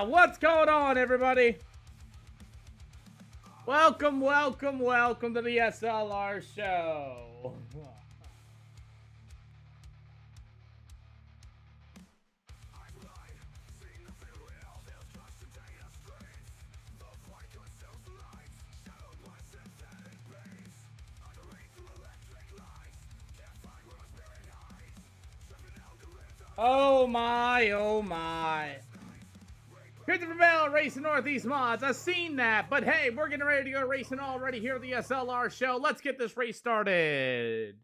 What's going on, everybody? Welcome to the SLR show. Oh my. Christopher Bell, Racing Northeast Mods. I've seen that, but hey, we're getting ready to go racing already here at the SLR show. Let's get this race started.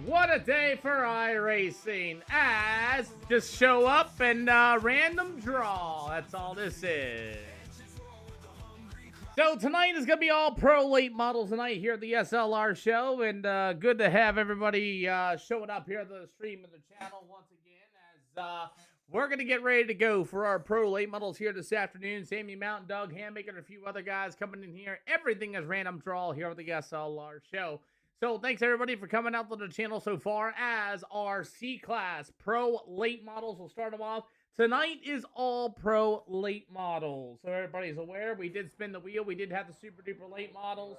What a day for iRacing, as just show up and random draw. That's all this is. So tonight is going to be all pro late models tonight here at the SLR show, and good to have everybody showing up here at the stream of the channel once again, as we're going to get ready to go for our pro late models here this afternoon. Sammy Mountain, Doug Hammaker, and a few other guys coming in here. Everything is random draw here at the SLR show. So thanks everybody for coming out to the channel so far, as our C-Class Pro late models will start them off. Tonight is all pro late models. So everybody's aware, we did spin the wheel. We did have the super duper late models.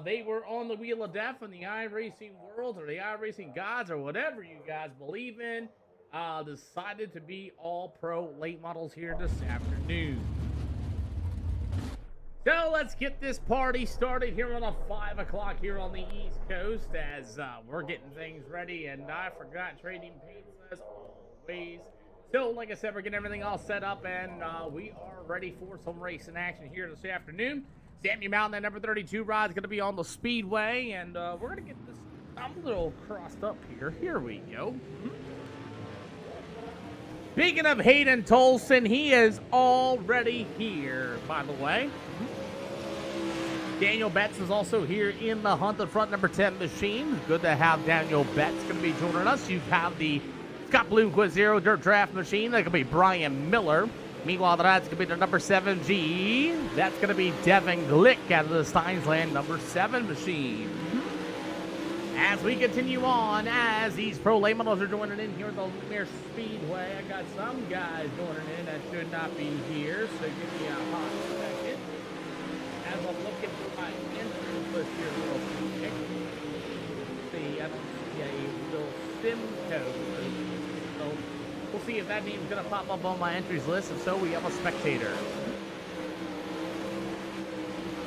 They were on the wheel of death in the iRacing world, or the iRacing gods, or whatever you guys believe in. Decided to be all pro late models here this afternoon. So let's get this party started here on a 5 o'clock here on the East Coast, as we're getting things ready, and I forgot trading paints as always. So like I said, we're getting everything all set up, and we are ready for some racing action here this afternoon. Sammy Mountain, that number 32 ride is going to be on the speedway, and we're going to get this. I'm a little crossed up here. Here we go. Speaking of Hayden Tolson, he is already here, by the way. Daniel Betts is also here in the Hunt the Front number 10 machine. Good to have Daniel Betts going to be joining us. You have the Scott Bloomquist Zero Dirt Draft machine. That could be Brian Miller. Meanwhile, that's going to be the number 7G. That's going to be Devin Glick out of the Steinsland number 7 machine. As we continue on, as these pro late models are joining in here at the Lumiere Speedway, I got some guys joining in that should not be here, so give me a hot second. As I'm looking for my entrance list here real quick. See, I don't see a little sim code. So we'll see if that name's going to pop up on my entries list. If so, we have a spectator.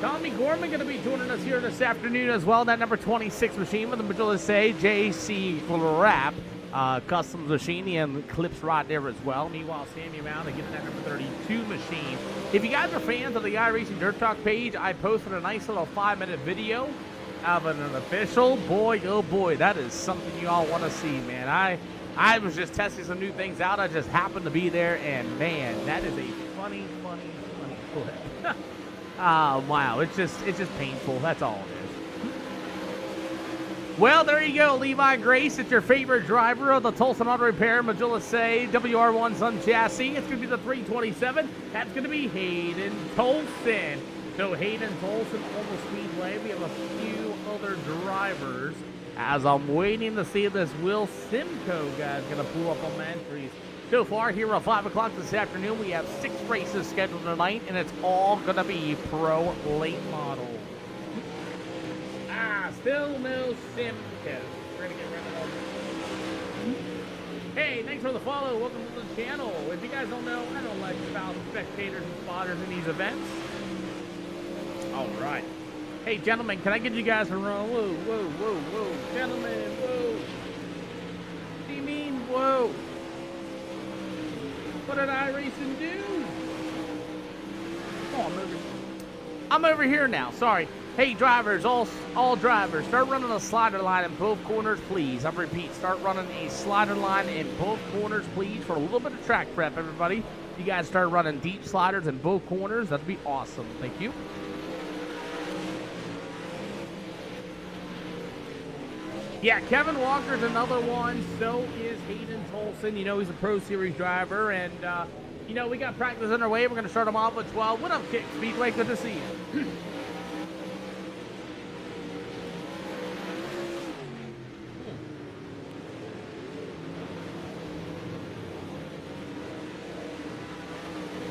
Tommy Gorman going to be joining us here this afternoon as well. That number 26 machine with the Magellan say JC Rap Customs machine and clips right there as well. Meanwhile, Sammy Mountain getting that number 32 machine. If you guys are fans of the iRacing Dirt Talk page, I posted a nice little 5-minute video of an official. Boy, oh boy, that is something you all want to see, man. I was just testing some new things out. I just happened to be there, and man, that is a funny clip. Wow, it's just painful. That's all it is. Well, there you go, Levi Grace. It's your favorite driver of the Tulsa Auto Repair Magilla Say WR1 Sun Chassis. It's going to be the 327. That's going to be Hayden Tolson. So Hayden Tolson on the speedway. We have a few other drivers. As I'm waiting to see if this Will Simcoe guy's going to pull up on the entries. So far, here at 5 o'clock this afternoon, we have 6 races scheduled tonight, and it's all going to be pro late model. Still no Simcoe. We're going to get rid of them. Hey, thanks for the follow. Welcome to the channel. If you guys don't know, I don't like about spectators and spotters in these events. All right. Hey, gentlemen, can I get you guys a run? Whoa, whoa, whoa, whoa. Gentlemen, whoa. What do you mean, whoa? What did Iracing do? Oh, I'm over here now. Sorry. Hey, drivers, all drivers, start running a slider line in both corners, please. I repeat, start running a slider line in both corners, please, for a little bit of track prep, everybody. You guys start running deep sliders in both corners. That'd be awesome. Thank you. Yeah, Kevin Walker's another one. So is Hayden Tolson. You know, he's a Pro Series driver. And, you know, we got practice underway. We're going to start them off with 12. What up, Kick Speedway? Good to see you.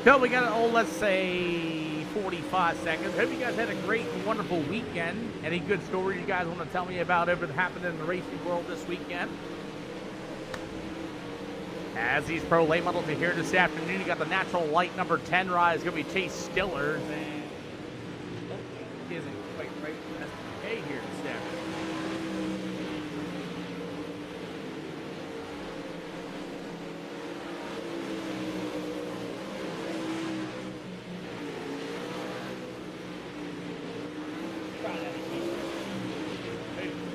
So we got, let's say 45 seconds. Hope you guys had a great and wonderful weekend. Any good stories you guys want to tell me about everything that happened in the racing world this weekend? As these pro late models are here this afternoon, you got the natural light number 10 ride. It's going to be Chase Stillers. And isn't quite right for SDK here this afternoon.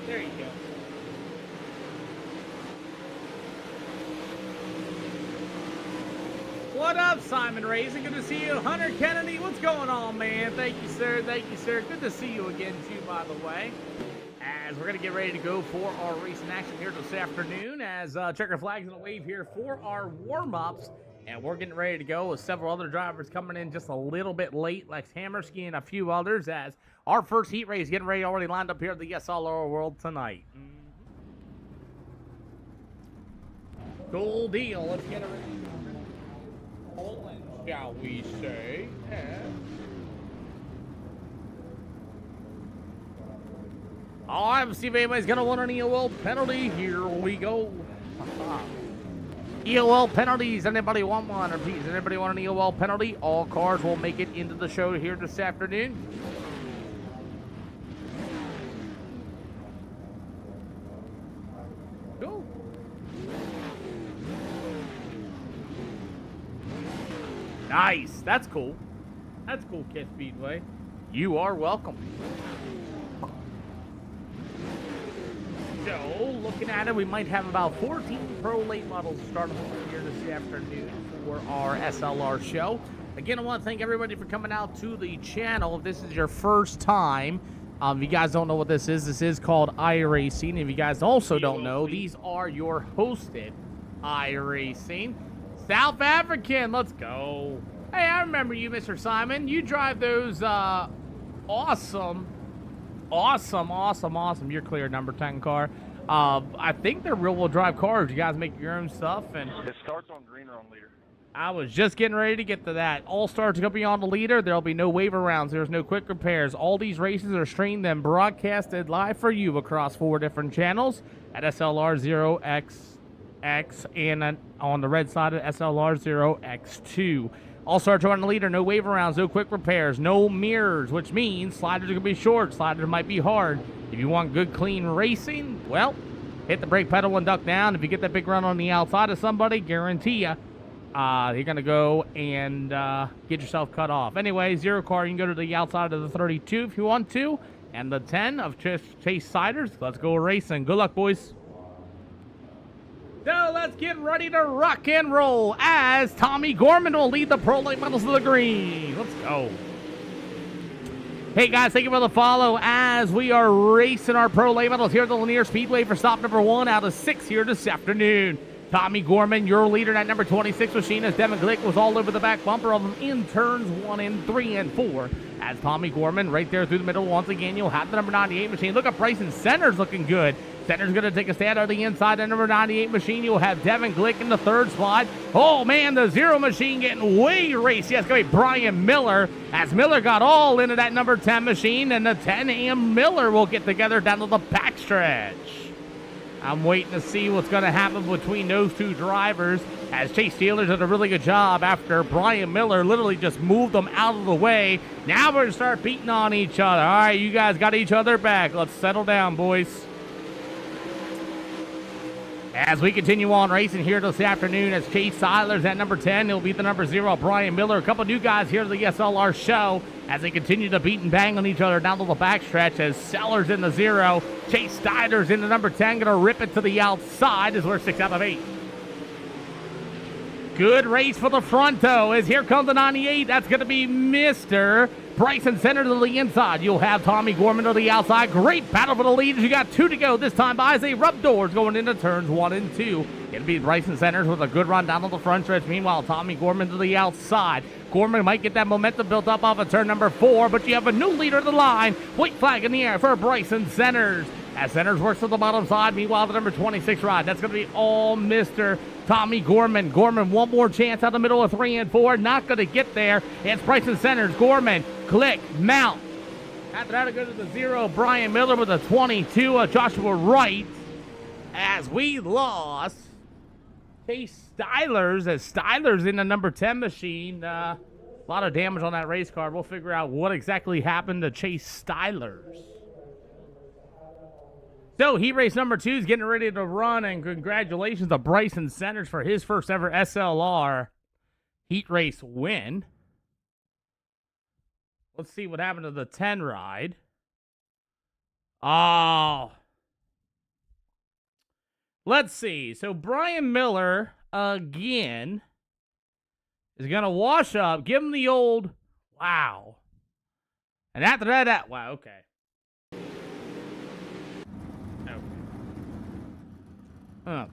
There you go. What up, Simon Racing? Good to see you. Hunter Kennedy, what's going on, man? Thank you, sir. Thank you, sir. Good to see you again, too, by the way. As we're going to get ready to go for our racing action here this afternoon, as checker flags in the wave here for our warm-ups. And we're getting ready to go with several other drivers coming in just a little bit late, like Hammerski and a few others, as our first heat race getting ready, already lined up here at the SLR World tonight. Cool deal. Let's get it ready. Poland, shall we say? Yeah. All right, let's see if anybody's going to want an EOL penalty. Here we go. EOL penalties. Anybody want one? Or please, anybody want an EOL penalty? All cars will make it into the show here this afternoon. Go. Nice. That's cool. That's cool, Kit Speedway. You are welcome. So, looking at it, we might have about 14 pro late models starting here this afternoon for our SLR show. Again, I want to thank everybody for coming out to the channel. If this is your first time, if you guys don't know what this is called Iracing. If you guys also don't know, these are your hosted Iracing. South African, let's go. Hey, I remember you, Mr. Simon. You drive those awesome. You're clear, number 10 car. I think they're rear-wheel drive cars. You guys make your own stuff. And it starts on green or on leader. I was just getting ready to get to that. All starts going to be on the leader. There'll be no waiver rounds. There's no quick repairs. All these races are streamed and broadcasted live for you across 4 different channels at SLR0XX and on the red side of SLR0X2. All starts on the leader, no waiver rounds, no quick repairs, no mirrors, which means sliders are going to be short, sliders might be hard. If you want good, clean racing, well, hit the brake pedal and duck down. If you get that big run on the outside of somebody, guarantee you, you're going to go and get yourself cut off. Anyway, 0 car, you can go to the outside of the 32 if you want to, and the 10 of Chase Siders. Let's go racing. Good luck, boys. So let's get ready to rock and roll as Tommy Gorman will lead the Pro Late Models to the green. Let's go. Hey guys, thank you for the follow as we are racing our pro late models here at the Lanier Speedway for stop number 1 out of 6 here this afternoon. Tommy Gorman, your leader, that number 26 machine, as Devin Glick was all over the back bumper of them in turns 1 and 3 and 4. As Tommy Gorman right there through the middle once again, you'll have the number 98 machine. Look at Bryson Center's looking good. Center's going to take a stand on the inside. That number 98 machine, you'll have Devin Glick in the third spot. Oh man, the 0 machine getting way racy. That's going to be Brian Miller, as Miller got all into that number 10 machine, and the 10 and Miller will get together down to the backstretch. I'm waiting to see what's going to happen between those two drivers, as Chase Steelers did a really good job after Brian Miller literally just moved them out of the way. Now we're going to start beating on each other. All right, you guys got each other back. Let's settle down, boys. As we continue on racing here this afternoon, as Chase Steelers at number 10, he'll be the number 0, Brian Miller. A couple new guys here to the SLR show as they continue to beat and bang on each other down to the backstretch, as Sellers in the 0, Chase Steelers in the number 10, going to rip it to the outside as we're 6 out of 8. Good race for the front, though, as here comes the 98. That's going to be Mr. Bryson Center to the inside. You'll have Tommy Gorman to the outside. Great battle for the lead as you got 2 to go this time by as they rub doors going into turns 1 and 2. It'll be Bryson Centers with a good run down to the front stretch. Meanwhile, Tommy Gorman to the outside. Gorman might get that momentum built up off of turn number 4, but you have a new leader of the line. White flag in the air for Bryson Centers, as Centers works to the bottom side. Meanwhile, the number 26 ride, that's going to be all Mr. Tommy Gorman. Gorman, one more chance out the middle of 3 and 4. Not going to get there. It's Bryson Centers. Gorman, click, mount. After that, it goes to the 0. Brian Miller with a 22. Joshua Wright, as we lost Chase Steelers, as Steelers in the number 10 machine. A lot of damage on that race car. We'll figure out what exactly happened to Chase Steelers. So, heat race number 2 is getting ready to run, and congratulations to Bryson Centers for his first ever SLR heat race win. Let's see what happened to the 10 ride. Oh. Let's see. So, Brian Miller, again, is going to wash up, give him the old, wow. And after that, wow, okay. Okay.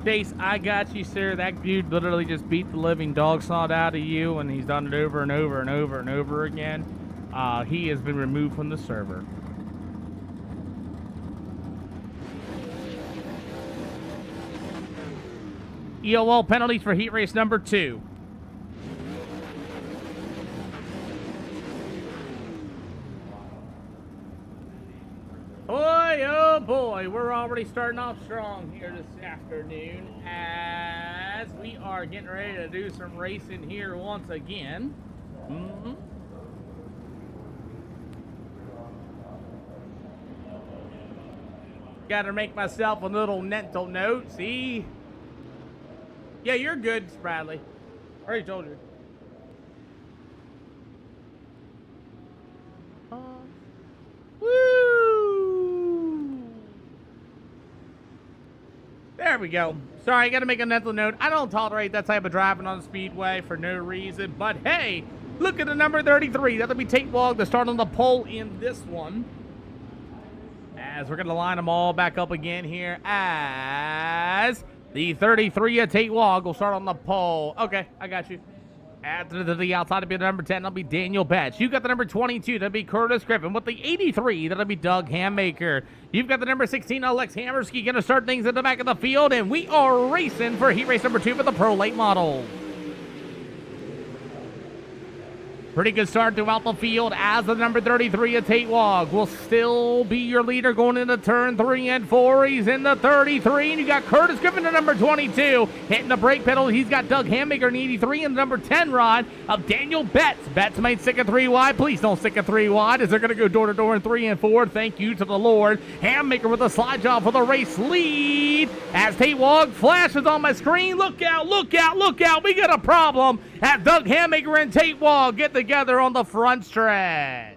Chase, I got you, sir. That dude literally just beat the living dog snot out of you, and he's done it over and over and over and over again. He has been removed from the server. EOL penalties for heat race number 2. Boy, oh boy, we're already starting off strong here this afternoon as we are getting ready to do some racing here once again. Got to make myself a little mental note, see? Yeah, you're good, Bradley. Already told you. Woo! There we go. Sorry, I got to make a mental note. I don't tolerate that type of driving on the speedway for no reason. But hey, look at the number 33. That'll be Tate Wog to start on the pole in this one. As we're going to line them all back up again here as the 33 of Tate Wog will start on the pole. Okay, I got you. After the outside, it'll be the number 10. That'll be Daniel Betts. You've got the number 22. That'll be Curtis Griffin. With the 83, that'll be Doug Hammaker. You've got the number 16, Alex Hammersky, going to start things at the back of the field. And we are racing for heat race number 2 for the Pro Late Model. Pretty good start throughout the field as the number 33 of Tate Wog will still be your leader going into turn 3 and 4. He's in the 33, and you got Curtis Griffin to number 22 hitting the brake pedal. He's got Doug Hammaker in 83 and the number 10 ride of Daniel Betts. Betts might stick a 3 wide. Please don't stick a 3 wide as they're going to go door to door in 3 and 4. Thank you to the Lord. Hammaker with a slide job for the race lead as Tate Wog flashes on my screen. Look out, look out, look out. We got a problem as Doug Hammaker and Tate Wog get together on the front stretch.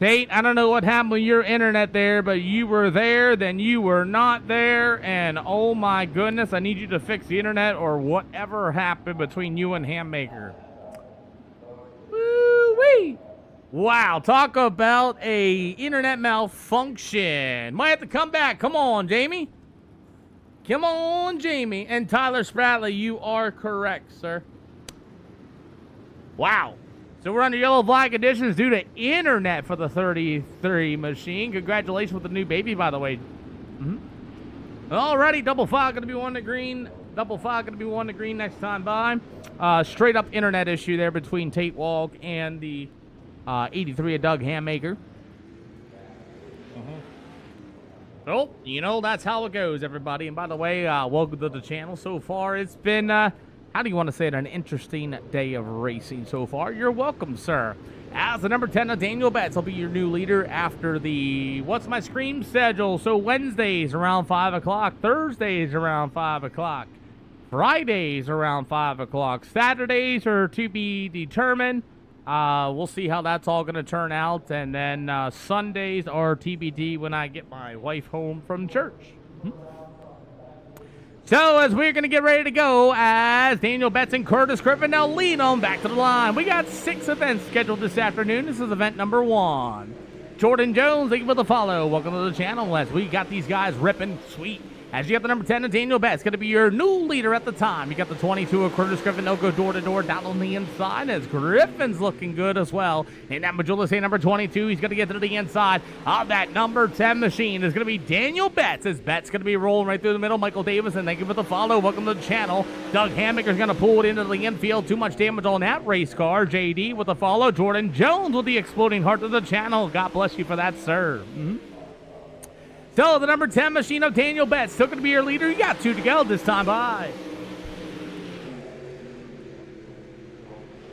Tate, I don't know what happened with your internet there, but you were there, then you were not there, and oh my goodness, I need you to fix the internet or whatever happened between you and Hammaker. Woo-wee! Wow, talk about a internet malfunction. Might have to come back. Come on, Jamie. Come on, Jamie. And Tyler Spradley, you are correct, sir. Wow. So we're under yellow flag conditions due to internet for the 33 machine. Congratulations with the new baby, by the way. Alrighty, double file going to be 1 to green. Double file going to be 1 to green next time by. Straight up internet issue there between Tate Walk and the 83 of Doug Hammaker. Oh, you know, that's how it goes, everybody. And by the way, welcome to the channel. So far, it's been, how do you want to say it, an interesting day of racing so far. You're welcome, sir. As the number 10 of Daniel Betts will be your new leader after the What's My Scream schedule. So Wednesdays around 5 o'clock, Thursdays around 5 o'clock, Fridays around 5 o'clock, Saturdays are to be determined. We'll see how that's all going to turn out. And then Sundays are TBD when I get my wife home from church. So as we're going to get ready to go, as Daniel Betts and Curtis Griffin now lead on back to the line. We got 6 events scheduled this afternoon. This is event number 1. Jordan Jones, thank you for the follow. Welcome to the channel as we got these guys ripping sweet. As you got the number 10 of Daniel Betts, going to be your new leader at the time. You got the 22 of Curtis Griffin. They'll go door to door down on the inside as Griffin's looking good as well. And that Majula say number 22, he's going to get to the inside of that number 10 machine. Is going to be Daniel Betts. As Betts going to be rolling right through the middle. Michael Davison, thank you for the follow. Welcome to the channel. Doug Hammaker's going to pull it into the infield. Too much damage on that race car. JD with the follow. Jordan Jones with the exploding heart of the channel. God bless you for that, sir. So, the number 10 machine of Daniel Betts, still going to be your leader. You got 2 to go this time by.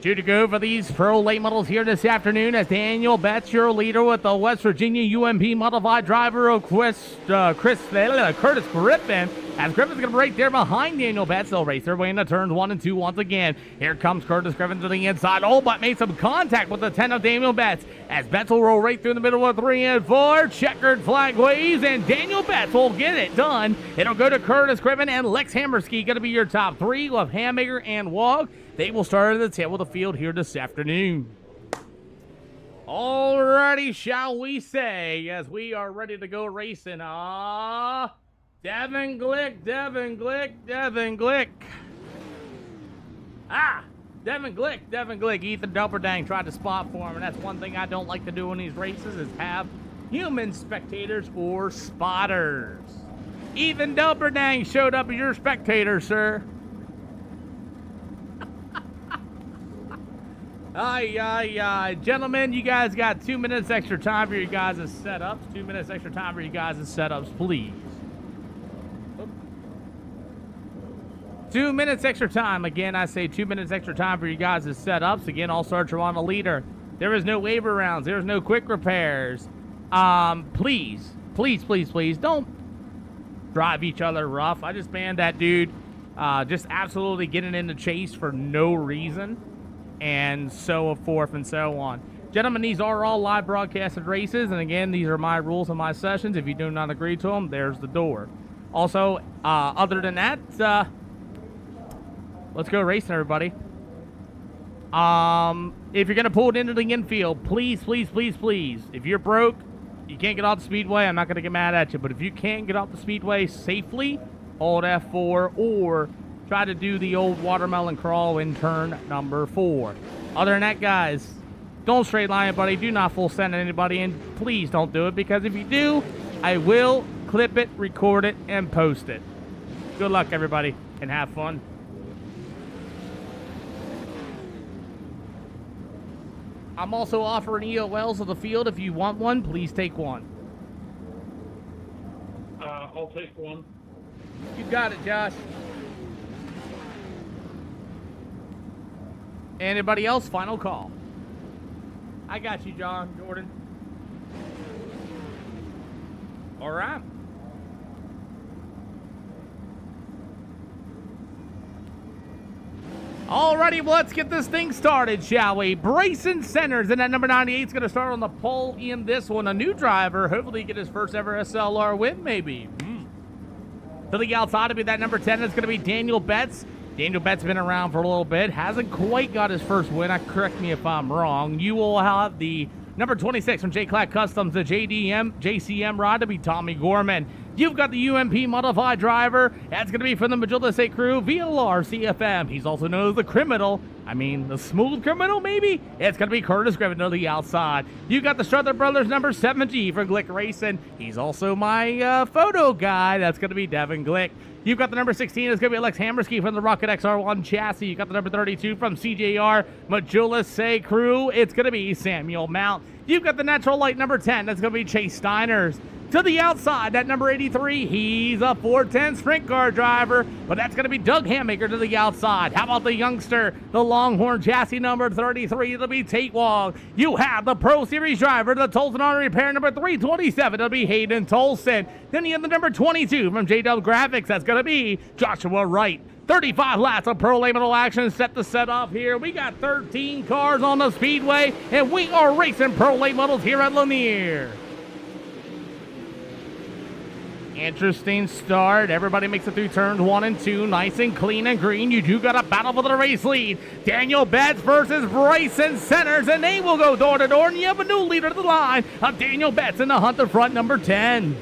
2 to go for these pro late models here this afternoon as Daniel Betts, your leader with the West Virginia UMP modified driver of Curtis Griffin. As Griffin's going to be right there behind Daniel Betts. They'll race their way into turns 1 and 2 once again. Here comes Curtis Griffin to the inside. Oh, but made some contact with the 10 of Daniel Betts. As Betts will roll right through the middle of 3 and 4. Checkered flag waves, and Daniel Betts will get it done. It'll go to Curtis Griffin and Lex Hammerski. Going to be your top 3 with Hammaker and Wog. They will start at the tail of the field here this afternoon. Alrighty, shall we say, as we are ready to go racing. Devin Glick. Devin Glick. Devin Glick. Ethan Dumperdang tried to spot for him, and that's one thing I don't like to do in these races is have human spectators or spotters. Ethan Dumperdang showed up as your spectator, sir. Gentlemen, you guys got 2 minutes extra time for your guys' setups. 2 minutes extra time for you guys' setups, please. 2 minutes extra time. Again, I say 2 minutes extra time for you guys' setups. Again, all starts are on a leader. There is no waiver rounds. There's no quick repairs. Please, don't drive each other rough. I just banned that dude. Just absolutely getting in the chase for no reason. And so forth and so on. Gentlemen, these are all live broadcasted races. And again, these are my rules and my sessions. If you do not agree to them, there's the door. Also, other than that, let's go racing, everybody. If you're going to pull it into the infield, please. If you're broke, you can't get off the speedway, I'm not going to get mad at you. But if you can't get off the speedway safely, hold F4 or try to do the old watermelon crawl in turn number 4. Other than that, guys, don't straight line anybody. Do not full send anybody in. Please don't do it, because if you do, I will clip it, record it, and post it. Good luck, everybody, and have fun. I'm also offering EOLs of the field. If you want one, please take one. I'll take one. You got it, Josh. Anybody else? Final call. I got you, Jordan. All right. Alrighty, well, let's get this thing started, shall we? Brayson Centers, and that number 98 is going to start on the pole in this one. A new driver, hopefully get his first ever SLR win, maybe. To the outside to be that number 10 is going to be Daniel Betts. Daniel Betts been around for a little bit, hasn't quite got his first win. Correct me if I'm wrong. You will have the number 26 from J-Clack Customs, the JCM rod to be Tommy Gorman. You've got the UMP modified driver. That's going to be from the Magilla State crew, VLR CFM. He's also known as the criminal. I mean, the smooth criminal, maybe? It's going to be Curtis Griffin to the outside. You got the Struther Brothers number 7G for Glick Racing. He's also my photo guy. That's going to be Devin Glick. You've got the number 16. It's going to be Alex Hammerski from the Rocket XR1 chassis. You got the number 32 from CJR Majula Say crew. It's going to be Samuel Mount. You've got the natural light number 10. That's going to be Chase Steiners. To the outside, that number 83, he's a 410 sprint car driver, but that's going to be Doug Hammaker to the outside. How about the youngster, the Longhorn chassis number 33, it'll be Tate Wong. You have the Pro Series driver, the Tolson Auto Repair number 327, it'll be Hayden Tolson. Then you have the number 22 from JW Graphics, that's going to be Joshua Wright. 35 laps of Pro Late Model action set to set off here. We got 13 cars on the speedway, and we are racing Pro Late Models here at Lanier. Interesting start. Everybody makes it through turns 1 and 2. Nice and clean and green. You do got a battle for the race lead. Daniel Betts versus Brayson Centers, and they will go door to door. And you have a new leader to the line of Daniel Betts in the hunt the front number 10.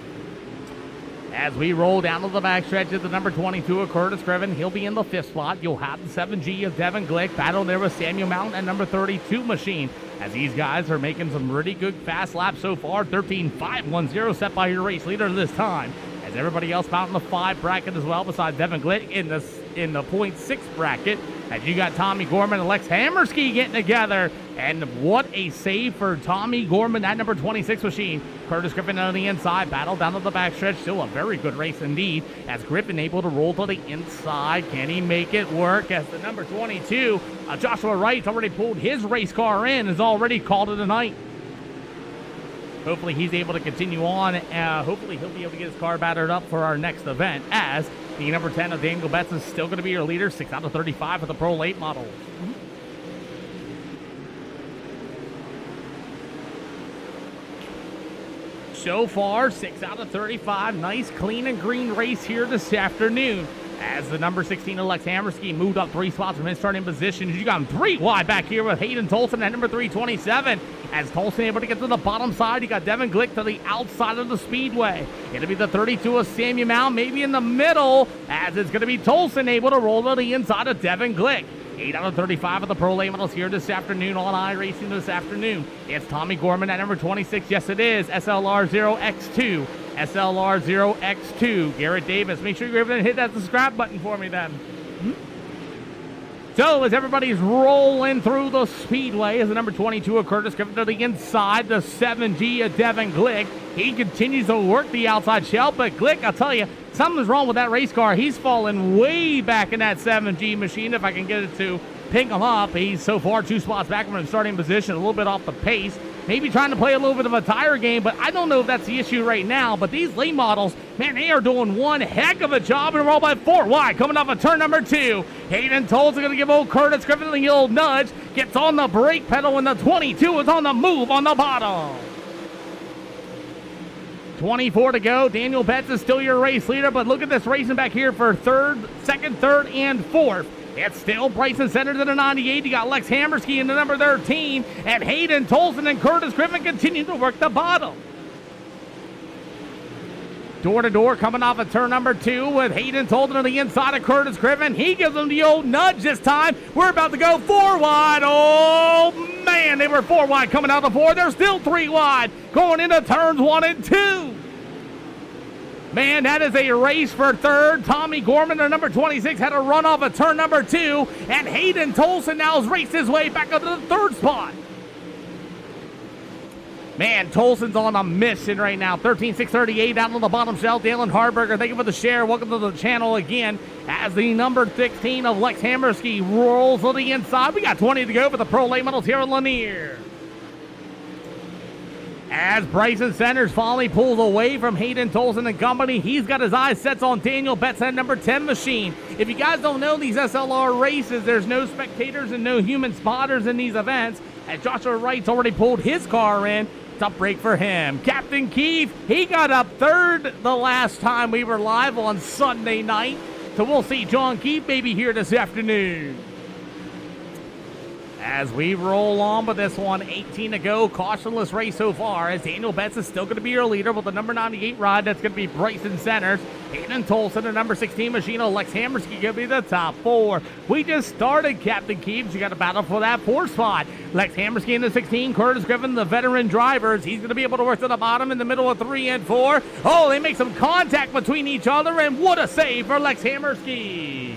As we roll down to the backstretch at the number 22 of Curtis Griffin, he'll be in the 5th spot. You'll have the 7G of Devin Glick. Battle there with Samuel Mountain and number 32 Machine. As these guys are making some really good fast laps so far. 13.510 set by your race leader this time. As everybody else found in the 5 bracket as well, besides Devin Glick in the 0.6 bracket. As you got Tommy Gorman and Lex Hammerski getting together. And what a save for Tommy Gorman, that number 26 Machine. Curtis Griffin on the inside, battle down to the backstretch. Still a very good race indeed. As Griffin able to roll to the inside. Can he make it work? As the number 22, Joshua Wright's already pulled his race car in, has already called it a night. Hopefully he's able to continue on. Hopefully he'll be able to get his car battered up for our next event, as the number 10 of Daniel Betts is still going to be your leader. 6 out of 35 for the Pro Late model. So far, 6 out of 35. Nice, clean, and green race here this afternoon. As the number 16, Alex Hammerski, moved up 3 spots from his starting position. You got him 3 wide back here with Hayden Tolson at number 327. As Tolson able to get to the bottom side, you got Devin Glick to the outside of the speedway. It'll be the 32 of Samuel Mount, maybe in the middle, as it's going to be Tolson able to roll to the inside of Devin Glick. 8 out of 35 of the Pro Late Models here this afternoon on iRacing this afternoon. It's Tommy Gorman at number 26. Yes, it is. SLR 0X2. SLR 0X2. Garrett Davis. Make sure you're able to hit that subscribe button for me then. So as everybody's rolling through the speedway, as the number 22 of Curtis Griffin to the inside, the 7G of Devin Glick. He continues to work the outside shell, but Glick, I'll tell you, something's wrong with that race car. He's falling way back in that 7G machine. If I can get it to pick him up, he's so far 2 spots back from his starting position, a little bit off the pace. Maybe trying to play a little bit of a tire game, but I don't know if that's the issue right now. But these late models, man, they are doing one heck of a job, and roll by 4 wide, coming off of turn number 2. Hayden Tolson going to give old Curtis Griffin the old nudge, gets on the brake pedal, and the 22 is on the move on the bottom. 24 to go. Daniel Betts is still your race leader, but look at this racing back here for second, third, and fourth. It's still Brayson Centers in the 98. You got Lex Hammerski in the number 13. And Hayden Tolson and Curtis Griffin continue to work the bottom. Door to door coming off of turn number 2 with Hayden Tolson on the inside of Curtis Griffin. He gives him the old nudge this time. We're about to go 4 wide. Oh, man, they were 4 wide coming out of 4. They're still 3 wide going into turns 1 and 2. Man, that is a race for third. Tommy Gorman, the number 26, had a run off of turn number 2. And Hayden Tolson now has raced his way back up to the 3rd spot. Man, Tolson's on a mission right now. 13.638 out on the bottom shelf. Dalen Harburger, thank you for the share. Welcome to the channel again. As the number 16 of Lex Hammerski rolls to the inside. We got 20 to go for the Pro Late Models here in Lanier. As Bryson Centers finally pulls away from Hayden Tolson and company, he's got his eyes set on Daniel Betts and number 10 machine. If you guys don't know these SLR races, there's no spectators and no human spotters in these events. As Joshua Wright's already pulled his car in, tough break for him. Captain Keith, he got up third the last time we were live on Sunday night. So we'll see John Keith maybe here this afternoon. As we roll on with this one, 18 to go, cautionless race so far, as Daniel Betts is still going to be your leader with the number 98 ride. That's going to be Bryson Centers. Hayden Tolson, the number 16 machine, Lex Hammersky going to be the top four. We just started, Captain Keeves. You got to battle for that fourth spot. Lex Hammersky in the 16, Curtis Griffin, the veteran drivers. He's going to be able to work to the bottom in the middle of 3 and 4. Oh, they make some contact between each other, and what a save for Lex Hammersky.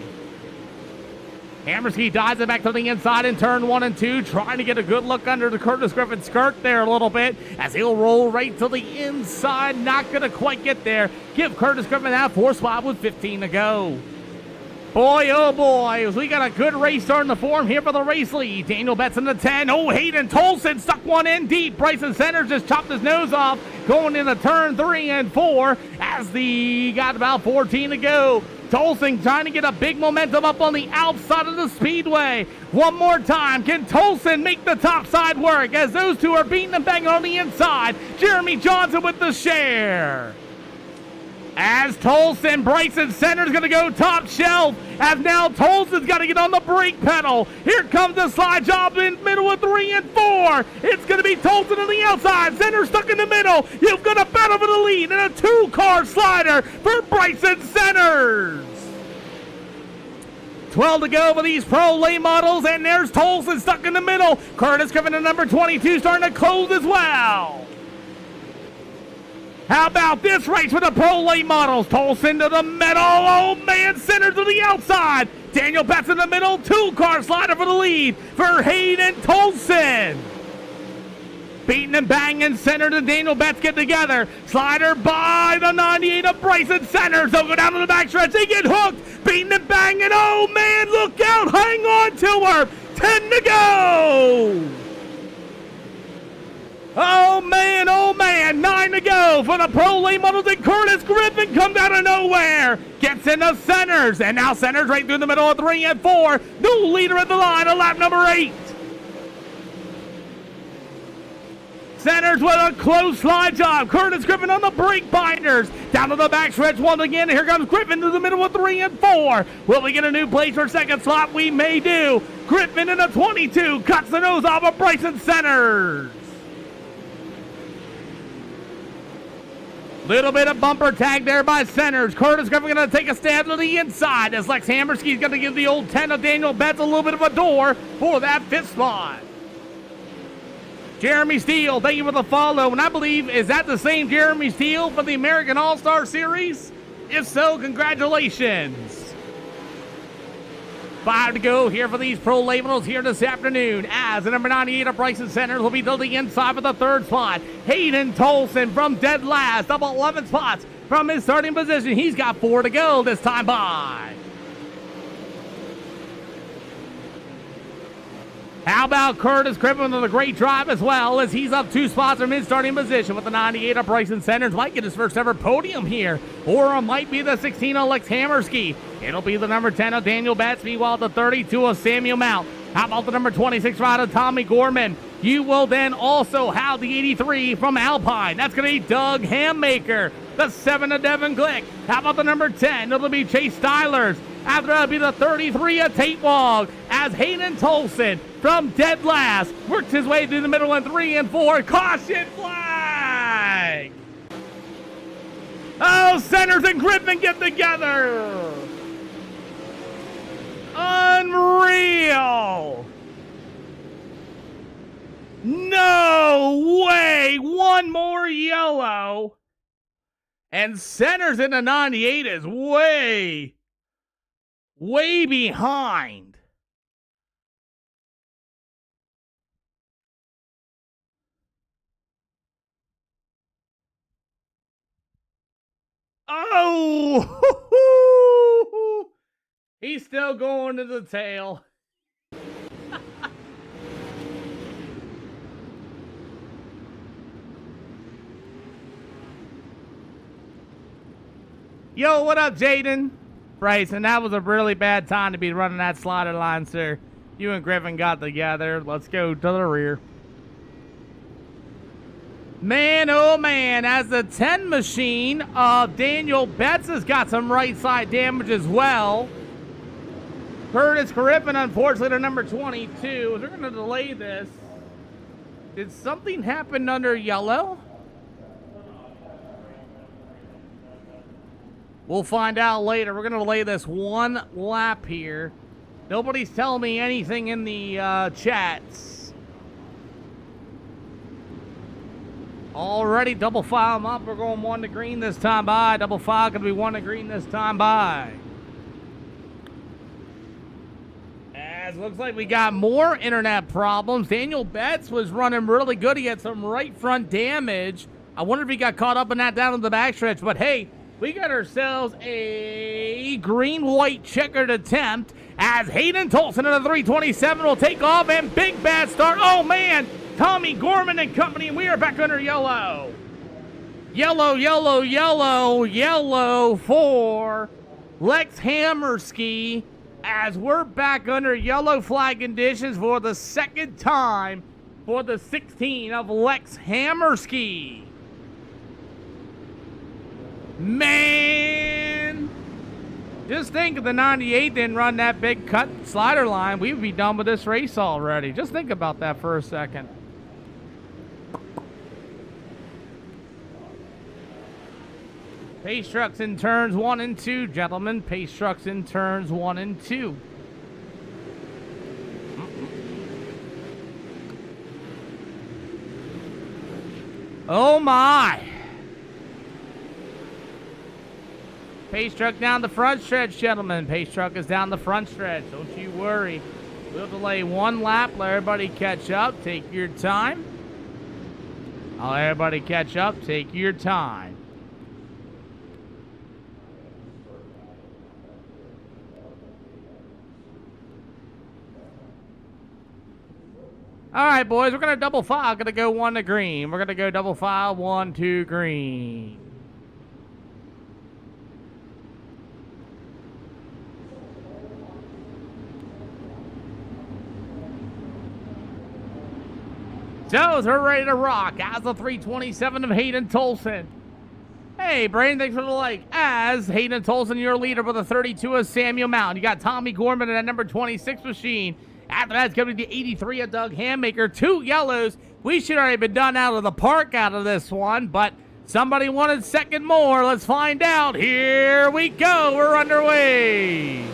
Hammersky dives it back to the inside in turn 1 and 2, trying to get a good look under the Curtis Griffin skirt there a little bit, as he'll roll right to the inside, not going to quite get there. Give Curtis Griffin that 4th spot with 15 to go. Boy, oh boy, we got a good race starting to form here for the race lead. Daniel Betts in the 10. Oh, Hayden Tolson stuck one in deep. Bryson Centers just chopped his nose off, going into turn 3 and 4, as the got about 14 to go. Tolson trying to get a big momentum up on the outside of the speedway. One more time. Can Tolson make the top side work as those two are beating and banging on the inside? Jeremy Johnson with the share. As Tolson, Bryson Centers going to go top shelf. As now Tolson's got to get on the brake pedal. Here comes the slide job in middle of 3 and 4. It's going to be Tolson on the outside. Centers stuck in the middle. You've got a battle for the lead and a 2-car slider for Bryson Centers. 12 to go for these pro late models, and there's Tolson stuck in the middle. Curtis Griffin at number 22 starting to close as well. How about this race with the pro late models? Tolson to the middle. Oh, man, Centers to the outside. Daniel Betts in the middle. 2-car slider for the lead for Hayden Tolson. Beating and banging, Centers and Daniel Betts get together. Slider by the 98 of Bryson Centers. They'll go down to the backstretch. They get hooked. Beating and banging. Oh, man, look out. Hang on to her. 10 to go. Oh, man, 9 to go for the pro late models, and Curtis Griffin comes out of nowhere. Gets into Centers, and now Centers right through the middle of 3 and 4. New leader at the line of lap number 8. Centers with a close slide job. Curtis Griffin on the brake binders. Down to the backstretch once again. Here comes Griffin to the middle of 3 and 4. Will we get a new place for second slot? We may do. Griffin in the 22 cuts the nose off of Bryson Centers. Little bit of bumper tag there by Centers. Curtis Griffin going to take a stab to the inside as Lex Hammersky's going to give the old 10 of Daniel Betts a little bit of a door for that 5th spot. Jeremy Steele, thank you for the follow. And I believe, is that the same Jeremy Steele for the American All-Star Series? If so, congratulations. 5 to go here for these pro labels here this afternoon, as the number 98 of Bryson Centers will be to the inside for the 3rd spot. Hayden Tolson from dead last, up 11 spots from his starting position. He's got 4 to go this time by. How about Curtis Griffin with a great drive as well, as he's up 2 spots from his starting position with the 98 of Bryson Centers. Might get his first ever podium here, or it might be the 16 of Lex Hammersky. It'll be the number 10 of Daniel Betts, meanwhile the 32 of Samuel Mount. How about the number 26 ride of Tommy Gorman? You will then also have the 83 from Alpine. That's going to be Doug Hammaker. The 7 of Devin Glick. How about the number 10? It'll be Chase Stylers. After that'll be the 33 of Tate Wog, as Hayden Tolson from dead last works his way through the middle in 3 and 4. Caution flag! Oh, Centers and Griffin get together! Unreal! No way! One more yellow. And Centers in the 98 is way behind. Oh! He's still going to the tail. Yo, what up, Jaden? Bryson, that was a really bad time to be running that slider line, sir. You and Griffin got together. Let's go to the rear. Man, oh man, as the 10 machine of Daniel Betts has got some right side damage as well. Curtis Griffin, unfortunately, to number 22. They're going to delay this. Did something happen under yellow? We'll find out later. We're going to delay this one lap here. Nobody's telling me anything in the chats. Already double file them up. We're going 1 to green this time by. Double file going to be 1 to green this time by. As looks like we got more internet problems. Daniel Betts was running really good. He had some right front damage. I wonder if he got caught up in that down in the backstretch. But hey, we got ourselves a green-white checkered attempt as Hayden Tolson in the 327 will take off, and big bad start. Oh, man, Tommy Gorman and company, we are back under yellow. Yellow, yellow, yellow, yellow for Lex Hammerski as we're back under yellow flag conditions for the second time for the 16 of Lex Hammerski. Man, just think if the 98 didn't run that big cut slider line, we would be done with this race already. Just think about that for a second. Pace trucks in turns 1 and 2, gentlemen. Pace trucks in turns 1 and 2. Oh my! Pace truck down the front stretch, gentlemen. Pace truck is down the front stretch. Don't you worry. We'll delay 1 lap. Let everybody catch up. Take your time. I'll let everybody catch up. Take your time. All right, boys. We're going to double file. Going to go 1 to green. We're going to go double file 1 to green. So, we're ready to rock as the 327 of Hayden Tolson. Hey, Brandon, thanks for the like. As Hayden Tolson, your leader with a 32 of Samuel Mountain. You got Tommy Gorman in that number 26 machine. After that's going to be the 83 of Doug Handmaker. 2 yellows. We should already been done out of the park out of this one, but somebody wanted second more. Let's find out. Here we go. We're underway.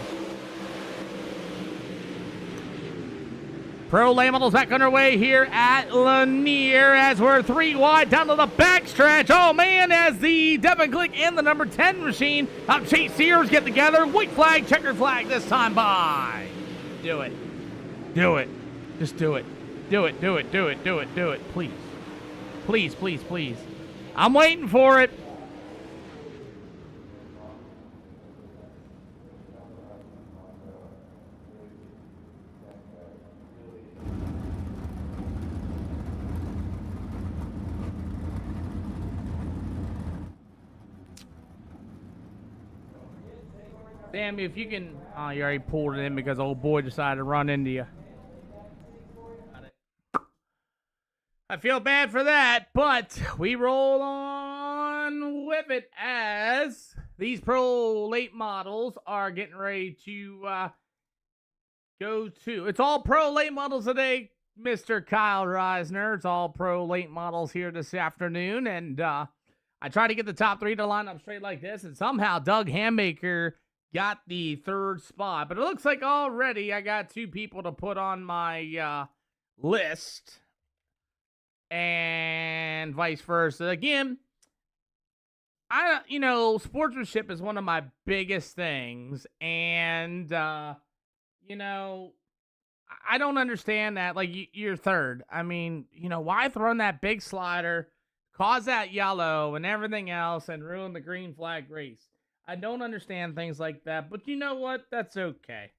Pro Late Models back underway here at Lanier as we're 3 wide down to the backstretch. Oh, man, as the Devin Glick and the number 10 machine of Chase Sears get together. White flag, checkered flag this time by. Do it. Do it. Just do it. Do it, do it, do it, do it, do it. Please. Please, please, please. I'm waiting for it. Damn, if you can... Oh, you already pulled it in because old boy decided to run into you. I feel bad for that, but we roll on with it as these pro late models are getting ready to go to... It's all pro late models today, Mr. Kyle Reisner. It's all pro late models here this afternoon, and I tried to get the top 3 to line up straight like this, and somehow Doug Handmaker got the 3rd spot. But it looks like already I got 2 people to put on my list. And vice versa. Again, sportsmanship is one of my biggest things. And, I don't understand that. Like, you're 3rd. I mean, why throw in that big slider, cause that yellow and everything else, and ruin the green flag race? I don't understand things like that. But you know what? That's okay.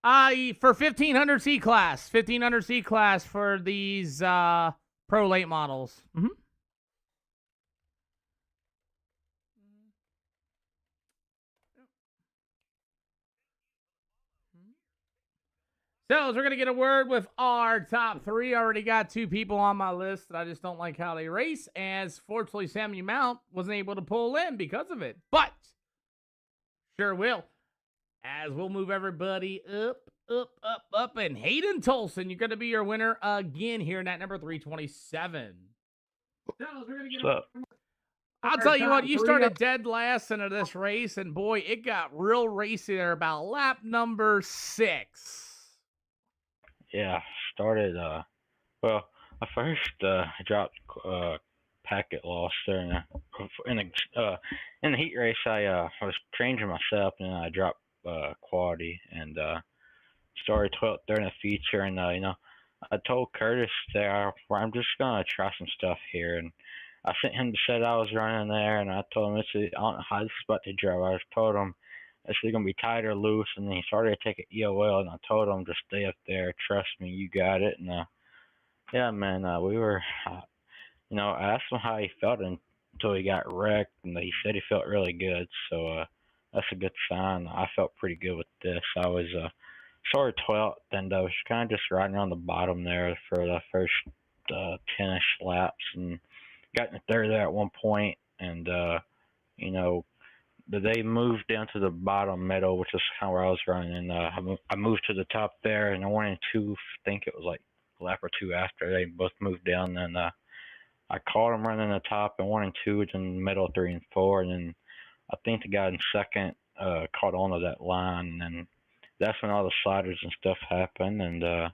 For 1500 C class for these Pro late models. So, we're going to get a word with our top three. I already got two people on my list that I just don't like how they race, as fortunately Sammy Mount wasn't able to pull in because of it. But, sure will. As we'll move everybody up. And Hayden Tolson, you're going to be your winner again here in that number 327. So, we're going to get I'll tell you what, you started dead last into this race, and boy, it got real racy there about lap number 6. Yeah, started, well, I first dropped packet loss there in the heat race. I was changing myself, and then I dropped quality and started 12th there in the feature. And I told Curtis there, I'm just gonna try some stuff here, and I sent him the set I was running there, and I told him I don't know how this is about to drive. I just told him it's either gonna be tight or loose, and then he started to take an EOL, and I told him to stay up there, trust me, you got it. And yeah, man, we were, I asked him how he felt until he got wrecked, and he said he felt really good. So that's a good sign. I felt pretty good with this. I was started 12th, and I was kind of just riding around the bottom there for the first 10-ish laps, and got in the third there at one point, and they moved down to the bottom middle, which is kind of where I was running, and I moved to the top there, and I went in two. I think it was like a lap or two after they both moved down, and I caught them running the top, and 1 and 2 was in the middle, 3 and 4, and then I think the guy in second caught onto that line, and that's when all the sliders and stuff happened, and yeah,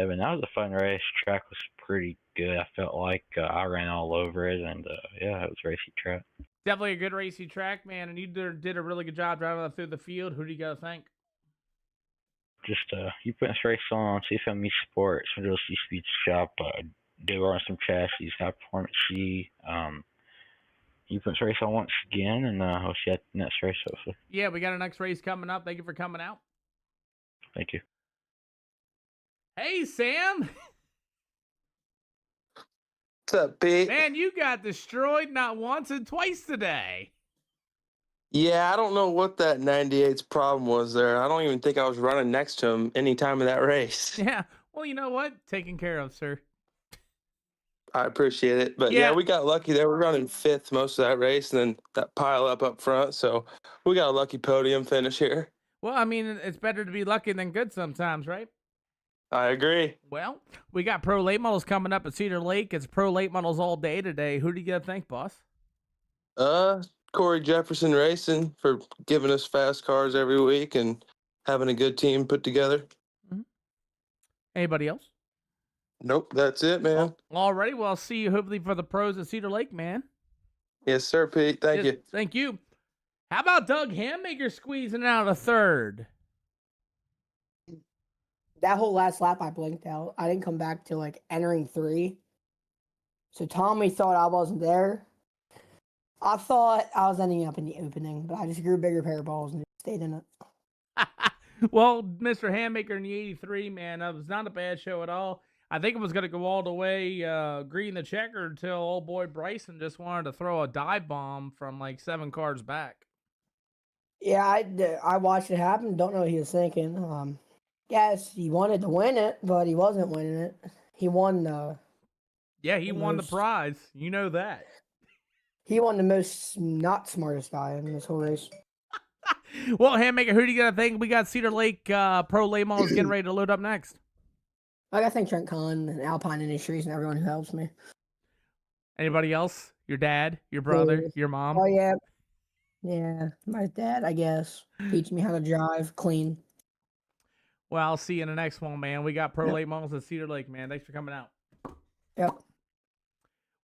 but that was a fun race. Track was pretty good. I felt like I ran all over it, and yeah, it was a racy track. Definitely a good racy track, man, and you did a really good job driving through the field. Who do you got to thank? Just you put this race on, CFME Sports, Middle C Speed Shop, do run some chassis, high performance C. You put this race on once again, and I'll see you at the next race, hopefully. Yeah, we got a next race coming up. Thank you for coming out. Thank you. Hey, Sam. What's up, Pete? Man, you got destroyed not once and twice today. Yeah, I don't know what that 98's problem was there. I don't even think I was running next to him any time of that race. Yeah, well, you know what? Taken care of, sir. I appreciate it. But yeah, we got lucky there. We're running 5th most of that race, and then that pile up front. So we got a lucky podium finish here. Well, I mean, it's better to be lucky than good sometimes, right? I agree. Well, we got Pro Late Models coming up at Cedar Lake. It's Pro Late Models all day today. Who do you got to thank, boss? Corey Jefferson Racing for giving us fast cars every week and having a good team put together. Mm-hmm. Anybody else? Nope, that's it, man. Alrighty, well, I'll see you hopefully for the pros at Cedar Lake, man. Yes, sir, Pete. Thank you. Thank you. How about Doug Hammaker squeezing out a third? That whole last lap, I blinked out. I didn't come back till like entering 3. So Tommy thought I wasn't there. I thought I was ending up in the opening, but I just grew a bigger pair of balls and stayed in it. Well, Mr. Hammaker in the 83, man, that was not a bad show at all. I think it was going to go all the way green the checker until old boy Bryson just wanted to throw a dive bomb from like 7 cars back. Yeah, I watched it happen. Don't know what he was thinking. Yes, he wanted to win it, but he wasn't winning it. He won he won the prize. You know that. He won the most not smartest guy in this whole race. Well, Hammaker, who do you got to thank? We got Cedar Lake Pro Late Models getting ready to load up next. I got to thank Trent Kahn and Alpine Industries and everyone who helps me. Anybody else? Your dad, your brother, your mom? Oh, yeah. Yeah, my dad, I guess. Teaching me how to drive clean. Well, I'll see you in the next one, man. We got Pro Late Models at Cedar Lake, man. Thanks for coming out. Yep.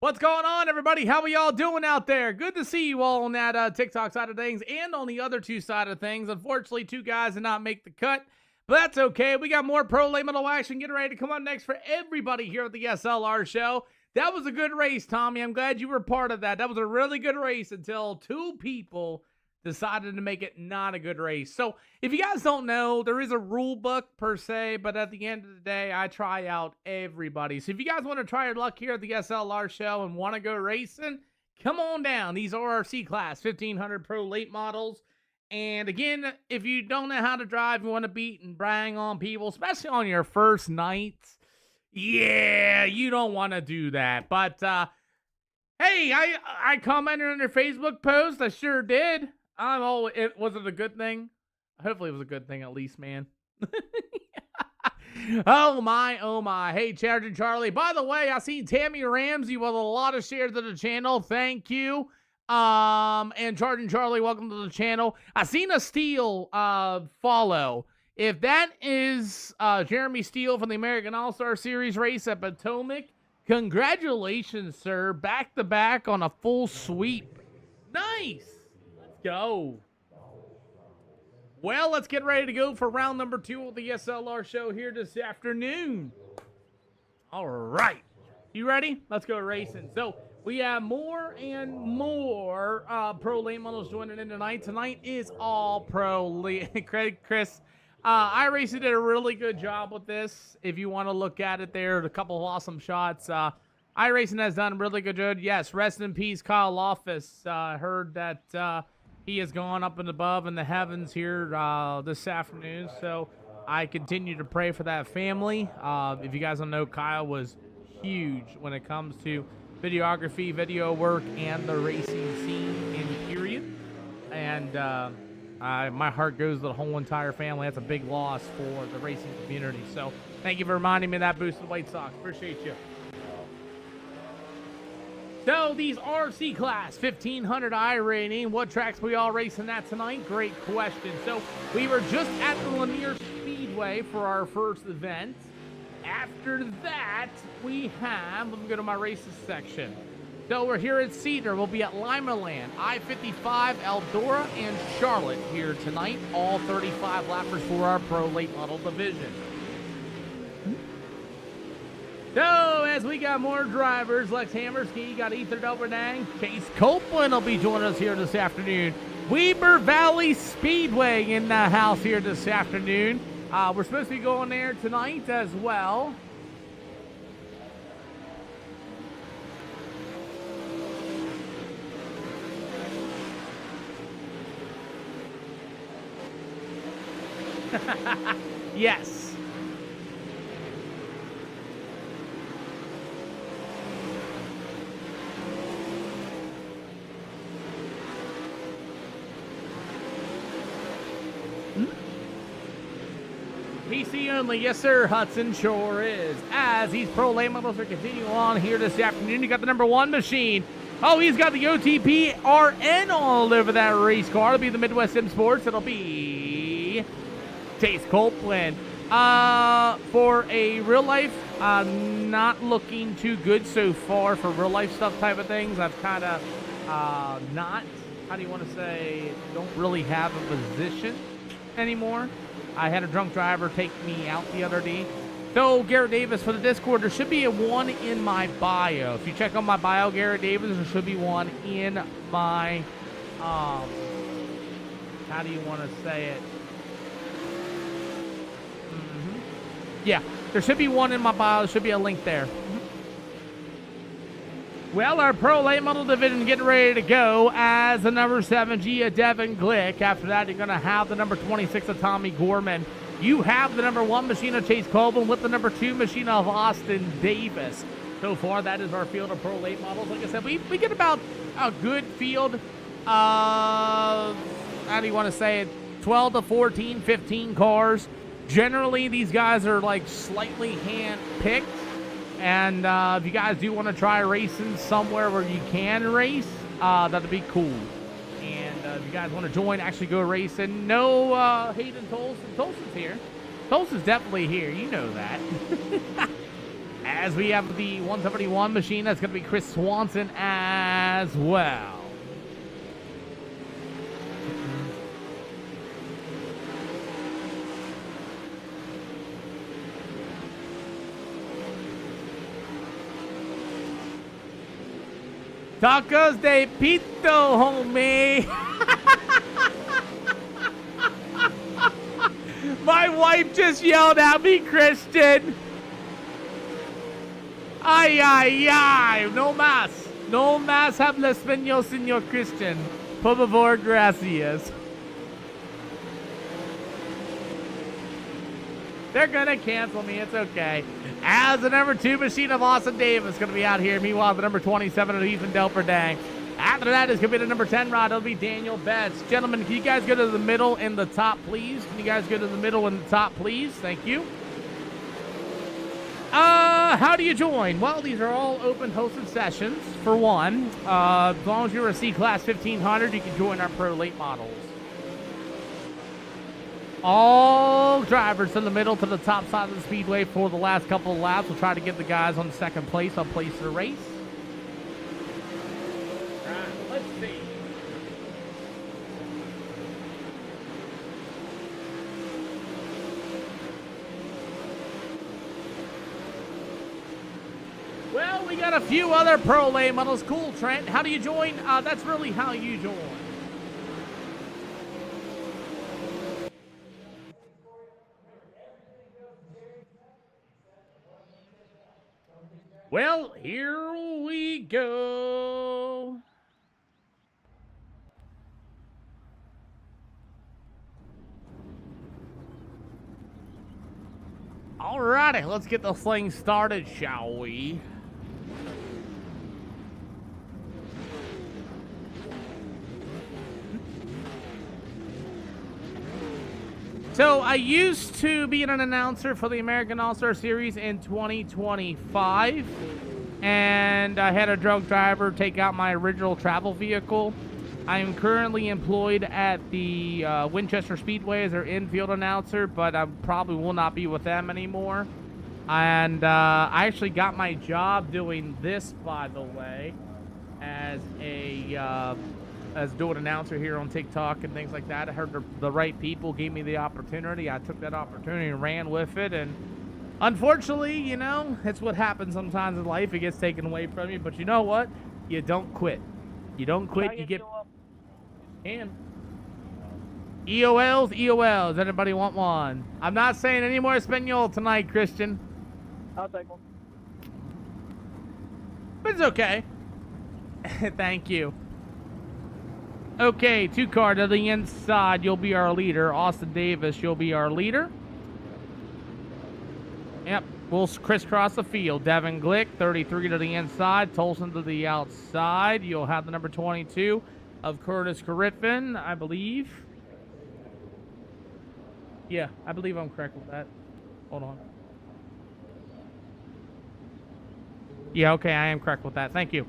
What's going on, everybody? How are y'all doing out there? Good to see you all on that TikTok side of things and on the other 2 side of things. Unfortunately, 2 guys did not make the cut, but that's okay. We got more Pro Late Model action getting ready to come up next for everybody here at the SLR show. That was a good race, Tommy. I'm glad you were part of that. That was a really good race until 2 people decided to make it not a good race. So if you guys don't know, there is a rule book per se, but at the end of the day, I try out everybody. So if you guys want to try your luck here at the SLR show and want to go racing, come on down. These are RC class 1500 Pro late models. And again, if you don't know how to drive, you want to beat and brag on people, especially on your first night, yeah, you don't want to do that. But hey, I commented on their Facebook post. I sure did. Was it a good thing? Hopefully it was a good thing at least, man. Oh my, oh my. Hey, Charging Charlie. By the way, I seen Tammy Ramsey with a lot of shares to the channel. Thank you. And Charging Charlie, welcome to the channel. I seen a Steele follow. If that is Jeremy Steele from the American All-Star Series race at Potomac, congratulations, sir. Back to back on a full sweep. Nice. Let's go. Well, let's get ready to go for round number 2 of the SLR show here this afternoon. All right. You ready? Let's go racing. So we have more and more pro late models joining in tonight. Tonight is all pro Chris. Iracing did a really good job with this. If you want to look at it there, a couple of awesome shots. Iracing has done really good job. Yes, rest in peace, Kyle Loftus. Heard that he has gone up and above in the heavens here this afternoon. So I continue to pray for that family. If you guys don't know, Kyle was huge when it comes to videography, video work, and the racing scene in period. And my heart goes to the whole entire family. That's a big loss for the racing community. So thank you for reminding me of that, Boosted White Sox. Appreciate you. So these RC class 1500 I rating, what tracks we all racing at tonight? Great question. So we were just at the Lanier Speedway for our first event. After that, we have, let me go to my races section. So we're here at Cedar. We'll be at Limaland, I-55, Eldora, and Charlotte here tonight. All 35 lappers for our pro late model division. So, as we got more drivers, Lex Hammerski, got Ethan Delberdang, Chase Copeland will be joining us here this afternoon. Weber Valley Speedway in the house here this afternoon. We're supposed to be going there tonight as well. Yes. PC only, yes sir, Hudson sure is. As these pro late models are continuing on here this afternoon, you got the number 1 machine. Oh, he's got the OTP RN all over that race car. It'll be the Midwest Sim Sports. It'll be Chase Copeland. For a real life, not looking too good so far for real life stuff type of things. I've kind of not, how do you want to say, don't really have a position anymore. I had a drunk driver take me out the other day. So, Garrett Davis, for the Discord, there should be a 1 in my bio. If you check on my bio, Garrett Davis, there should be 1 in my, how do you want to say it? Yeah, there should be 1 in my bio. There should be a link there. Well, our pro late model division getting ready to go as the number 7 Gia Devin Glick. After that, you're going to have the number 26 of Tommy Gorman. You have the number 1 machine of Chase Copeland with the number 2 machine of Austin Davis. So far, that is our field of pro late models. Like I said, we get about a good field of, how do you want to say it, 12 to 14, 15 cars. Generally, these guys are like slightly hand-picked. And if you guys do want to try racing somewhere where you can race, that'd be cool. And if you guys want to join, actually go racing. No Hayden Tolson. Tolson's here. Tolson's definitely here. You know that. As we have the 171 machine, that's going to be Chris Swanson as well. Tacos de Pito, homie. wife just yelled at me, Christian. Ay, ay, ay. No más. No más habla español, señor Christian. Por favor, gracias. They're going to cancel me. It's okay. As the number 2 machine of Austin Davis going to be out here. Meanwhile, the number 27 of Ethan Delperdang. After that is going to be the number 10 rod. It'll be Daniel Betts. Gentlemen, can you guys go to the middle and the top, please? Can you guys go to the middle and the top, please? Thank you. How do you join? Well, these are all open hosted sessions, for one. As long as you're a C-Class 1500, you can join our Pro Late models. All drivers in the middle to the top side of the speedway for the last couple of laps. We'll try to get the guys on second place. I'll place the race. All right, let's see. Well, we got a few other Pro Late models. Cool, Trent. How do you join? That's really how you join. Well, here we go. Alrighty, let's get this thing started, shall we? So I used to be an announcer for the American All-Star Series in 2025, and I had a drunk driver take out my original travel vehicle. I am currently employed at the Winchester Speedway as their infield announcer, but I probably will not be with them anymore. And I actually got my job doing this, by the way, as a doing announcer here on TikTok and things like that. I heard the right people gave me the opportunity. I took that opportunity and ran with it. And unfortunately, you know, it's what happens sometimes in life. It gets taken away from you. But you know what? You don't quit. You don't quit. You get... And EOLs. Anybody want one? I'm not saying any more Espanol tonight, Christian. I'll take one. But it's okay. Thank you. Okay, 2 car to the inside. You'll be our leader. Austin Davis, you'll be our leader. Yep, we'll crisscross the field. Devin Glick, 33 to the inside. Tolson to the outside. You'll have the number 22 of Curtis Griffin, I believe. Yeah, I believe I'm correct with that. Hold on. Yeah, okay, I am correct with that. Thank you.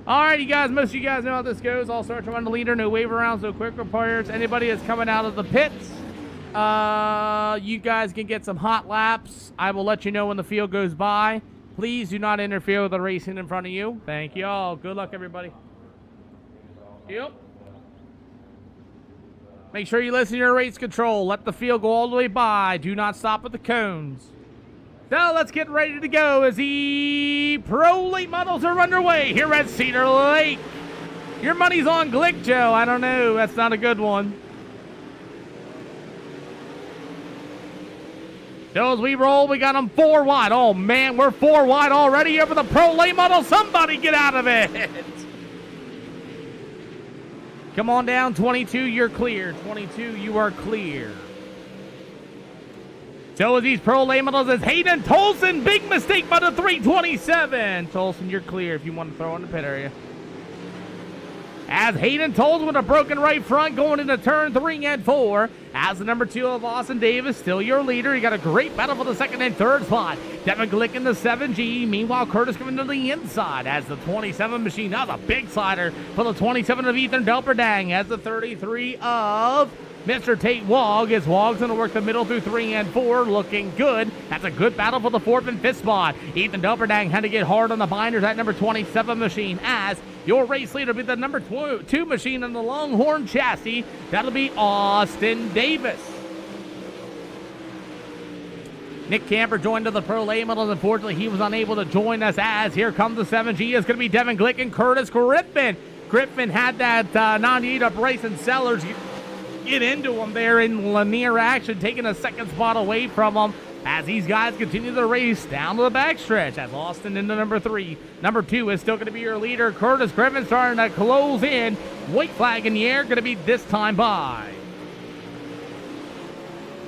All right, you guys, most of you guys know how this goes. I'll start to run the leader. No waiver rounds, no quick repairs. Anybody that's coming out of the pits, you guys can get some hot laps. I will let you know when the field goes by. Please do not interfere with the racing in front of you. Thank you all. Good luck, everybody. Yep. Make sure you listen to your race control. Let the field go all the way by. Do not stop at the cones. So let's get ready to go as the Pro Late models are underway here at Cedar Lake. Your money's on Glick, Joe. I don't know. That's not a good one. So as we roll, we got them 4 wide. Oh, man, we're 4 wide already over the Pro Late model. Somebody get out of it. Come on down, 22, you're clear. 22, you are clear. So as these Pro Late models is Hayden Tolson. Big mistake by the 327. Tolson, you're clear if you want to throw in the pit area. As Hayden Tolson with a broken right front going into turn 3 and 4. As the number 2 of Austin Davis, still your leader. You got a great battle for the 2nd and 3rd spot. Devin Glick in the 7G. Meanwhile, Curtis coming to the inside as the 27 machine. That was a big slider for the 27 of Ethan Delperdang. As the 33 of Mr. Tate Wogg, as Wogg's going to work the middle through 3 and 4, looking good. That's a good battle for the 4th and 5th spot. Ethan Delperdang had to get hard on the binders at number 27 machine, as your race leader will be the number 2 machine in the Longhorn chassis. That'll be Austin Davis. Nick Camper joined to the Pro Late models. Unfortunately, he was unable to join us, as here comes the 7G. It's going to be Devin Glick and Curtis Griffin. Griffin had that 98 up race in Sellers. get into him there in linear action, taking a second spot away from him as these guys continue the race down to the backstretch as Austin into number 3. Number 2 is still going to be your leader. Curtis Griffin starting to close in. White flag in the air, going to be this time by.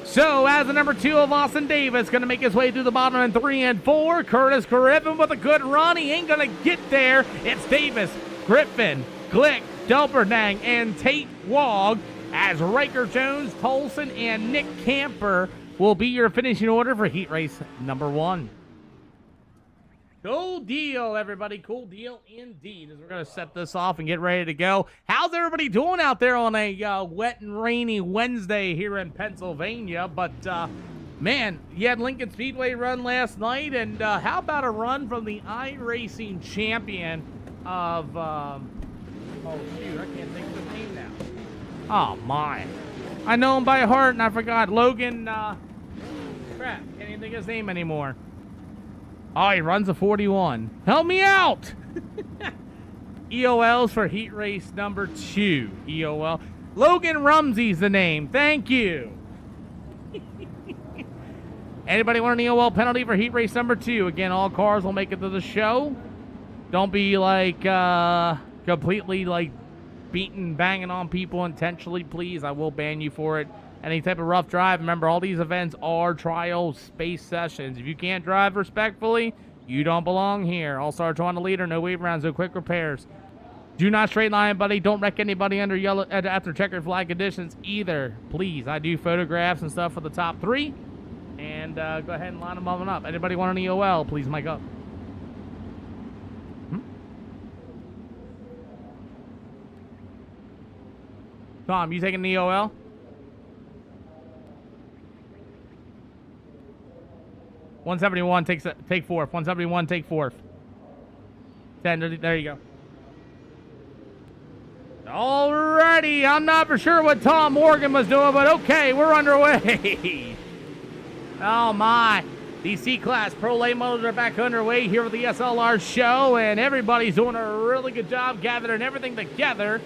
So, as the number 2 of Austin Davis going to make his way through the bottom in 3 and 4. Curtis Griffin with a good run. He ain't going to get there. It's Davis, Griffin, Glick, Delperdang, and Tate Wog as Riker Jones, Tolson, and Nick Camper will be your finishing order for heat race number 1. Cool deal, everybody. Cool deal indeed. As we're going to set this off and get ready to go. How's everybody doing out there on a wet and rainy Wednesday here in Pennsylvania? But, man, you had Lincoln Speedway run last night. And how about a run from the iRacing champion of, oh, shoot, I can't think of his name now. Oh, my. I know him by heart, and I forgot. Logan, crap, can't even think of his name anymore. Oh, he runs a 41. Help me out! EOLs for heat race number 2. EOL. Logan Rumsey's the name. Thank you. Anybody want an EOL penalty for heat race number 2? Again, all cars will make it to the show. Don't be like completely like beating, banging on people intentionally, please. I will ban you for it. Any type of rough drive. Remember, all these events are trial space sessions. If you can't drive respectfully, you don't belong here. All-star on the leader, no wave rounds, no quick repairs. Do not straight line, buddy. Don't wreck anybody under yellow after checkered flag conditions either. Please, I do photographs and stuff for the top 3. And go ahead and line them all up. Anybody want an EOL, please mic up. Tom, you taking an EOL? $171, take fourth. $171, take fourth. 10, there you go. Alrighty, I'm not for sure what Tom Morgan was doing, but okay, we're underway. Oh my. These C-Class Pro Late Models are back underway here with the SLR show, and everybody's doing a really good job gathering everything together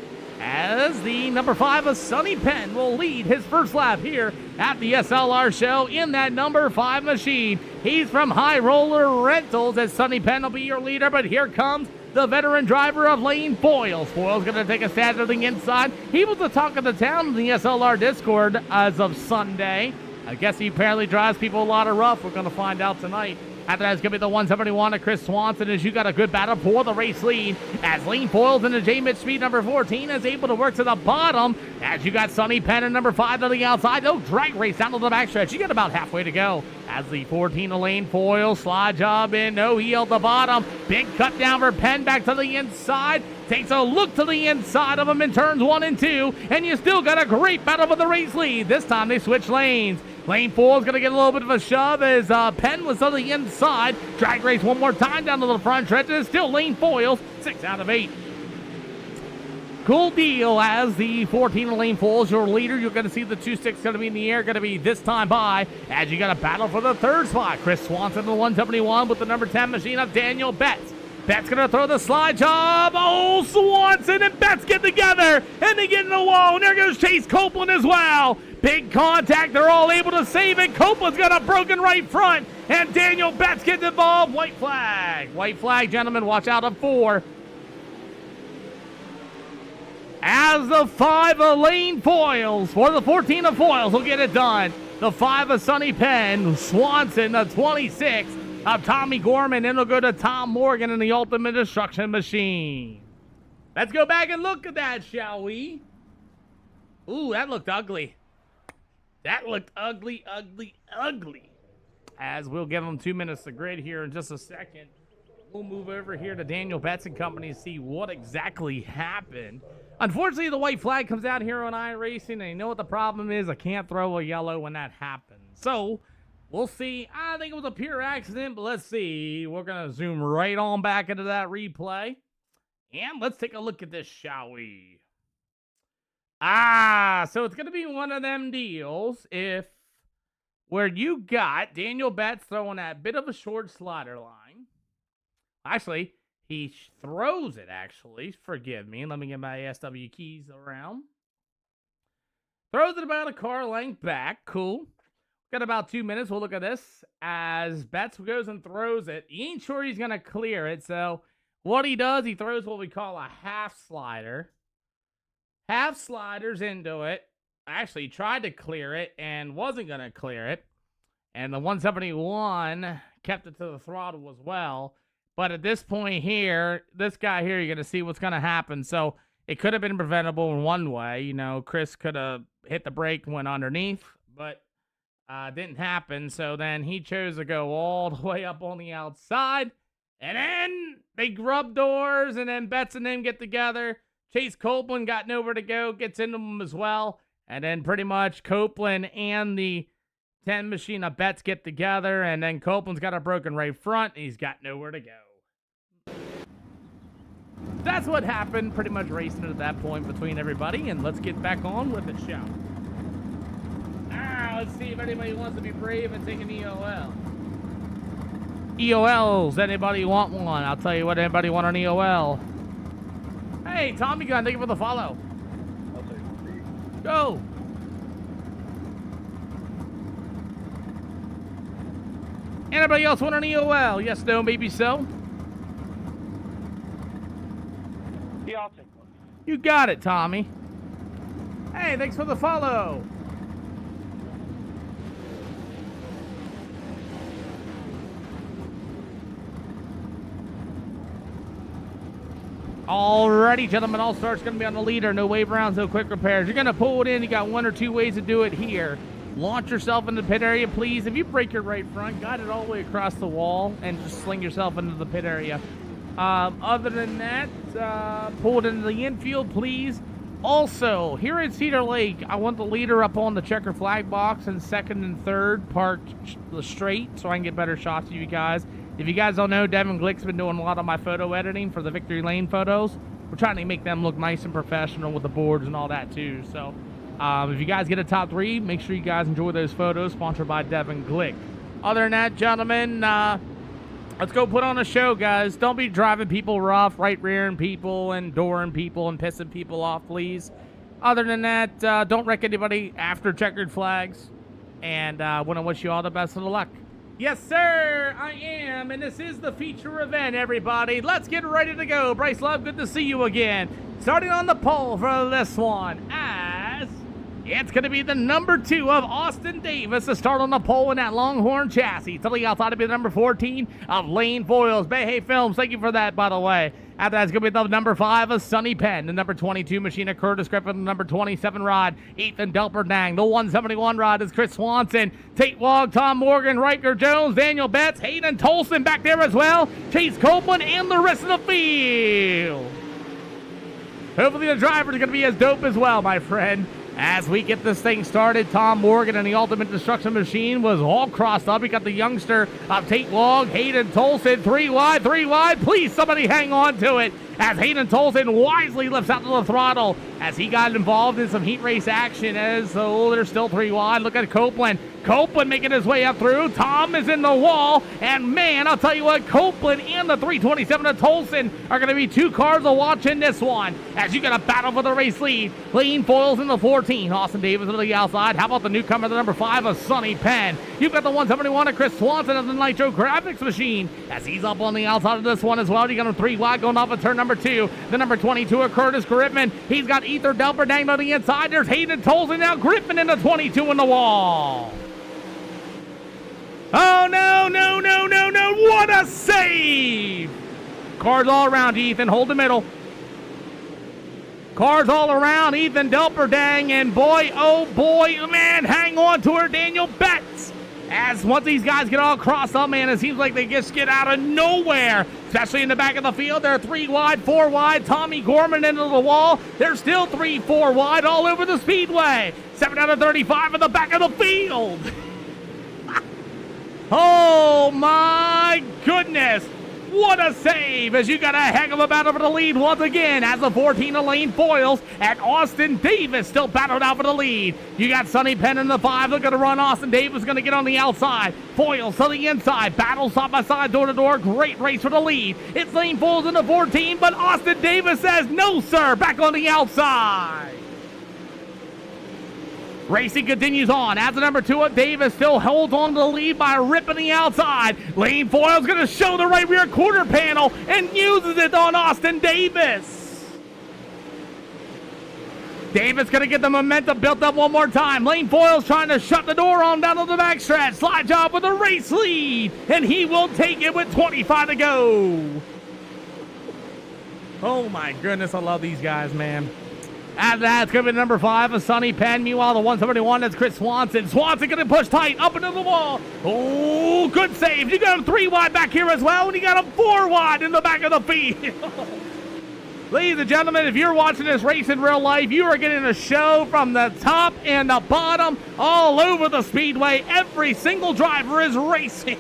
as the number 5 of Sonny Penn will lead his first lap here at the SLR show in that number 5 machine. He's from High Roller Rentals as Sonny Penn will be your leader, but here comes the veteran driver of Lane Foyles. Foyles going to take a stab to the inside. He was the talk of the town in the SLR Discord as of Sunday. I guess he apparently drives people a lot of rough. We're going to find out tonight. After that, it's going to be the 171 of Chris Swanson as you got a good battle for the race lead. As Lane Foyles into J-Mitch Speed number 14 is able to work to the bottom. As you got Sonny Penn in number 5 to the outside. No drag race down to the backstretch. You got about halfway to go. As the 14 of Lane Foyles, slide job in, no heel at the bottom. Big cut down for Penn back to the inside. Takes a look to the inside of him in turns 1 and 2. And you still got a great battle for the race lead. This time they switch lanes. Lane 4 is going to get a little bit of a shove as Penn was on the inside. Drag race one more time down to the front stretch. And it's still Lane Foyles, 6 out of 8. Cool deal as the 14 of Lane Foyles, your leader. You're going to see the 2-6 going to be in the air, going to be this time by. As you got a battle for the 3rd spot. Chris Swanson, the 171 with the number 10 machine of Daniel Betts. Betts going to throw the slide job. Oh, Swanson and Betts get together. And they get in the wall. And there goes Chase Copeland as well. Big contact. They're all able to save it. Copeland's got a broken right front. And Daniel Betts gets involved. White flag. White flag, gentlemen. Watch out up 4. As the 5 of Lane Foyles, or the 14 of Foyles will get it done. The 5 of Sonny Penn. Swanson, the 26 of Tommy Gorman. And it'll go to Tom Morgan in the Ultimate Destruction Machine. Let's go back and look at that, shall we? Ooh, that looked ugly. That looked ugly, ugly, ugly. As we'll give them 2 minutes to grid here in just a second. We'll move over here to Daniel Betts and Company to see what exactly happened. Unfortunately, the white flag comes out here on iRacing, and you know what the problem is? I can't throw a yellow when that happens. So, we'll see. I think it was a pure accident, but let's see. We're going to zoom right on back into that replay. And let's take a look at this, shall we? So it's going to be one of them deals where you got Daniel Betts throwing that bit of a short slider line. Actually, he throws it, actually. Forgive me. Let me get my SW keys around. Throws it about a car length back. Cool. Got about 2 minutes. We'll look at this as Betts goes and throws it. He ain't sure he's going to clear it. So what he does, he throws what we call a half slider. Half sliders into it. Actually tried to clear it and wasn't going to clear it. And the 171 kept it to the throttle as well. But at this point here, this guy here, you're going to see what's going to happen. So it could have been preventable in one way. You know, Chris could have hit the brake and went underneath, but didn't happen. So then he chose to go all the way up on the outside. And then they grub doors, and then Betts and them get together. Chase Copeland got nowhere to go, gets into them as well. And then pretty much Copeland and the 10 machine of Betts get together, and then Copeland's got a broken right front, and he's got nowhere to go. That's what happened, pretty much racing at that point between everybody, and let's get back on with the show. Let's see if anybody wants to be brave and take an EOL. EOLs, anybody want one? I'll tell you what, anybody want an EOL? Hey, Tommy Gunn, thank you for the follow. I'll take it. Go. Anybody else want an EOL? Yes, no, maybe so. Yeah, I'll take one. You got it, Tommy. Hey, thanks for the follow. Alrighty, gentlemen, all starts going to be on the leader. No wave rounds, no quick repairs. You're going to pull it in. You got 1 or 2 ways to do it here. Launch yourself into the pit area, please. If you break your right front, guide it all the way across the wall and just sling yourself into the pit area. Other than that, pull it into the infield, please. Also, here at Cedar Lake, I want the leader up on the checker flag box and second and third parked straight so I can get better shots of you guys. If you guys don't know, Devin Glick's been doing a lot of my photo editing for the Victory Lane photos. We're trying to make them look nice and professional with the boards and all that too. So if you guys get a top 3, make sure you guys enjoy those photos, sponsored by Devin Glick. Other than that, gentlemen, let's go put on a show, guys. Don't be driving people rough, right-rearing people and dooring people and pissing people off, please. Other than that, don't wreck anybody after checkered flags. And I want to wish you all the best of luck. Yes, sir, I am, and this is the feature event, everybody. Let's get ready to go. Bryce Love, good to see you again. Starting on the pole for this one, as it's going to be the number 2 of Austin Davis to start on the pole in that Longhorn chassis. To the outside to be the number 14 of Lane Foils. Bayhay Films, thank you for that, by the way. After that's going to be the number 5 of Sonny Penn, the number 22 machine of Curtis Griffin, the number 27 rod, Ethan Delperdang. The 171 rod is Chris Swanson, Tate Wog, Tom Morgan, Riker Jones, Daniel Betts, Hayden Tolson back there as well, Chase Copeland, and the rest of the field. Hopefully the driver is going to be as dope as well, my friend. As we get this thing started, Tom Morgan and the Ultimate Destruction Machine was all crossed up. We got the youngster of Tate Wog, Hayden Tolson, 3 wide, 3 wide. Please, somebody hang on to it as Hayden Tolson wisely lifts out to the throttle as he got involved in some heat race action. As they're still 3 wide. Look at Copeland. Copeland making his way up through. Tom is in the wall. And man, I'll tell you what, Copeland and the 327 of Tolson are going to be 2 cars to watch in this one. As you got a battle for the race lead. Lane Foils in the 14. Austin Davis to the outside. How about the newcomer, the number 5 of Sonny Penn? You've got the 171 of Chris Swanson of the Nitro Graphics Machine. As he's up on the outside of this one as well. You got him 3 wide going off of turn number 2. The number 22 of Curtis Griffin. He's got Ether Delperdang on the inside. There's Hayden Tolson now. Griffin in the 22 in the wall. Oh, no, no, no, no, no. What a save. Cars all around, Ethan. Hold the middle. Cars all around, Ethan Delperdang. And boy, oh boy, man, hang on to her, Daniel Betts. As once these guys get all crossed up, man, it seems like they just get out of nowhere. Especially in the back of the field. They're 3 wide, 4 wide. Tommy Gorman into the wall. They're still 3, 4 wide all over the speedway. 7 out of 35 in the back of the field. Oh, my goodness. What a save as you got a heck of a battle for the lead once again as the 14 of Lane Foils and Austin Davis still battled out for the lead. You got Sonny Penn in the 5. Look at the run. Austin Davis going to get on the outside. Foils to the inside. Battle side by side, door to door. Great race for the lead. It's Lane Foils in the 14, but Austin Davis says, no, sir, back on the outside. Racing continues on as the number 2 of Davis still holds on to the lead by ripping the outside. Lane Foyle's going to show the right rear quarter panel and uses it on Austin Davis. Davis going to get the momentum built up one more time. Lane Foyle's trying to shut the door on down to the backstretch. Slide job with a race lead, and he will take it with 25 to go. Oh my goodness, I love these guys, man. After that, it's going to be number 5 of Sonny Penn. Meanwhile, the 171, that's Chris Swanson. Swanson going to push tight up into the wall. Oh, good save. You got him 3 wide back here as well, and you got him 4 wide in the back of the field. Ladies and gentlemen, if you're watching this race in real life, you are getting a show from the top and the bottom all over the speedway. Every single driver is racing.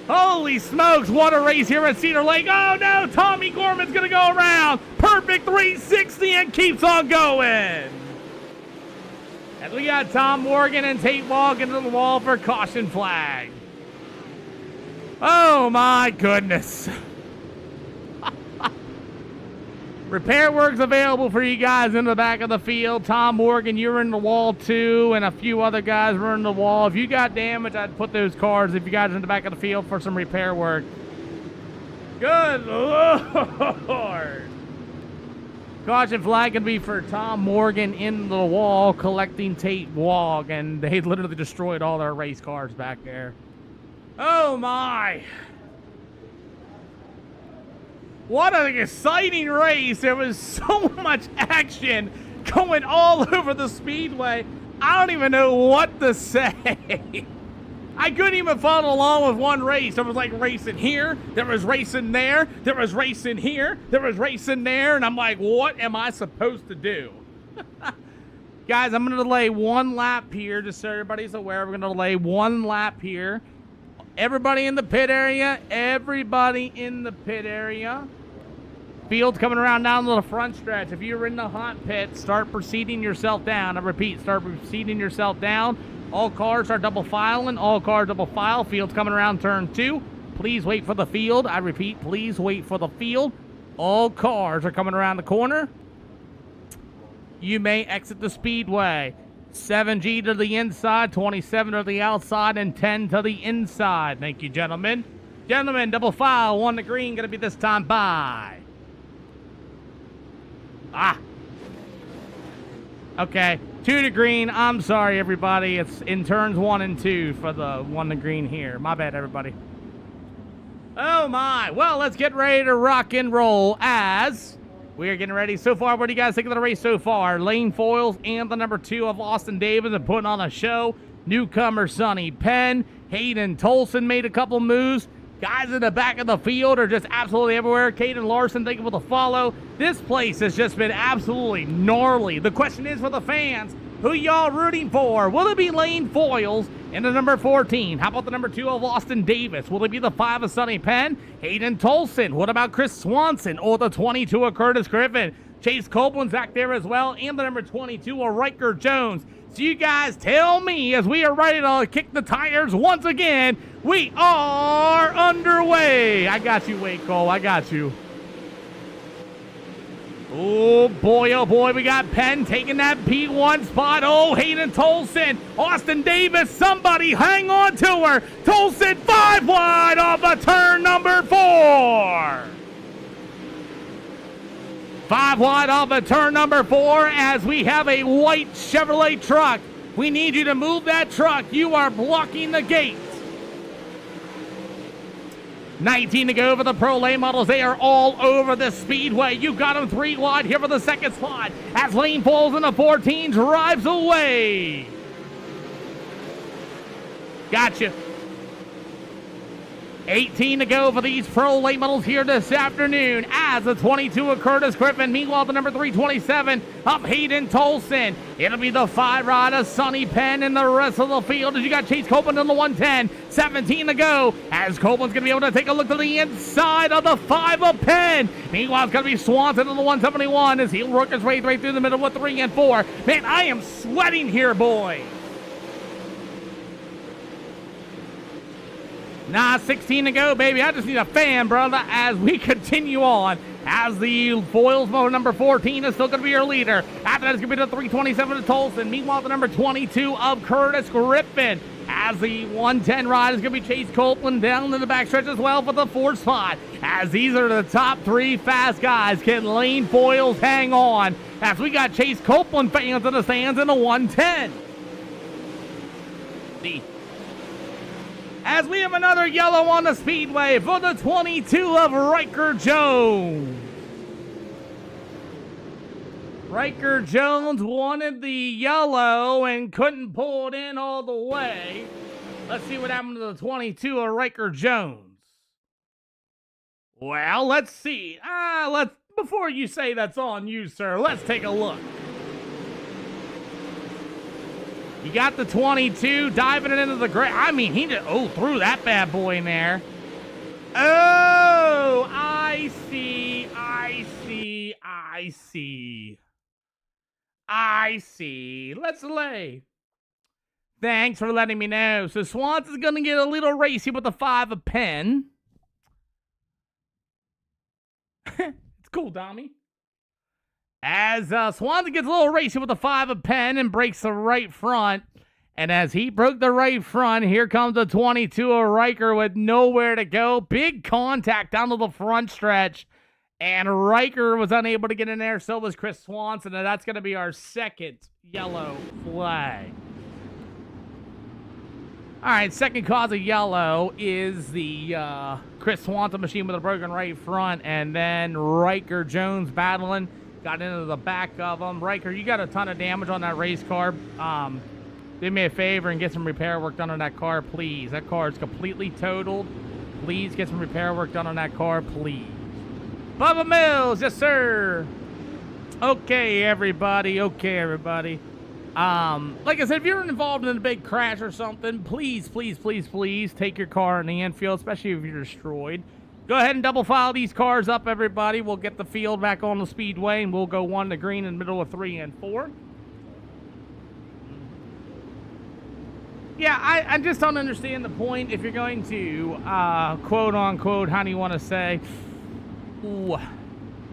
Holy smokes, what a race here at Cedar Lake. Oh no, Tommy Gorman's going to go around. Perfect 360 and keeps on going. And we got Tom Morgan and Tate walking to the wall for caution flag. Oh my goodness. Repair work's available for you guys in the back of the field. Tom Morgan, you're in the wall too, and a few other guys were in the wall. If you got damage, I'd put those cars, if you guys are in the back of the field, for some repair work. Good Lord. Caution flag can be for Tom Morgan in the wall collecting Tate Wog, and they literally destroyed all their race cars back there. Oh my. What an exciting race. There was so much action going all over the speedway. I don't even know what to say. I couldn't even follow along with one race. There was like racing here, there was racing there, there was racing here, there was racing there, and I'm like, what am I supposed to do? Guys, I'm going to delay 1 lap here, just so everybody's aware. We're going to delay 1 lap here. Everybody in the pit area, everybody in the pit area. Field's coming around down to the front stretch. If you're in the hot pit, start proceeding yourself down. I repeat, start proceeding yourself down. All cars are double filing. All cars double file. Field's coming around turn 2. Please wait for the field. I repeat, please wait for the field. All cars are coming around the corner. You may exit the speedway. 7G to the inside, 27 to the outside, and 10 to the inside. Thank you, gentlemen. Gentlemen, double file. 1 to green. Going to be this time by. Okay, 2 to green. I'm sorry, everybody. It's in turns 1 and 2 for the 1 to green here. My bad, everybody. Oh, my. Well, let's get ready to rock and roll as we are getting ready. So far, what do you guys think of the race so far? Lane Foyles and the number 2 of Austin Davis are putting on a show. Newcomer Sonny Penn. Hayden Tolson made a couple moves. Guys in the back of the field are just absolutely everywhere. Caden Larson, thank you for the follow. This place has just been absolutely gnarly. The question is for the fans, who y'all rooting for? Will it be Lane Foyles in the number 14? How about the number 2 of Austin Davis? Will it be the 5 of Sonny Penn? Hayden Tolson. What about Chris Swanson or the 22 of Curtis Griffin? Chase Copeland's back there as well, and the number 22 of Riker Jones. So you guys tell me as we are ready to kick the tires once again. We are underway. I got you, Wade Cole. I got you. Oh boy, we got Penn taking that P1 spot. Oh, Hayden Tolson, Austin Davis, somebody hang on to her. Tolson 5 wide off of turn number 4. 5 wide off of turn number 4 as we have a white Chevrolet truck. We need you to move that truck. You are blocking the gate. 19 to go for the Pro Lane models. They are all over the speedway. You got them 3 wide here for the second spot as Lane Foyles in the 14 drives away. Gotcha. 18 to go for these Pro Late Models here this afternoon as the 22 of Curtis Griffin. Meanwhile, the number 327 of Hayden Tolson. It'll be the 5 ride of Sonny Penn and the rest of the field as you got Chase Copeland on the 110. 17 to go as Copeland's going to be able to take a look to the inside of the 5 of Penn. Meanwhile, it's going to be Swanson on the 171 as he'll work his way right through the middle with 3 and 4. Man, I am sweating here, boy. Nah, 16 to go, baby. I just need a fan, brother, as we continue on. as the foils motor number 14 is still going to be your leader. After that, it's going to be the 327 of Tolson. Meanwhile, the number 22 of Curtis Griffin. As the 110 ride is going to be Chase Copeland down in the backstretch as well for the 4th spot. As these are the top 3 fast guys. Can Lane Foils hang on? As we got Chase Copeland fans in the stands in the 110. As we have another yellow on the speedway for the 22 of Riker Jones. Riker Jones wanted the yellow and couldn't pull it in all the way. Let's see what happened to the 22 of Riker Jones. Well, let's see. Before you say that's on you, sir, let's take a look. You got the 22 diving it into the ground. I mean, he just threw that bad boy in there. Oh, I see. Let's lay. Thanks for letting me know. So Swanson's going to get a little racy with the 5 of Penn. It's cool, Dommy. As Swanson gets a little racy with the 5 of Penn and breaks the right front. And as he broke the right front, here comes the 22 of Riker with nowhere to go. Big contact down to the front stretch. And Riker was unable to get in there. So was Chris Swanson. And that's going to be our 2nd yellow flag. All right, second cause of yellow is the Chris Swanson machine with a broken right front. And then Riker Jones battling. Got into the back of him. Riker, you got a ton of damage on that race car. Do me a favor and get some repair work done on that car, please. That car is completely totaled. Please get some repair work done on that car, please. Bubba Mills, yes, sir. Okay, everybody. Like I said, if you're involved in a big crash or something, please take your car in the infield, especially if you're destroyed. Go ahead and double file these cars up, everybody. We'll get the field back on the speedway, and we'll go 1 to green in the middle of 3 and 4. Yeah, I just don't understand the point if you're going to, quote-unquote, how do you want to say? Ooh. All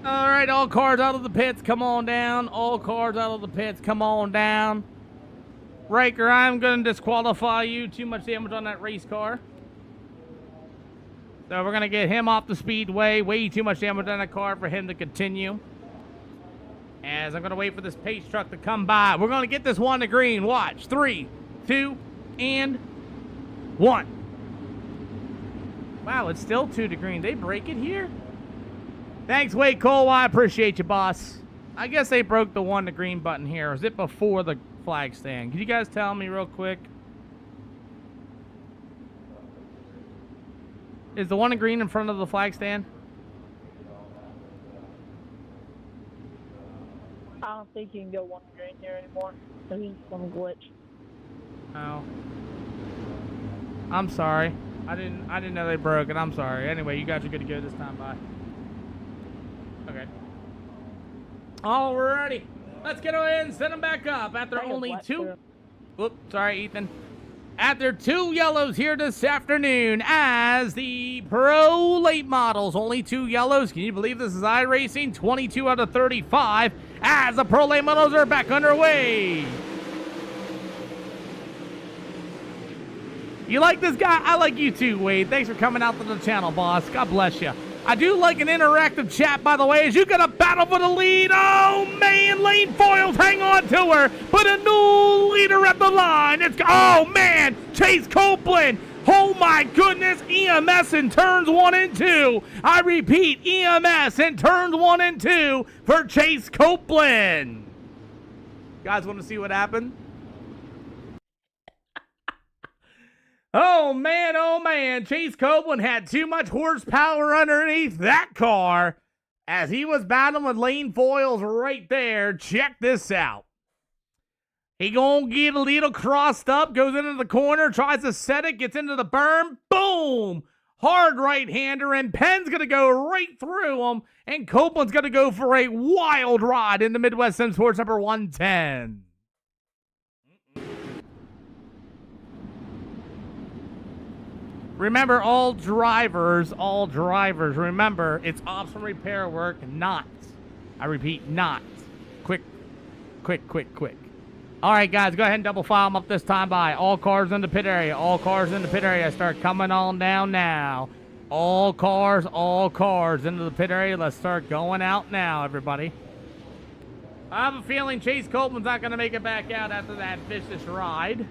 right, all cars out of the pits, come on down. All cars out of the pits, come on down. Riker, I'm going to disqualify you. Too much damage on that race car. So we're going to get him off the speedway. Way too much damage on that car for him to continue. As I'm going to wait for this pace truck to come by. We're going to get this 1 to green. Watch. 3, 2, and 1. Wow, it's still 2 to green. They break it here? Thanks, Wade Cole. I appreciate you, boss. I guess they broke the 1 to green button here. Or is it before the flag stand? Can you guys tell me real quick? Is the 1 to green in front of the flag stand? I don't think you can go 1 green here anymore. There's some glitch. Oh. I'm sorry. I didn't know they broke it. I'm sorry. Anyway, you guys are good to go this time. Bye. Okay. Alrighty. Let's get ahead and send them back up after only 2. Whoops, sorry, Ethan. After 2 yellows here this afternoon as the Pro Late Models. Only 2 yellows. Can you believe this is Iracing? 22 out of 35 as the Pro Late Models are back underway. You like this guy? I like you too, Wade. Thanks for coming out to the channel, boss. God bless you. I do like an interactive chat, by the way, as you got a battle for the lead. Oh, man, Lane Foils, hang on to her. Put a new leader at the line. Oh, man, Chase Copeland. Oh, my goodness, EMS in turns 1 and 2. I repeat, EMS in turns 1 and 2 for Chase Copeland. You guys want to see what happened? Oh, man, Chase Copeland had too much horsepower underneath that car as he was battling with Lane Foils right there. Check this out. He gonna get a little crossed up, goes into the corner, tries to set it, gets into the berm. Boom! Hard right-hander, and Penn's gonna go right through him, and Copeland's gonna go for a wild ride in the Midwest Sim Sports number 110. Remember, all drivers, remember, it's ops and repair work, not, I repeat, not. Quick. All right, guys, go ahead and double file them up this time by. All cars in the pit area. All cars in the pit area. Start coming on down now. All cars into the pit area. Let's start going out now, everybody. I have a feeling Chase Copeland's not going to make it back out after that vicious ride.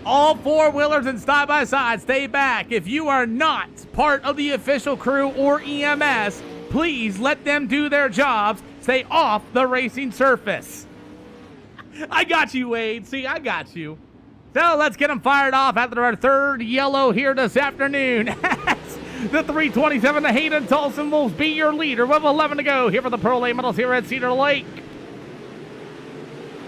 All four-wheelers and side-by-sides, stay back. If you are not part of the official crew or EMS, please let them do their jobs. Stay off the racing surface. I got you, Wade. See, I got you. So let's get them fired off after our third yellow here this afternoon. The 327, the Hayden Tulson will be your leader with 11 to go here for the Pro Late Models here at Cedar Lake.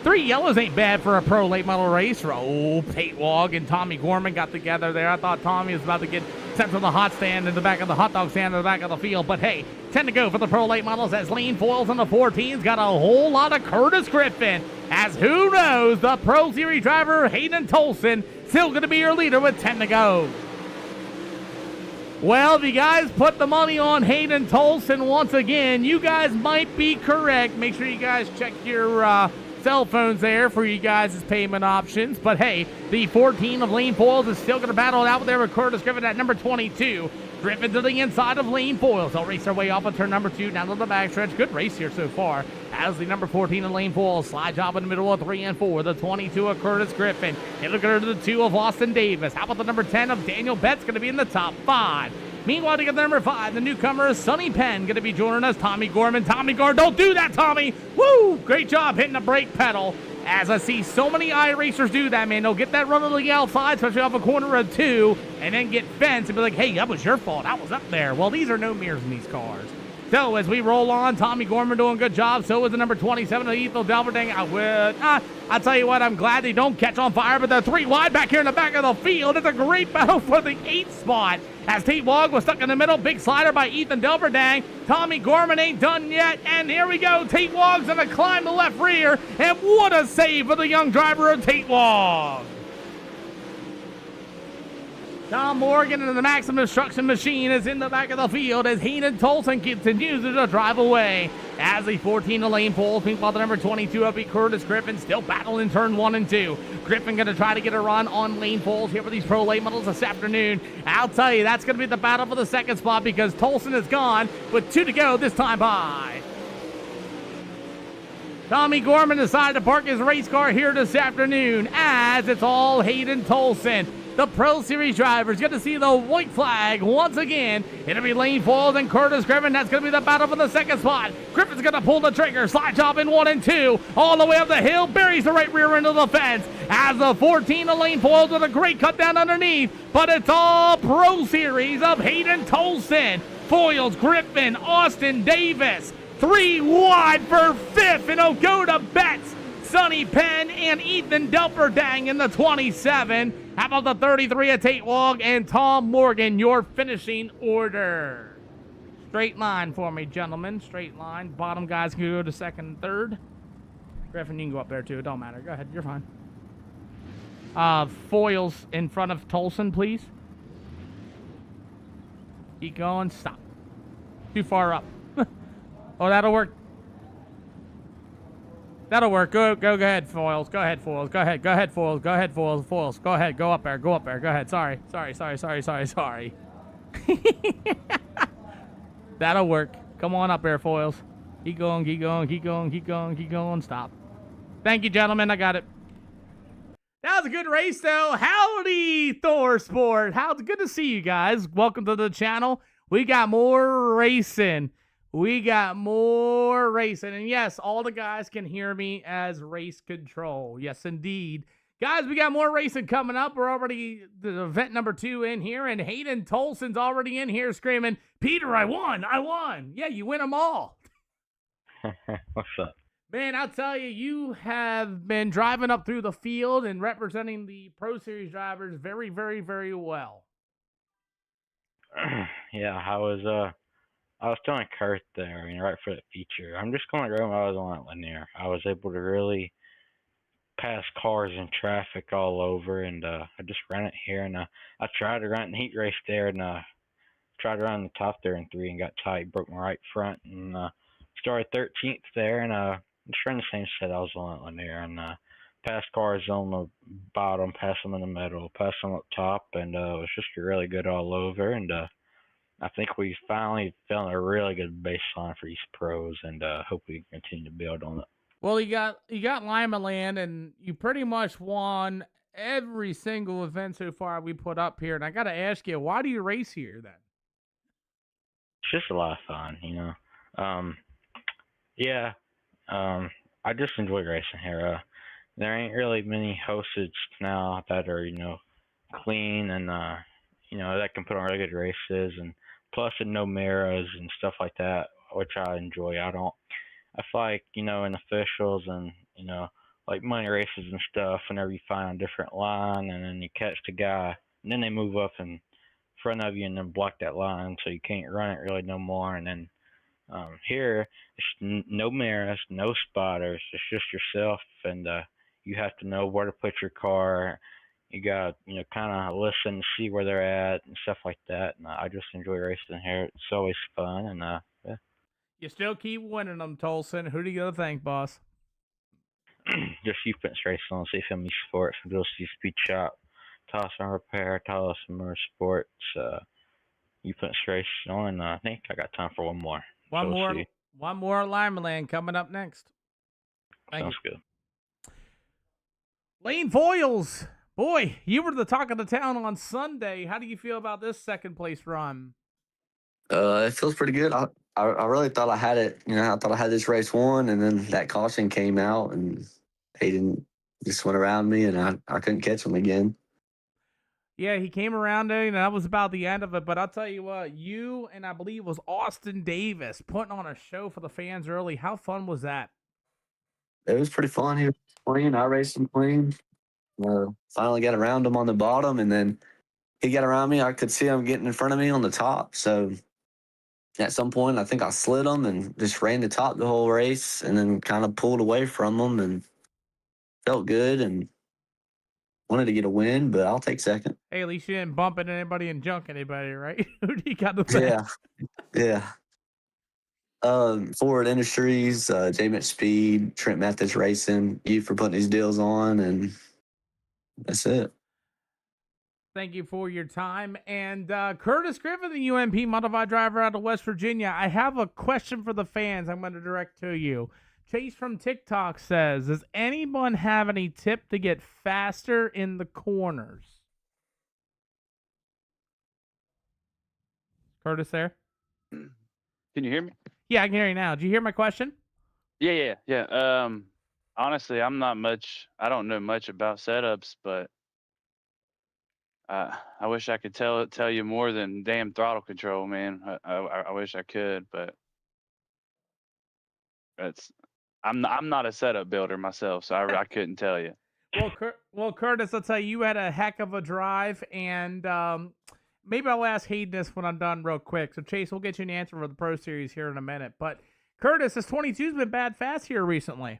3 yellows ain't bad for a Pro Late Model race. Oh, Tate Wog and Tommy Gorman got together there. I thought Tommy was about to get sent from the hot stand in the back of the hot dog stand in the back of the field. But hey, 10 to go for the Pro Late Models as Lean Foils on the 14's got a whole lot of Curtis Griffin. As who knows, the Pro Series driver Hayden Tolson still going to be your leader with 10 to go. Well, if you guys put the money on Hayden Tolson once again, you guys might be correct. Make sure you guys check your cell phones there for you guys' payment options. But hey, the 14 of Lean Foils is still going to battle it out there with Curtis Griffin at number 22. Griffin to the inside of Lean Foils. They'll race their way off of turn number 2 down to the backstretch. Good race here so far. As the number 14 of Lean Foils slide job in the middle of 3 and 4. The 22 of Curtis Griffin. And look at the 2 of Austin Davis. How about the number 10 of Daniel Betts going to be in the top 5? Meanwhile, to get the number 5, the newcomer, Sonny Penn, going to be joining us. Tommy Gorman. Tommy Gorman, don't do that, Tommy. Woo! Great job hitting the brake pedal. As I see so many iRacers do that, man. They'll get that run on the outside, especially off a corner of 2, and then get fenced and be like, hey, that was your fault. I was up there. Well, these are no mirrors in these cars. So as we roll on, Tommy Gorman doing a good job. So is the number 27 of Ethel Delverding. I'll tell you what, I'm glad they don't catch on fire, but they're 3 wide back here in the back of the field. It's a great battle for the 8th spot. As Tate Wog was stuck in the middle, big slider by Ethan Delverdang. Tommy Gorman ain't done yet, and here we go. Tate Wog's gonna climb the left rear, and what a save for the young driver of Tate Wog. Tom Morgan and the Maximum Destruction Machine is in the back of the field as Hayden Tolson continues to drive away. As the 14 of Lane Foils, meanwhile the number 22 of Curtis Griffin still battling turn 1 and 2. Griffin going to try to get a run on Lane Foils here for these Pro Late Models this afternoon. I'll tell you, that's going to be the battle for the 2nd spot because Tolson is gone with 2 to go this time by. Tommy Gorman decided to park his race car here this afternoon as it's all Hayden Tolson. The Pro Series drivers get to see the white flag once again. It'll be Lane Foils and Curtis Griffin. That's going to be the battle for the 2nd spot. Griffin's going to pull the trigger. Slide job in 1 and 2. All the way up the hill. Buries the right rear end of the fence. As the 14 of Lane Foils with a great cut down underneath. But it's all Pro Series of Hayden Tolson. Foils, Griffin, Austin Davis. 3 wide for 5th. And it'll go to Betts, Sonny Penn, and Ethan Delperdang in the 27. How about the 33 of Tate Wog and Tom Morgan, your finishing order? Straight line for me, gentlemen. Straight line. Bottom guys can go to 2nd and 3rd. Griffin, you can go up there too. It don't matter. Go ahead. You're fine. Foils in front of Tolson, please. Keep going. Stop. Too far up. Oh, that'll work. That'll work. Go ahead, Foils. Go ahead, Foils. Go ahead, Foils. Go ahead, Foils. Foils. Go ahead. Go up there. Go ahead. Sorry. That'll work. Come on up there, Foils. Keep going. Stop. Thank you, gentlemen. I got it. That was a good race, though. Howdy, Thor Sport. How's good to see you guys. Welcome to the channel. We got more racing. And yes, all the guys can hear me as race control. Yes, indeed. Guys, we got more racing coming up. We're already the event number 2 in here, and Hayden Tolson's already in here screaming, Peter, I won. Yeah, you win them all. What's up? Man, I'll tell you, you have been driving up through the field and representing the Pro Series drivers very, very, very well. Yeah, I was telling Kurt there, right for the feature. I'm just going to go I was on that linear. I was able to really pass cars and traffic all over, and I just ran it here, and I tried to run the heat race there, and tried to run the top there in three and got tight, broke my right front, and started 13th there, and just ran the same set I was on there, and passed cars on the bottom, passed them in the middle, passed them up top, and it was just really good all over, and I think we finally found a really good baseline for these pros, and hope we can continue to build on it. Well, you got Lima Land, and you pretty much won every single event so far we put up here. And I got to ask you, why do you race here then? It's just a lot of fun, you know. Yeah, I just enjoy racing here. There ain't really many hosted now that are, clean and that can put on really good races, and plus and no mirrors and stuff like that, which I enjoy. I feel like, in officials and, like money races and stuff, whenever you find a different line and then you catch the guy and then they move up in front of you and then block that line so you can't run it really no more. And then here, it's no mirrors, no spotters. It's just yourself, and you have to know where to put your car. You got kind of listen, see where they're at, and stuff like that. And I just enjoy racing here. It's always fun, and yeah. You still keep winning them, Tolson. Who do you got to thank, boss? Just U-Fence Racing on CFME Sports, Mobility Speed Shop, Toss-On Repair, Toss-On Motorsports, U-Fence Racing on, and I think I got time for one more. One more Lima Land coming up next. Sounds good. Lane Foyles, boy, you were the talk of the town on Sunday. How do you feel about this second place run? It feels pretty good. I really thought I had it. I thought I had this race won, and then that caution came out, and Hayden just went around me, and I couldn't catch him again. Yeah, he came around there, and that was about the end of it. But I'll tell you what, you and I believe it was Austin Davis putting on a show for the fans early. How fun was that? It was pretty fun. He was clean. I raced him clean. Finally got around him on the bottom, and then he got around me. I could see him getting in front of me on the top. So at some point, I think I slid him and just ran the top the whole race, and then kind of pulled away from him and felt good and wanted to get a win, but I'll take second. Hey, at least you didn't bump into anybody and junk anybody, right? Who do you got to thank? Yeah. Forward Industries, J-Mitch Speed, Trent Method's Racing, you for putting these deals on, and that's it. Thank you for your time. And Curtis Griffin, the UMP modified driver out of West Virginia. I have a question for the fans I'm going to direct to you. Chase from TikTok says, does anyone have any tip to get faster in the corners? Curtis there? Can you hear me? Yeah, I can hear you now. Did you hear my question? Yeah. Honestly, I don't know much about setups, but I wish I could tell you more than damn throttle control, man. I wish I could, but I'm not a setup builder myself, so I couldn't tell you. Well, Curtis, I'll tell you had a heck of a drive, and maybe I'll ask Hayden this when I'm done real quick. So, Chase, we'll get you an answer for the Pro Series here in a minute. But, Curtis, this 22's been bad fast here recently.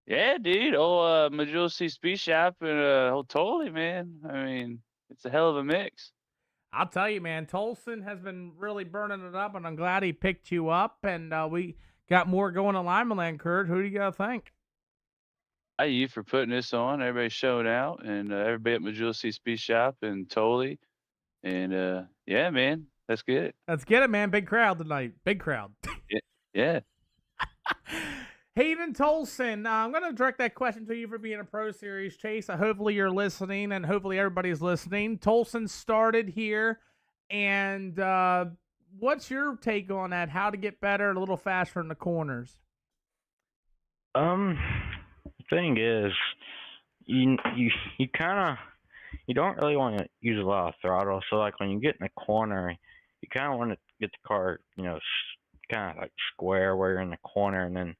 Yeah, dude. Mobility Speed Shop and totally, man. I mean, it's a hell of a mix. I'll tell you, man, Tolson has been really burning it up, and I'm glad he picked you up, and we got more going on Lima Land, Kurt. Who do you got to thank? You for putting this on. Everybody showing out, and everybody at Mobility Speed Shop and Totally. And yeah, man, let's get it. Let's get it, man. Big crowd tonight. Big crowd. Yeah. Hayden Tolson, I'm going to direct that question to you for being a Pro Series. Chase, hopefully you're listening, and hopefully everybody's listening. Tolson started here, and what's your take on that? How to get better, a little faster in the corners? The thing is, you don't really want to use a lot of throttle. So like when you get in the corner, you kind of want to get the car, kind of like square where you're in the corner, and then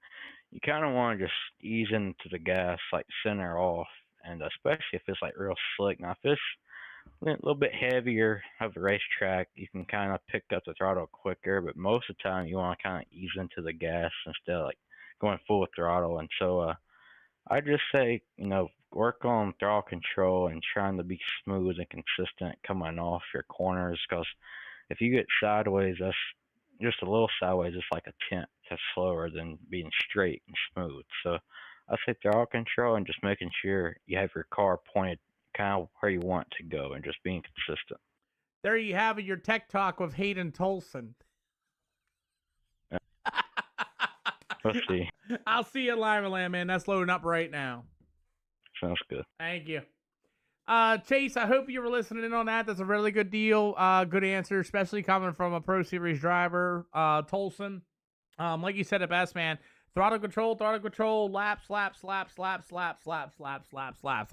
you kind of want to just ease into the gas, like center off, and especially if it's like real slick. Now, if it's a little bit heavier of the racetrack, you can kind of pick up the throttle quicker, but most of the time you want to kind of ease into the gas instead of like going full throttle. And so I'd just say, work on throttle control and trying to be smooth and consistent coming off your corners. Because if you get sideways, that's just a little sideways. It's like a tenth that's slower than being straight and smooth. So I say throttle control and just making sure you have your car pointed kind of where you want to go and just being consistent. There you have it, your tech talk with Hayden Tolson. Let's see. I'll see you at Limerland, man. That's loading up right now. Sounds good. Thank you. Chase, I hope you were listening in on that. That's a really good deal. Good answer, especially coming from a Pro Series driver, Tolson. Like you said it best, man. Throttle control, laps. I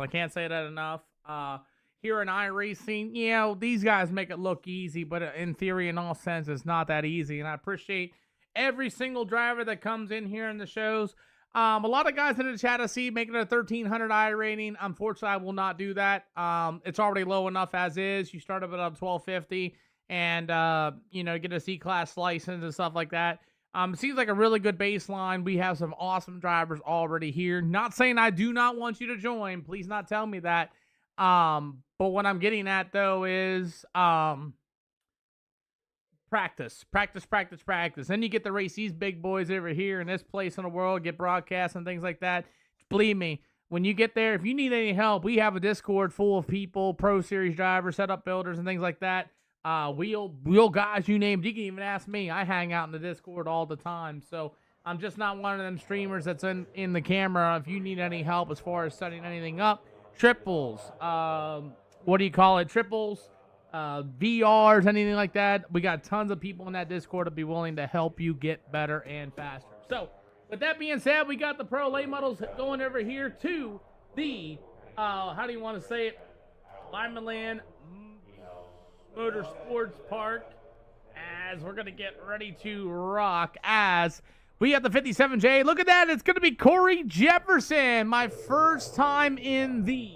can't say that enough. Here in iRacing, these guys make it look easy, but in theory, in all sense, it's not that easy. And I appreciate every single driver that comes in here in the shows. A lot of guys in the chat I see making a 1300 I rating. Unfortunately, I will not do that. It's already low enough as is. You start up at 1250 and, get a C-Class license and stuff like that. It seems like a really good baseline. We have some awesome drivers already here. Not saying I do not want you to join. Please not tell me that. But what I'm getting at, though, is practice. Then you get to race these big boys over here in this place in the world, get broadcasts and things like that. Believe me, when you get there, if you need any help, we have a Discord full of people, Pro Series drivers, setup builders, and things like that. Wheel guys, you named. You can even ask me. I hang out in the Discord all the time. So I'm just not one of them streamers that's in the camera. If you need any help as far as setting anything up, triples, triples, VRs, anything like that. We got tons of people in that Discord to be willing to help you get better and faster. So with that being said, we got the Pro late models going over here to the, how do you want to say it? Limerland Motorsports Park, as we're going to get ready to rock, as we have the 57J. Look at that. It's going to be Corey Jefferson. My first time in the,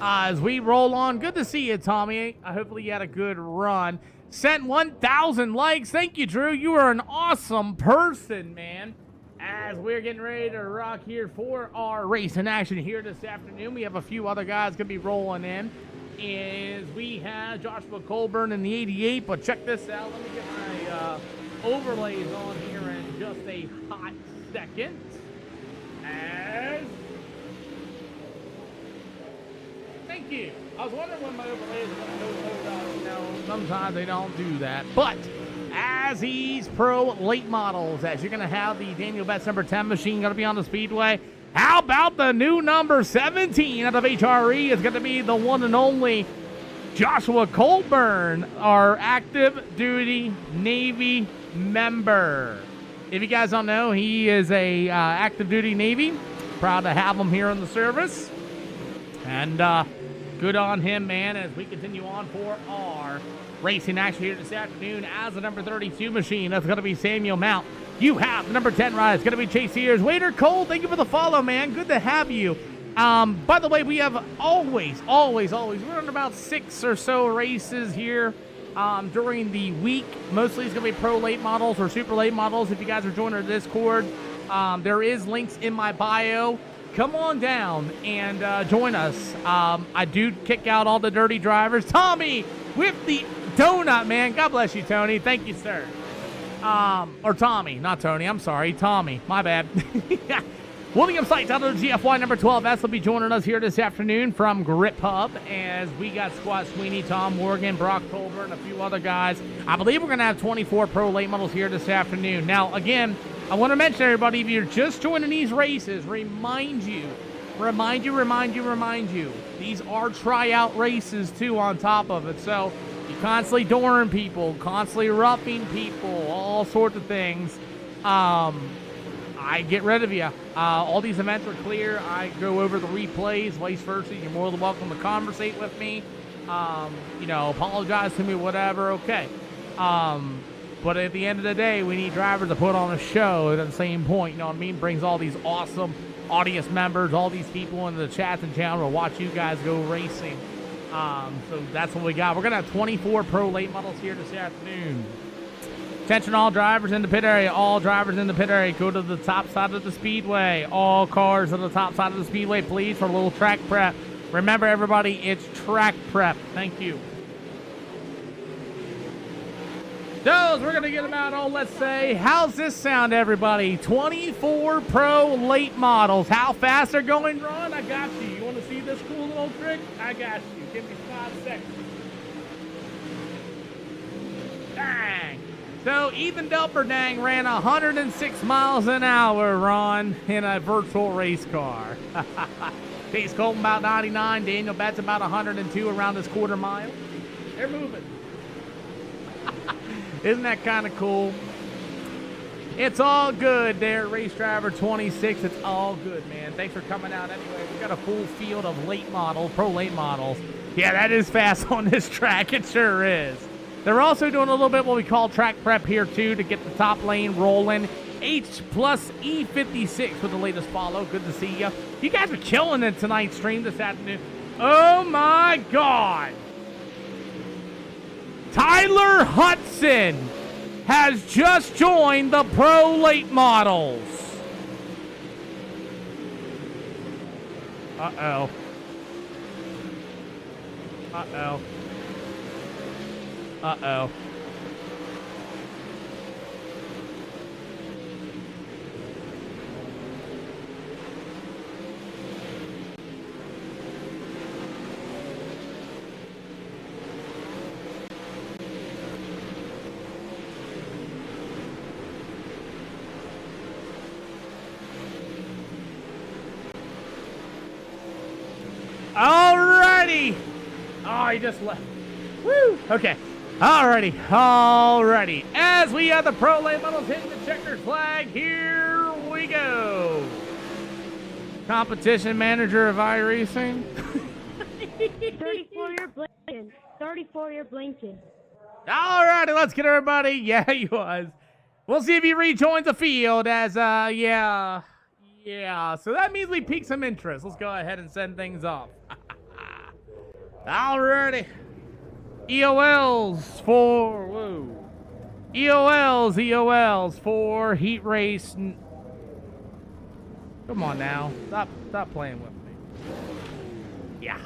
as we roll on. Good to see you, Tommy. Hopefully you had a good run. Sent 1,000 likes. Thank you, Drew. You are an awesome person, man. As we're getting ready to rock here for our race in action here this afternoon. We have a few other guys going to be rolling in. We have Joshua Colburn in the 88, but check this out. Let me get my overlays on here in just a hot second. Thank you. I was wondering when my overlays were going to load up. Sometimes they don't do that. But as these Pro late models, as you're going to have the Daniel Betts number 10 machine going to be on the speedway. How about the new number 17 out of HRE? It's going to be the one and only Joshua Colburn, our active duty Navy member. If you guys don't know, he is a active duty Navy. Proud to have him here in the service. And good on him, man, as we continue on for our racing action here this afternoon as the number 32 machine. That's going to be Samuel Mount. You have the number 10 ride. It's going to be Chase Sears. Waiter Cole, thank you for the follow, man. Good to have you. By the way, we have always, we're on about 6 or so races here during the week. Mostly it's going to be Pro late models or Super late models. If you guys are joining our Discord, there is links in my bio. Come on down and join us. I do kick out all the dirty drivers. Tommy with the donut, man. God bless you, Tony. Thank you, sir. Or Tommy, not Tony. I'm sorry, Tommy. My bad. William Sites out of the GFY number 12S will be joining us here this afternoon from Grip Hub, as we got Squat Sweeney, Tom Morgan, Brock Colbert, and a few other guys. I believe we're going to have 24 Pro late models here this afternoon. Now, again, I want to mention, everybody, if you're just joining these races, remind you, these are tryout races, too, on top of it. So you're constantly dooring people, constantly roughing people, all sorts of things. I get rid of you. All these events are clear. I go over the replays, vice versa. You're more than welcome to conversate with me. Apologize to me, whatever. Okay. But at the end of the day, we need drivers to put on a show at the same point. You know what I mean? Brings all these awesome audience members, all these people in the chats and channel to watch you guys go racing. So that's what we got. We're going to have 24 Pro late models here this afternoon. Attention all drivers in the pit area. All drivers in the pit area. Go to the top side of the speedway. All cars on the top side of the speedway, please, for a little track prep. Remember, everybody, it's track prep. Thank you. Those, we're going to get them out on, let's say, how's this sound, everybody? 24 Pro late models. How fast they're going, Ron? I got you. You want to see this cool little trick? I got you. Give me 5 seconds. Dang. So, Ethan Delperdang ran 106 miles an hour, Ron, in a virtual race car. Chase Colton about 99. Daniel Betts about 102 around this quarter mile. They're moving. Isn't that kind of cool? It's all good there, race driver 26. It's all good, man. Thanks for coming out anyway. We got a full field of late models, pro late models. Yeah, that is fast on this track. It sure is. They're also doing a little bit what we call track prep here, too, to get the top lane rolling. H plus E56 with the latest follow. Good to see you. You guys are killing it tonight's stream this afternoon. Oh, my God. Tyler Hudson has just joined the pro late models. Uh-oh. Uh-oh. Uh-oh. Alrighty. Oh, he just left. Woo. Okay. Alrighty. As we have the pro late models hitting the checkered flag, here we go. Competition manager of Iracing. 34-year Blinken. 34-year Blinken. Alrighty, let's get everybody. Yeah, he was. We'll see if he rejoins the field as, yeah. So that means we piqued some interest. Let's go ahead and send things off. Alrighty. EOLs for, EOLs for heat race. Come on now. Stop playing with me. Yeah.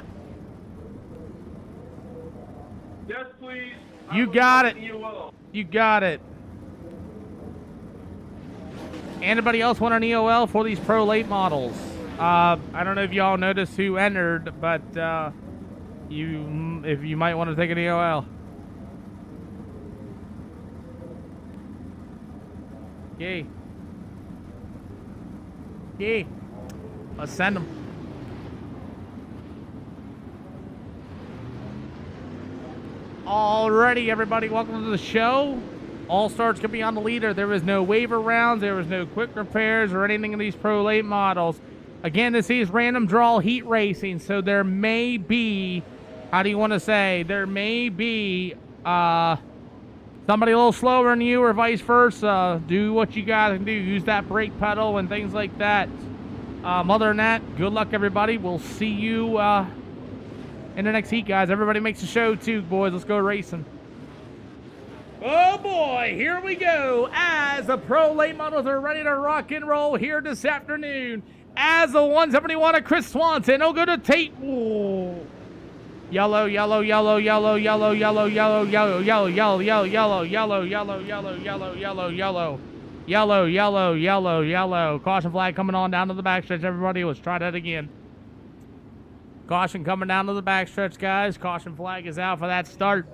Yes, please. You got it. You got it. Anybody else want an EOL for these pro late models? I don't know if y'all noticed who entered, but if you might want to take an EOL. Okay. Let's send them. Alrighty, everybody, welcome to the show. All starts can be on the leader. There was no waiver rounds. There was no quick repairs or anything in these pro late models. Again, this is random draw heat racing, so there may be, how do you want to say, there may be somebody a little slower than you or vice versa. Do what you got to do. Use that brake pedal and things like that. Other than that, good luck, everybody. We'll see you in the next heat, guys. Everybody makes a show, too, boys. Let's go racing. Oh boy, here we go. As the pro late models are ready to rock and roll here this afternoon. As the 171 of Chris Swanson, he'll go to Tate. Ooh. Yellow. Caution flag coming on down to the backstretch. Everybody, let's try that again. Caution coming down to the backstretch, guys. Caution flag is out for that start.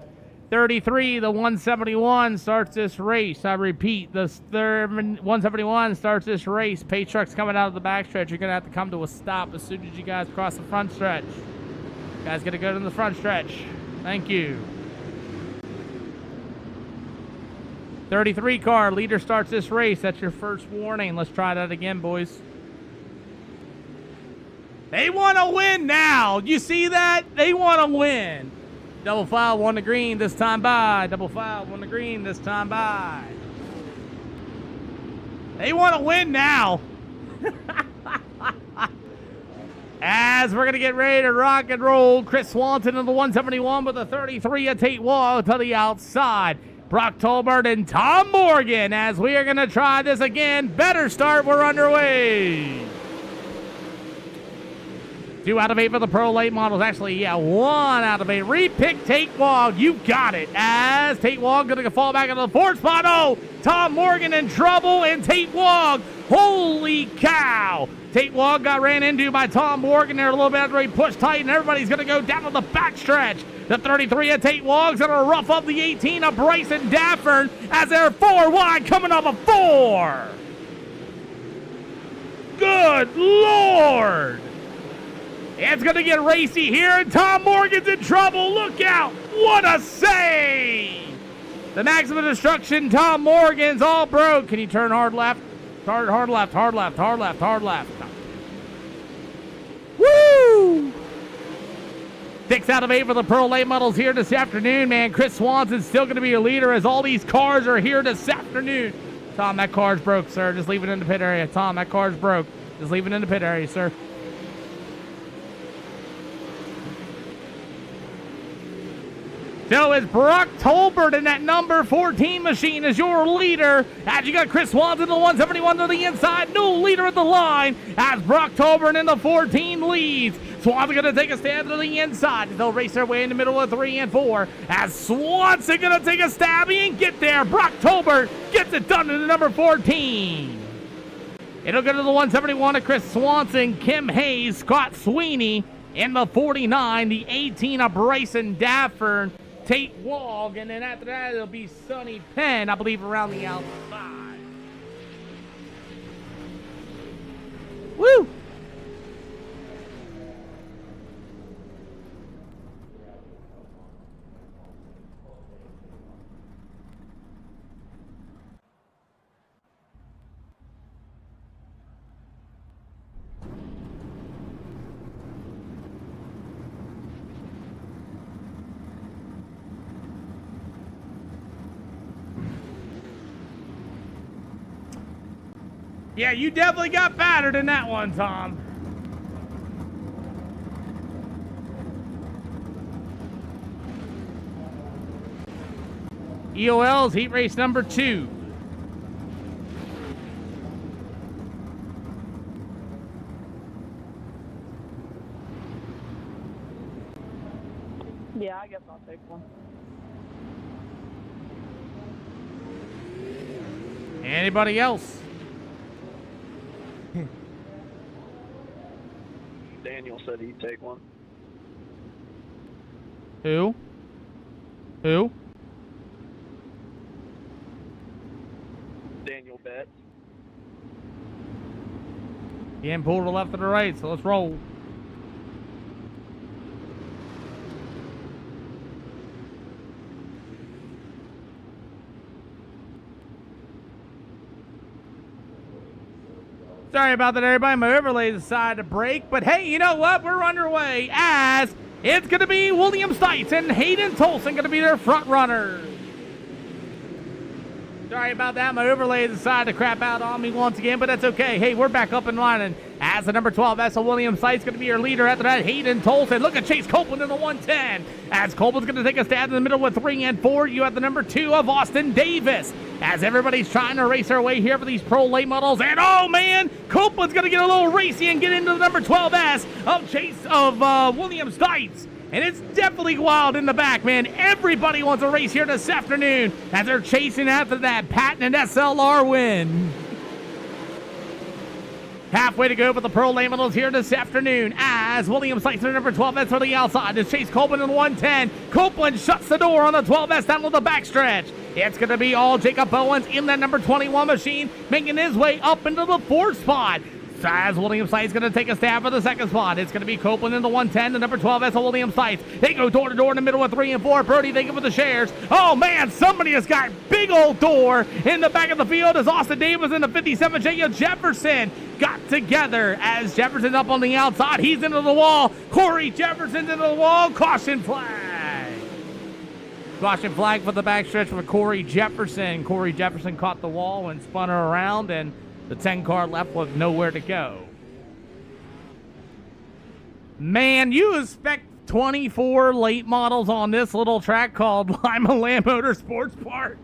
33, the 171 starts this race. I repeat, the 171 starts this race. Pace truck's coming out of the backstretch. You're going to have to come to a stop as soon as you guys cross the front stretch. You guys got to go to the front stretch. Thank you. 33 car, leader starts this race. That's your first warning. Let's try that again, boys. They want to win now. You see that? They want to win. Double file, one to green, this time by. Double file, one to green, this time by. They want to win now. As we're going to get ready to rock and roll, Chris Swanson in the 171 with a 33 at Tate Wall to the outside. Brock Tolbert and Tom Morgan, as we are going to try this again. Better start. We're underway. 2 out of 8 for the Pro Late models. Actually, yeah, 1 out of 8. Repick Tate Wog. You got it. As Tate Wog going to fall back into the 4th spot. Oh, Tom Morgan in trouble, and Tate Wog. Holy cow. Tate Wog got ran into by Tom Morgan there a little bit after he pushed tight, and everybody's going to go down to the backstretch. The 33 of Tate Wog's going to rough up the 18 of Bryson Daffern as they're 4 wide coming off a 4. Good Lord. It's going to get racy here, and Tom Morgan's in trouble. Look out. What a save. The Maximum Destruction, Tom Morgan's all broke. Can you turn hard left? Hard left, hard left, hard left, hard left. Woo! 6 out of 8 for the Pro Late models here this afternoon, man. Chris Swanson's still going to be a leader as all these cars are here this afternoon. Tom, that car's broke, sir. Just leave it in the pit area. Tom, that car's broke. Just leave it in the pit area, sir. So it's Brock Tolbert in that number 14 machine as your leader. As you got Chris Swanson in the 171 to the inside. New leader at the line as Brock Tolbert in the 14 leads. Swanson going to take a stand to the inside. They'll race their way in the middle of 3 and 4. As Swanson going to take a stab and get there. Brock Tolbert gets it done in the number 14. It'll go to the 171 of Chris Swanson, Kim Hayes, Scott Sweeney in the 49. The 18 of Bryson Daffern, Tate Wog, and then after that it'll be Sonny Penn, I believe, around the outside. Woo! Yeah, you definitely got battered in that one, Tom. EOL's heat race number 2. Yeah, I guess I'll take one. Anybody else? Daniel said he'd take one. Who? Who? Daniel Betts. He ain't pulled to the left or the right, so let's roll. Sorry about that, everybody. My overlay decided to break. But hey, you know what? We're underway as it's going to be William Stites and Hayden Tolson going to be their front runners. Sorry about that. My overlay decided to crap out on me once again, but that's okay. Hey, we're back up and running. As the number 12 SL William Stites going to be your leader. After that, Hayden Tolson. Look at Chase Copeland in the 110. As Copeland's going to take a stab in the middle with 3 and 4. You have the number 2 of Austin Davis. As everybody's trying to race their way here for these Pro Late models. And oh man, Copeland's going to get a little racy and get into the number 12S of William Stites. And it's definitely wild in the back, man. Everybody wants a race here this afternoon as they're chasing after that patented SLR win. Halfway to go for the Pro Late models here this afternoon as William Stites in number 12S for the outside. It's Chase Copeland in the 110. Copeland shuts the door on the 12S down to the backstretch. It's going to be all Jacob Owens in that number 21 machine, making his way up into the 4th spot. As William Stites going to take a stab for the 2nd spot. It's going to be Copeland in the 110, the number 12 SL William Stites. They go door to door in the middle of 3 and 4. Brody, they go with the shares. Oh man, somebody has got big old door in the back of the field as Austin Davis and the 57 J.O. Jefferson got together as Jefferson up on the outside. He's into the wall. Corey Jefferson's into the wall. Caution flag. Caution flag for the backstretch for Corey Jefferson. Corey Jefferson caught the wall and spun her around, and the 10 car left with nowhere to go. Man, you expect 24 late models on this little track called Lima Land Motorsports Park.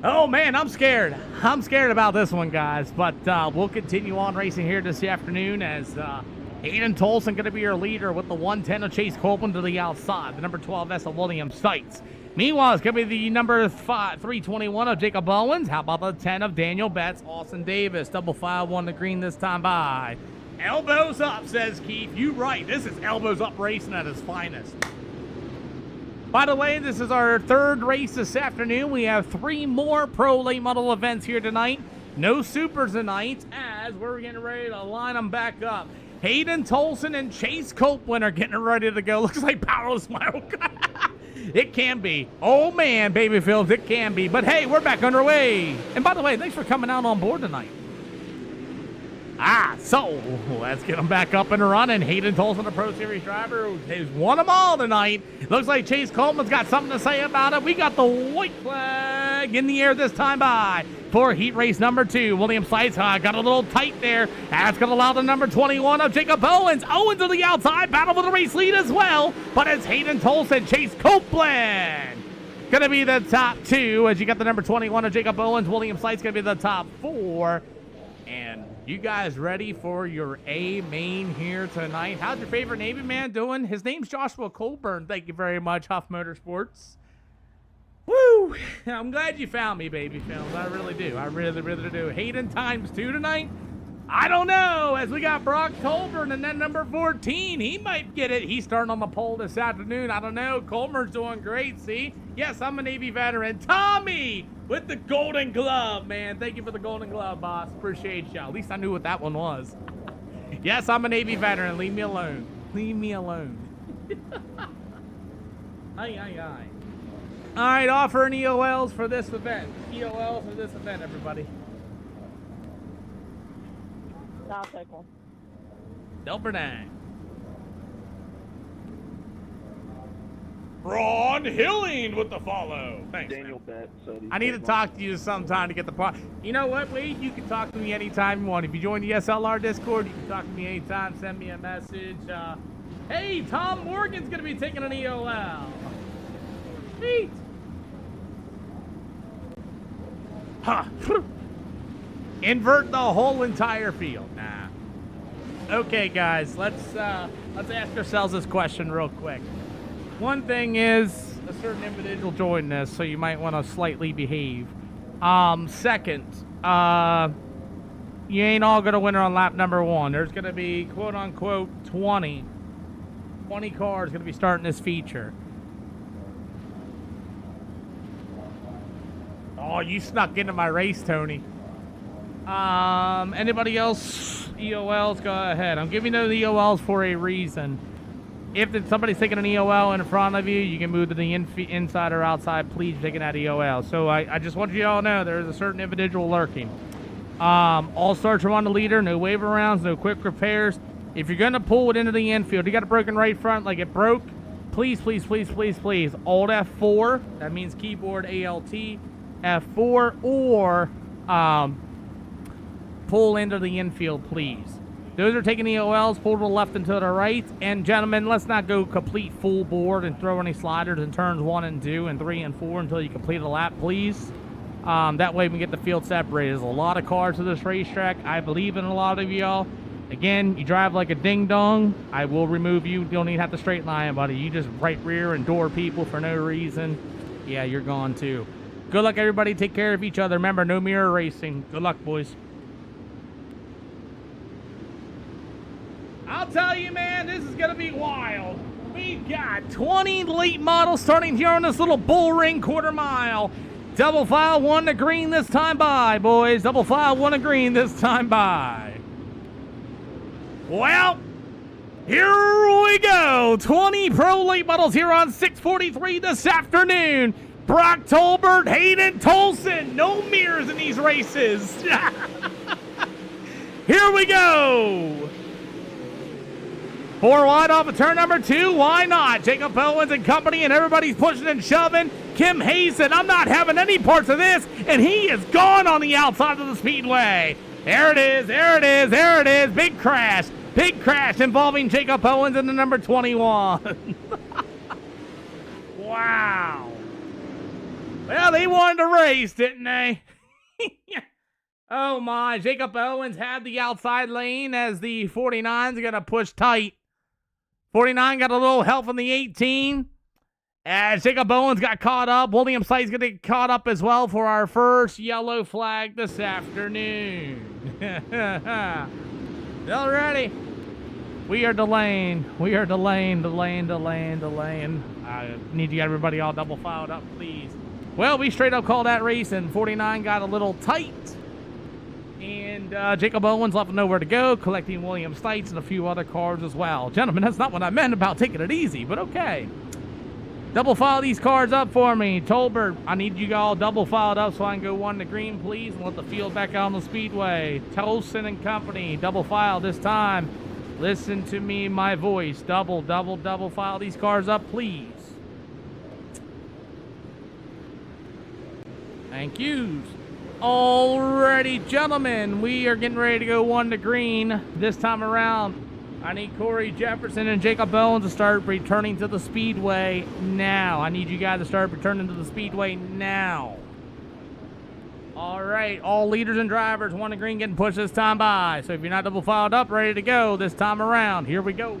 Oh, man, I'm scared. I'm scared about this one, guys. But we'll continue on racing here this afternoon as Hayden Tolson going to be your leader with the 110 of Chase Copeland to the outside. The number 12S of William Seitz. Meanwhile, it's going to be the number 321 of Jacob Owens. How about the 10 of Daniel Betts, Austin Davis. Double file, one to green this time by. Elbows up, says Keith. You right. This is elbows up racing at its finest. By the way, this is our third race this afternoon. We have 3 more pro late model events here tonight. No supers tonight as we're getting ready to line them back up. Hayden Tolson and Chase Copeland are getting ready to go. Looks like Powerless Smile. It can be. Oh, man, baby Phillips, it can be. But, hey, we're back underway. And, by the way, thanks for coming out on board tonight. So let's get them back up and running. Hayden Tolson, the Pro Series driver, who's won them all tonight. Looks like Chase Coleman's got something to say about it. We got the white flag in the air this time by for heat race number 2. William Seitz got a little tight there. That's going to allow the number 21 of Jacob Owens. Owens to the outside, battle for the race lead as well. But it's Hayden Tolson, Chase Copeland going to be the top 2 as you got the number 21 of Jacob Owens. William Seitz going to be the top 4. And you guys ready for your A main here tonight? How's your favorite Navy man doing? His name's Joshua Colburn. Thank you very much, Huff Motorsports. Woo! I'm glad you found me, baby films. I really do. I really, really do. Hayden times 2 tonight? I don't know. As we got Brock Colburn and then number 14. He might get it. He's starting on the pole this afternoon. I don't know. Colburn's doing great, see? Yes, I'm a Navy veteran. Tommy with the golden glove, man. Thank you for the golden glove, boss. Appreciate you. At least I knew what that one was. Yes, I'm a Navy veteran. Leave me alone. Leave me alone. Aye, aye, aye. All right, offering EOLs for this event. EOLs for this event, everybody. I'll take one. Delbert 9. Ron Hilling with the follow. Thanks, Daniel Betts. I need to talk to you sometime to get the part. You know what, Wade? You can talk to me anytime you want. If you join the SLR Discord, you can talk to me anytime. Send me a message. Hey, Tom Morgan's going to be taking an EOL. Sweet. Huh. Invert the whole entire field. Nah. Okay, guys, let's ask ourselves this question real quick. One thing is a certain individual joined this, so you might want to slightly behave. Second, you ain't all gonna win on lap number 1. There's gonna be quote unquote 20 cars gonna be starting this feature. Oh, you snuck into my race, Tony. Anybody else? EOLs, go ahead. I'm giving those EOLs for a reason. If somebody's taking an EOL in front of you, you can move to the inside or outside. Please taking that EOL. So I just want you to all know there is a certain individual lurking. All starts are on the leader. No waiver rounds. No quick repairs. If you're going to pull it into the infield, you got a broken right front like it broke, please, please, please, please, please, Alt F4. That means keyboard ALT F4 or pull into the infield, please. Those are taking the EOLs, pull to the left and to the right. And gentlemen, let's not go complete full board and throw any sliders in turns 1 and 2 and 3 and 4 until you complete a lap, please. That way we can get the field separated. There's a lot of cars to this racetrack. I believe in a lot of y'all. Again, you drive like a ding-dong, I will remove you. You don't even have to straight line, buddy. You just right rear and door people for no reason. Yeah, you're gone too. Good luck, everybody. Take care of each other. Remember, no mirror racing. Good luck, boys. I'll tell you, man, this is going to be wild. We got 20 late models starting here on this little bull ring quarter mile. Double file, 1 to green this time by, boys. Double file, 1 to green this time by. Well, here we go. 20 pro late models here on 643 this afternoon. Brock Tolbert, Hayden Tolson. No mirrors in these races. Here we go. 4 wide off of turn number 2. Why not? Jacob Owens and company, and everybody's pushing and shoving. Kim Hayes said, I'm not having any parts of this, and he is gone on the outside of the speedway. There it is, there it is, there it is. Big crash. Big crash involving Jacob Owens in the number 21. Wow. Well, they wanted to race, didn't they? Oh my, Jacob Owens had the outside lane as the 49's going to push tight. 49 got a little help from the 18. As Jacob Owens got caught up, William Sykes going to get caught up as well for our first yellow flag this afternoon. Alrighty. We are delaying. We are delaying. I need you everybody all double filed up, please. Well, we straight up called that race, and 49 got a little tight. And Jacob Owens left nowhere to go, collecting William Stites and a few other cars as well. Gentlemen, that's not what I meant about taking it easy, but okay. Double file these cars up for me. Tolbert, I need you all double filed up so I can go 1 to green, please, and let the field back out on the speedway. Tolson and company, double file this time. Listen to me, my voice. Double file these cars up, please. Thank you. Alrighty, gentlemen, we are getting ready to go 1 to green this time around. I need Corey Jefferson and Jacob Owens to start returning to the speedway now. I need you guys to start returning to the speedway now. All right, all leaders and drivers, 1 to green getting pushed this time by. So if you're not double filed up, ready to go this time around, here we go.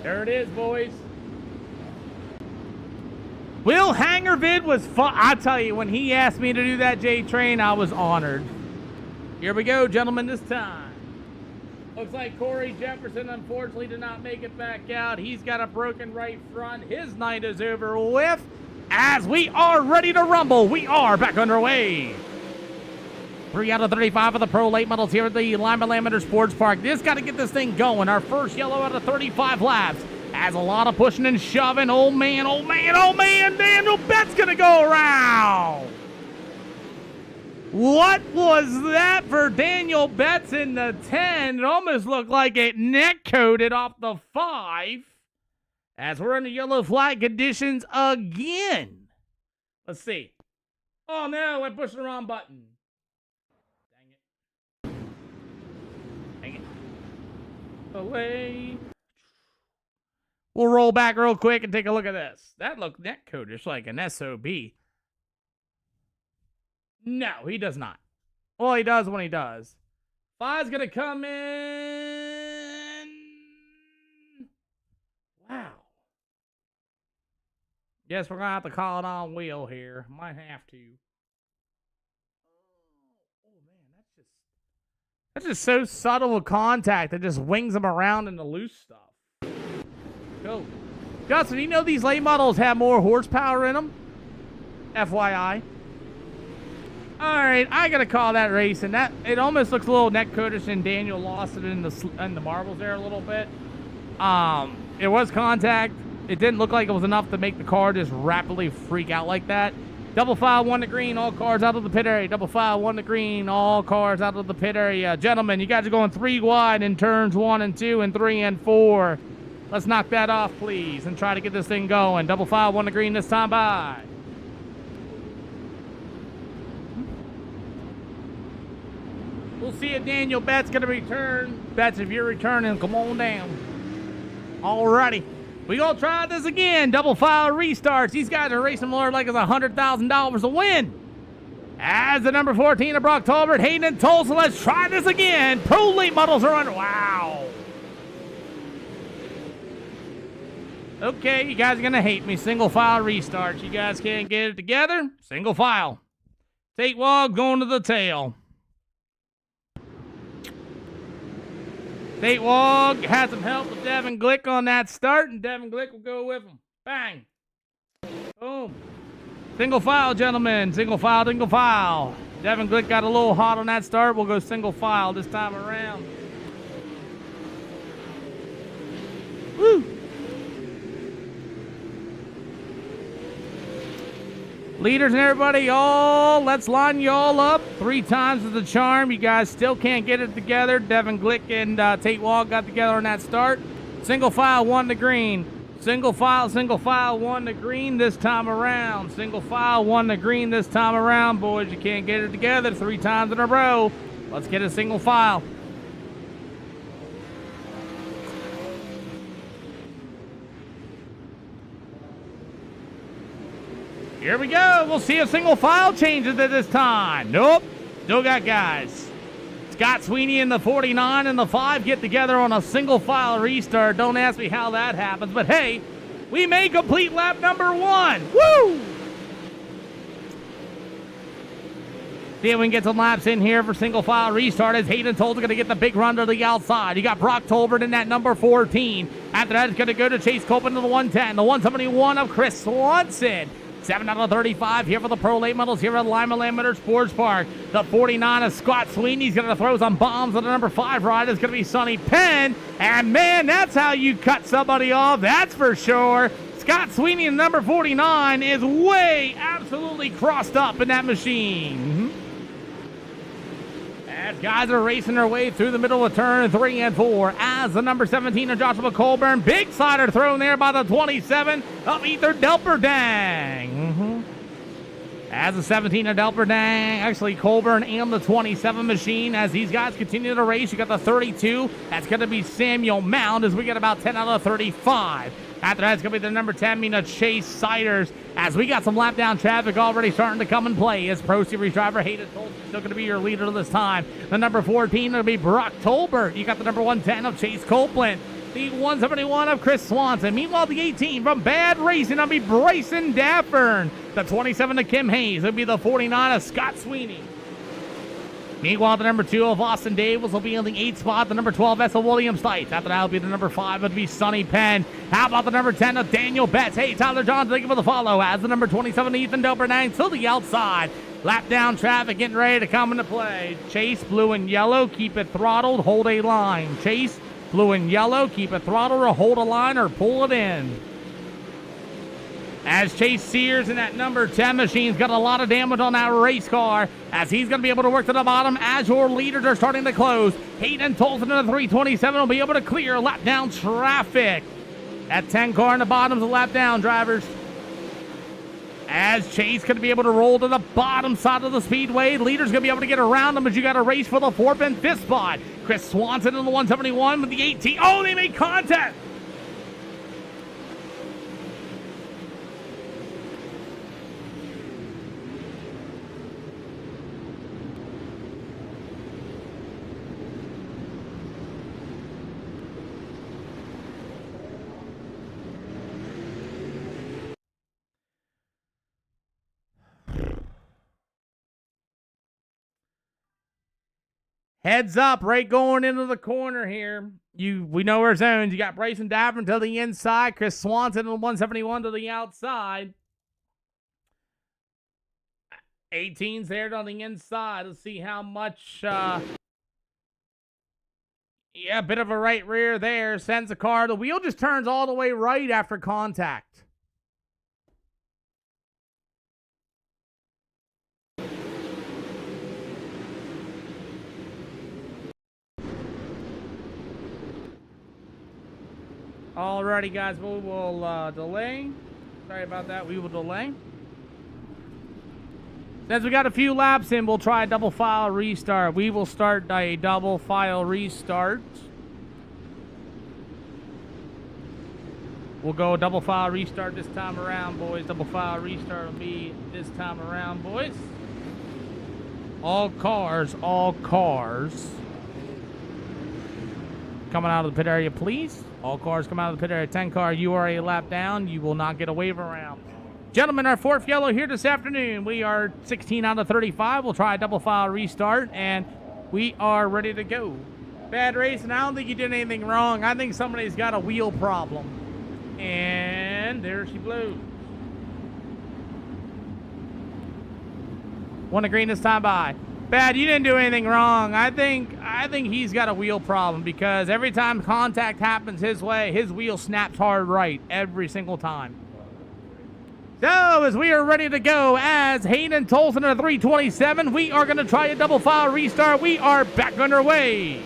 There it is, boys. Will Hangervid was fun. I tell you, when he asked me to do that J-Train, I was honored. Here we go, gentlemen, this time. Looks like Corey Jefferson, unfortunately, did not make it back out. He's got a broken right front. His night is over with. As we are ready to rumble, we are back underway. 3 out of 35 of the Pro Late Models here at the Lima Lamenter Sports Park. Just got to get this thing going. Our first yellow out of 35 laps. Has a lot of pushing and shoving. Oh, man. Daniel Betts going to go around. What was that for Daniel Betts in the 10? It almost looked like it neck-coated off the 5. As we're in the yellow flag conditions again. Let's see. Oh, no, I pushed the wrong button. Dang it. Away. We'll roll back real quick and take a look at this. That looked neck-coated. It's like an SOB. No, he does not. Well, he does when he does. 5's going to come in. Wow. Guess we're going to have to call it on wheel here. Might have to. Oh, man, that's just so subtle a contact. It just wings them around in the loose stuff. Go. Justin, you know these late models have more horsepower in them? FYI. Alright, I gotta call that race, and that it almost looks a little neck-coatish, and Daniel lost it in the marbles there a little bit. It was contact. It didn't look like it was enough to make the car just rapidly freak out like that. Double file, 1 to green, all cars out of the pit area. Double file, 1 to green, all cars out of the pit area. Gentlemen, you guys are going 3 wide in turns 1 and 2 and 3 and 4. Let's knock that off, please, and try to get this thing going. Double file, 1 to green this time by. We'll see if Daniel Betts going to return. Betts, if you're returning, come on down. Alrighty. We gonna try this again. Double file restarts. These guys are racing more like it's $100,000 a win. As the number 14 of Brock Tolbert, Hayden and Tulsa, let's try this again. Pro Late Models are under. Wow. Okay, you guys are gonna hate me. Single file restarts. You guys can't get it together. Single file. Tate Wog going to the tail. Tate Wog had some help with Devin Glick on that start, and Devin Glick will go with him. Bang. Boom. Single file, gentlemen. Single file, single file. Devin Glick got a little hot on that start. We'll go single file this time around. Woo. Leaders and everybody, y'all, let's line y'all up. 3 times is the charm. You guys still can't get it together. Devin Glick and Tate Wall got together on that start. Single file, 1 to green. Single file, one to green this time around. Single file, one to green this time around, boys. You can't get it together 3 times in a row. Let's get a single file. Here we go. We'll see if single file changes it this time. Nope. Still got guys. Scott Sweeney and the 49 and the 5 get together on a single file restart. Don't ask me how that happens, but hey, we may complete lap number 1. Woo! See if we can get some laps in here for single file restart as Hayden Tolton's going to get the big run to the outside. You got Brock Tolbert in that number 14. After that, it's going to go to Chase Copeland to the 110. The 171 of Chris Swanson. 7 out of 35 here for the Pro Late Models here at Lima Lambeter Sports Park. The 49 of Scott Sweeney's going to throw some bombs on the number 5 ride. It's going to be Sonny Penn. And man, that's how you cut somebody off. That's for sure. Scott Sweeney in number 49 is way absolutely crossed up in that machine. As guys are racing their way through the middle of turn 3 and 4, as the number 17 of Joshua Colburn, big slider thrown there by the 27 of Ether Delperdang. As the 17 of Delperdang, actually Colburn and the 27 machine, as these guys continue to race. You got the 32, that's going to be Samuel Mound, as we get about 10 out of 35. After that, it's going to be the number 10, Mina Chase Siders, as we got some lap down traffic already starting to come and play. As Pro Series driver Hayden Tolton still going to be your leader this time. The number 14 will be Brock Tolbert. You got the number 110 of Chase Copeland. The 171 of Chris Swanson. Meanwhile, the 18 from Bad Racing will be Bryson Daffern. The 27 of Kim Hayes will be the 49 of Scott Sweeney. Meanwhile, the number 2 of Austin Davis will be in the 8th spot. The number 12, Essa Williams Stites. After that will be the number 5, would be Sonny Penn. How about the number 10 of Daniel Betts? Hey, Tyler Johnson, thank you for the follow. As the number 27, Ethan Delperdang to the outside. Lap down traffic getting ready to come into play. Chase, blue and yellow, keep it throttled, hold a line. Chase, blue and yellow, keep it throttled or hold a line or pull it in. As Chase Sears in that number 10 machine's got a lot of damage on that race car, as he's going to be able to work to the bottom as your leaders are starting to close. Hayden Tolton in the 327 will be able to clear lap down traffic. That 10 car in the bottom's the lap down, drivers. As Chase going to be able to roll to the bottom side of the speedway. Leader's going to be able to get around him as you got a race for the 4th and 5th spot. Chris Swanson in the 171 with the 18. Oh, they made contact. Heads up, right going into the corner here. We know our zones. You got Bryson Daffern to the inside. Chris Swanson in the 171 to the outside. 18's there on the inside. Let's see how much. Yeah, a bit of a right rear there. Sends the car. The wheel just turns all the way right after contact. Alrighty, guys, we will delay. Sorry about that. We will delay. Since we got a few laps in, we'll try a double file restart. We will start a double file restart. We'll go double file restart this time around, boys. Double file restart will be this time around, boys. All cars. Coming out of the pit area, please. All cars come out of the pit area. 10 car, you are a lap down. You will not get a wave around. Gentlemen, our 4th yellow here this afternoon. We are 16 out of 35. We'll try a double file restart, and we are ready to go. Bad Racing, I don't think you did anything wrong. I think somebody's got a wheel problem. And there she blows. One to green this time by. Bad, you didn't do anything wrong. I think he's got a wheel problem because every time contact happens his way, his wheel snaps hard right every single time. So, as we are ready to go, as Hayden Tolson at 327, we are going to try a double file restart. We are back underway.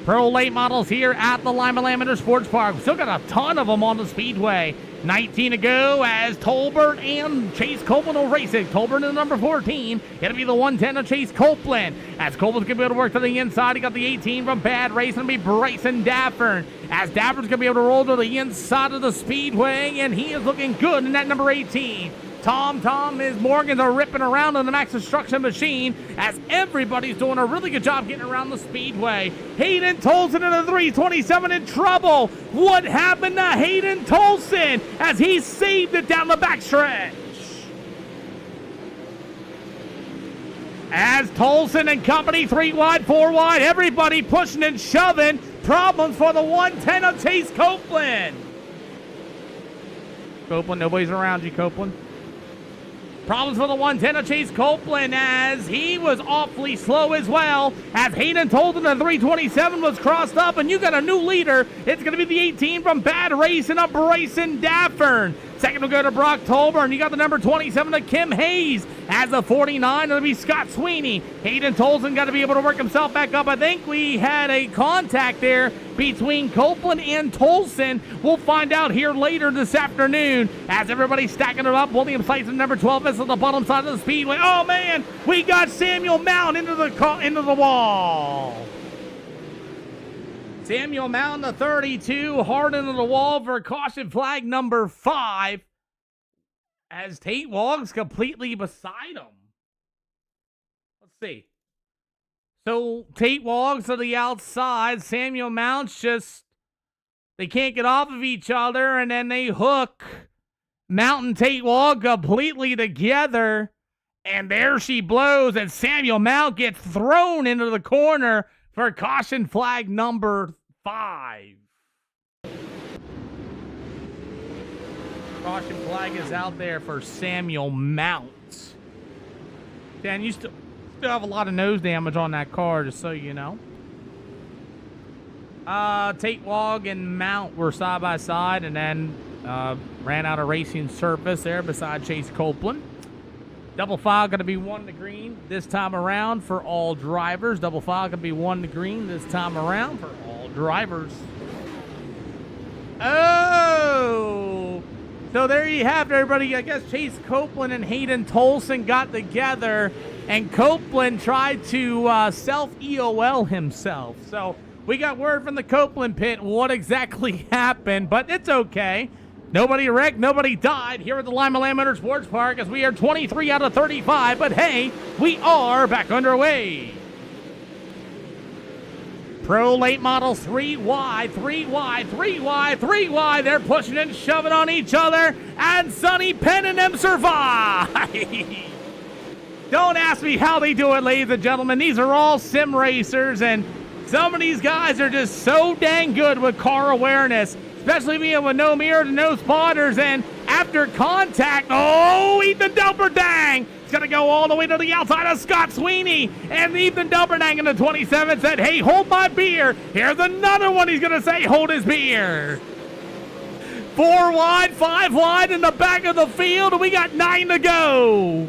Pro late models here at the Lima Lamenter Sports Park. Still got a ton of them on the speedway. 19 to go as Tolbert and Chase Copeland will race it. Tolbert in number 14. It'll be the 110 of Chase Copeland. As Copeland's going to be able to work to the inside. He got the 18 from Bad Race. It'll be Bryson Daffern. As Daffern's going to be able to roll to the inside of the speedway. And he is looking good in that number 18. His Morgans are ripping around on the Max Destruction machine as everybody's doing a really good job getting around the speedway. Hayden Tolson in the 327 in trouble. What happened to Hayden Tolson as he saved it down the backstretch? As Tolson and company 3 wide, 4 wide, everybody pushing and shoving. Problems for the 110 of Chase Copeland. Copeland, nobody's around you, Copeland. Problems for the 110 of Chase Copeland as he was awfully slow as well. As Hayden Tolson the 327 was crossed up, and you got a new leader. It's going to be the 18 from Bad Race and up Bryson Daffern. Second will go to Brock Tolbert, and you got the number 27 to Kim Hayes. As the 49, it'll be Scott Sweeney. Hayden Tolson got to be able to work himself back up. I think we had a contact there between Copeland and Tolson. We'll find out here later this afternoon. As everybody's stacking it up, William Sites at number 12 is on the bottom side of the speedway. Oh man, we got Samuel Mount into the wall. Samuel Mount, the 32, hard into the wall for caution flag number 5. As Tate Woggs completely beside him. Let's see. So Tate Woggs to the outside. Samuel Mount's just, they can't get off of each other, and then they hook Mount and Tate Wogg completely together. And there she blows, and Samuel Mount gets thrown into the corner for caution flag number 5. Caution flag is out there for Samuel Mount. Dan, you still have a lot of nose damage on that car, just so you know. Tate Wogg and Mount were side by side, and then ran out of racing surface there beside Chase Copeland. Double file going to be 1 to green this time around for all drivers. Double file going to be 1 to green this time around for all drivers. Oh! So there you have it, everybody. I guess Chase Copeland and Hayden Tolson got together, and Copeland tried to self-EOL himself. So we got word from the Copeland pit what exactly happened, but it's okay. Nobody wrecked, nobody died here at the Lima Lamenter Sports Park as we are 23 out of 35, but hey, we are back underway. Pro late models 3 wide, 3 wide, 3 wide, 3 wide. They're pushing and shoving on each other, and Sonny Penn and them survive. Don't ask me how they do it, ladies and gentlemen. These are all sim racers, and some of these guys are just so dang good with car awareness, especially being with no mirrors and no spotters. And after contact, oh, Ethan Delperdang! Gonna go all the way to the outside of Scott Sweeney, and Ethan Delperdang in the 27 said, hey, hold my beer. Here's another one he's gonna say, hold his beer. 4 wide, 5 wide in the back of the field, and we got 9 to go.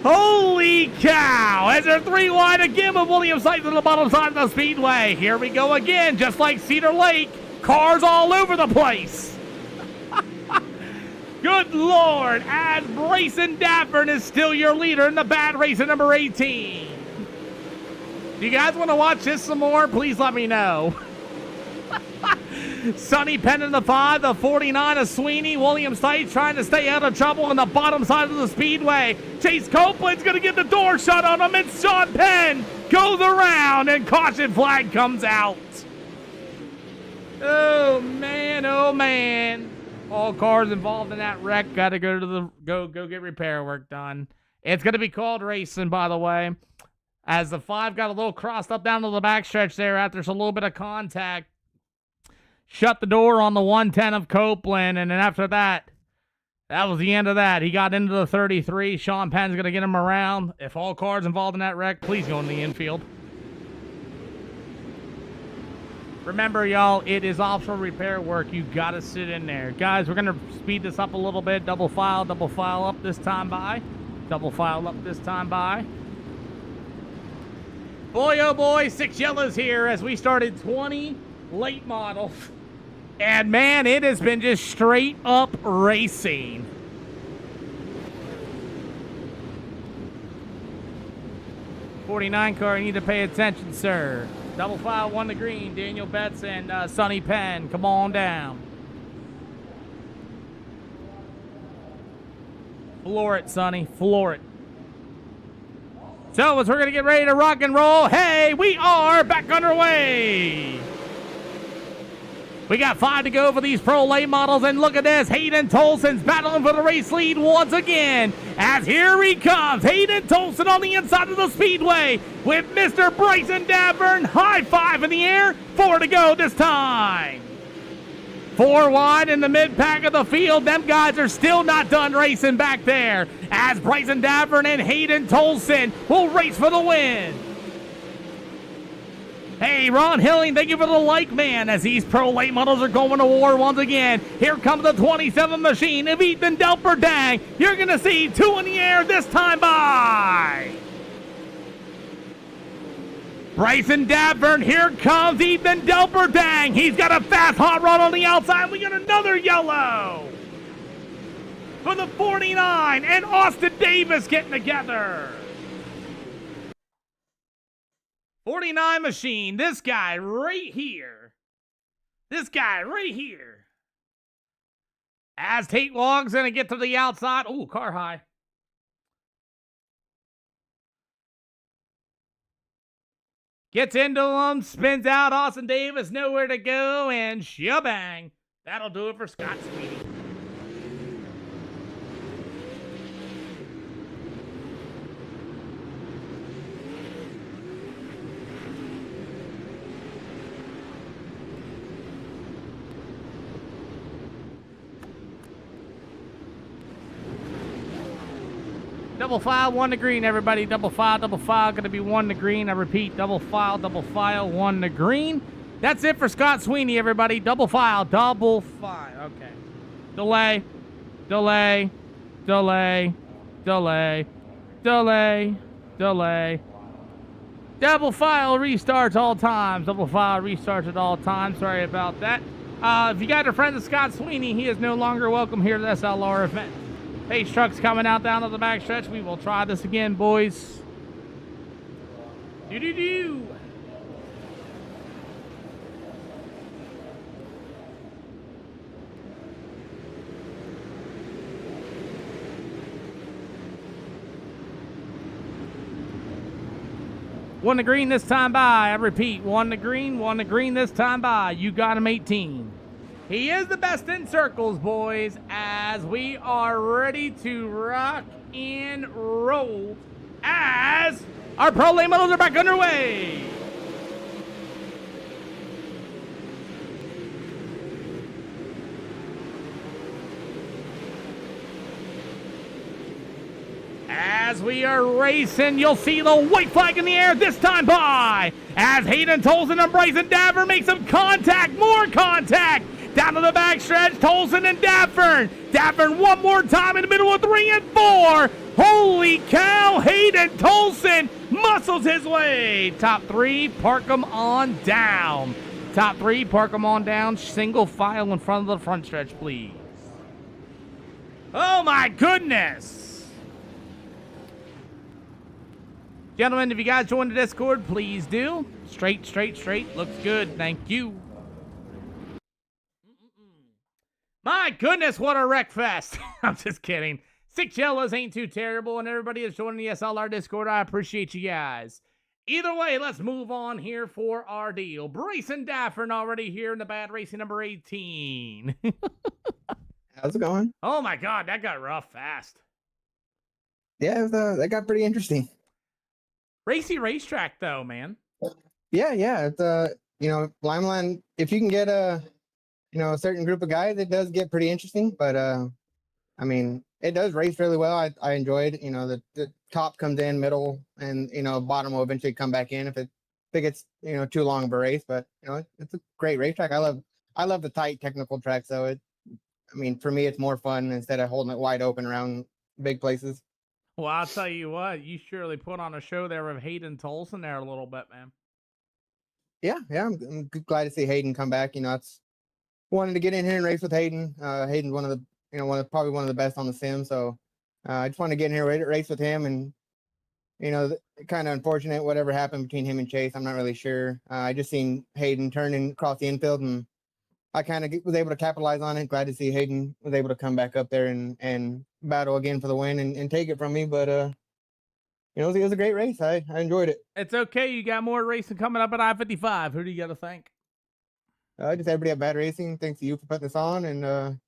Holy cow, as they're 3 wide again with William Sites on the bottom side of the speedway. Here we go again, just like Cedar Lake, cars all over the place. Good Lord, as Bryson Daffern is still your leader in the Bad Race at number 18. Do you guys want to watch this some more? Please let me know. Sonny Penn in the 5, the 49 of Sweeney. William Sites trying to stay out of trouble on the bottom side of the speedway. Chase Copeland's going to get the door shut on him, and Sean Penn goes around, and caution flag comes out. Oh, man, oh, man. All cars involved in that wreck got to go to the go get repair work done. It's going to be called racing, by the way, as the 5 got a little crossed up down to the backstretch there after a little bit of contact. Shut the door on the 110 of Copeland, and then after that, that was the end of that. He got into the 33. Sean Penn's going to get him around. If all cars involved in that wreck, please go in the infield. Remember, y'all, it is optional repair work. You got to sit in there. Guys, we're going to speed this up a little bit. Double file up this time by. Double file up this time by. Boy, oh boy, 6 yellows here as we started 20 late models. And man, it has been just straight up racing. '49 car, you need to pay attention, sir. Double file, 1 to green. Daniel Betts and Sonny Penn, come on down. Floor it, Sonny, floor it. So, as we're going to get ready to rock and roll, hey, we are back underway. We got 5 to go for these pro late models, and look at this. Hayden Tolson's battling for the race lead once again, as here he comes. Hayden Tolson on the inside of the speedway with Mr. Bryson Davern. High five in the air. 4 to go this time. 4 wide in the mid-pack of the field. Them guys are still not done racing back there, as Bryson Davern and Hayden Tolson will race for the win. Hey, Ron Hilling, thank you for the like, man, as these pro late models are going to war once again. Here comes the 27 machine of Ethan Delperdang. You're going to see 2 in the air this time by Bryson Davern. Here comes Ethan Delperdang. He's got a fast hot rod on the outside. We got another yellow for the 49 and Austin Davis getting together. 49 machine, this guy right here. This guy right here. As Tate Long's going to get to the outside. Ooh, car high. Gets into him, spins out. Austin Davis, nowhere to go, and shabang. That'll do it for Scott Sweeney. Double file, 1 to green, everybody. Double file, going to be 1 to green. I repeat, double file, 1 to green. That's it for Scott Sweeney, everybody. Double file. Okay. Delay. Double file restarts all times. Double file restarts at all times. Sorry about that. If you guys are friends of Scott Sweeney, he is no longer welcome here at the SLR event. Pace truck's coming out down to the back stretch. We will try this again, boys. Do-do-do. One to green this time by. I repeat, 1 to green this time by. You got him 18. He is the best in circles, boys, as we are ready to rock and roll as our pro late models are back underway. As we are racing, you'll see the white flag in the air this time by, as Hayden Tolson and Bryson Davern make some contact, more contact. Down to the backstretch, Tolson and Davern. Davern one more time in the middle of 3 and 4. Holy cow, Hayden Tolson muscles his way. Top 3, park them on down. Top 3, park them on down. Single file in front of the front stretch, please. Oh my goodness. Gentlemen, if you guys join the Discord, please do. Straight. Looks good. Thank you. My goodness, what a wreck fest. I'm just kidding. 6 yellows ain't too terrible, and everybody that's joining the SLR Discord, I appreciate you guys. Either way, let's move on here for our deal. Bryson Davern already here in the bad racing number 18. How's it going? Oh my God, that got rough fast. Yeah, that got pretty interesting. Racy racetrack though, man. Yeah. It's Limeland, if you can get a certain group of guys, it does get pretty interesting, but it does race really well. I enjoyed, the top comes in, middle, and bottom will eventually come back in if it gets too long of a race. But it's a great racetrack. I love the tight technical track, so for me it's more fun instead of holding it wide open around big places. Well, I'll tell you what, you surely put on a show there with Hayden Tolson there a little bit, man. Yeah, I'm glad to see Hayden come back. It's wanted to get in here and race with Hayden. Hayden's one of the, probably one of the best on the sim. So I just wanted to get in here, race with him, and kind of unfortunate whatever happened between him and Chase. I'm not really sure. I just seen Hayden turning across the infield, and I kind of was able to capitalize on it. Glad to see Hayden was able to come back up there and battle again for the win and take it from me. But it was a great race. I enjoyed it. It's okay. You got more racing coming up at I-55. Who do you got to thank? Just everybody at Bad Racing. Thanks to you for putting this on. And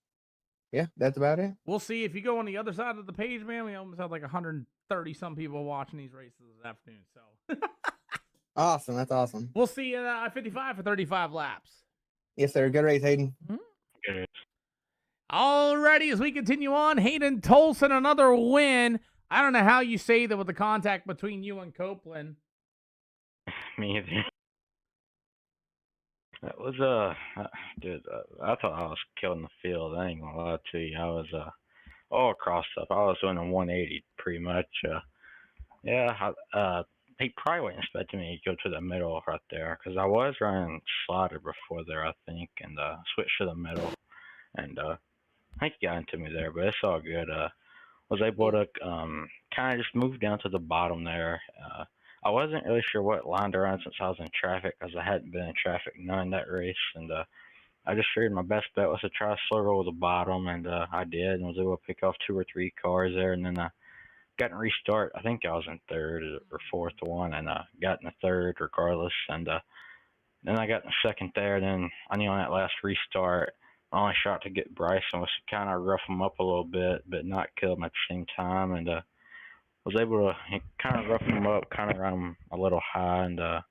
yeah, that's about it. We'll see if you go on the other side of the page, man. We almost have like 130 some people watching these races this afternoon. So awesome. That's awesome. We'll see you at I-55 for 35 laps. Yes, sir. Good race, Hayden. Good. Alrighty, as we continue on, Hayden Tolson, another win. I don't know how you say that with the contact between you and Copeland. Me either. That was dude. I thought I was killing the field. I ain't gonna lie to you. I was all across up. I was doing a 180 pretty much. Yeah. He probably wasn't expecting me to go to the middle right there because I was running slider before there, I think, and switched to the middle, and I think he got into me there, but it's all good. Was able to kind of just move down to the bottom there. I wasn't really sure what line to run since I was in traffic because I hadn't been in traffic none that race, and I just figured my best bet was to try to slow roll the bottom, and I did, and was able to pick off 2 or 3 cars there, and then got in restart. I think I was in 3rd or 4th one, and got in the 3rd regardless, and then I got in the 2nd there. Then I knew on that last restart, my only shot to get Bryson was to kind of rough him up a little bit, but not kill him at the same time, and was able to kind of rough him up, kind of run him a little high, and it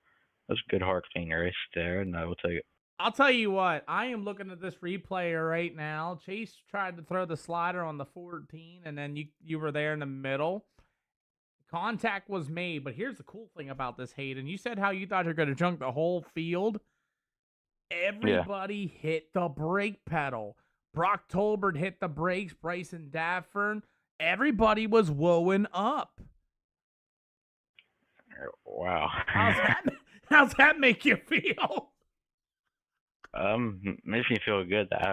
was a good hard clean race there, and I will take it. I'll tell you what, I am looking at this replay right now. Chase tried to throw the slider on the 14, and then you were there in the middle. Contact was made, but here's the cool thing about this, Hayden. You said how you thought you were going to junk the whole field. Everybody hit the brake pedal. Brock Tolbert hit the brakes, Bryson Daffern. Everybody was wooing up. Wow. How's that make you feel? Makes me feel good that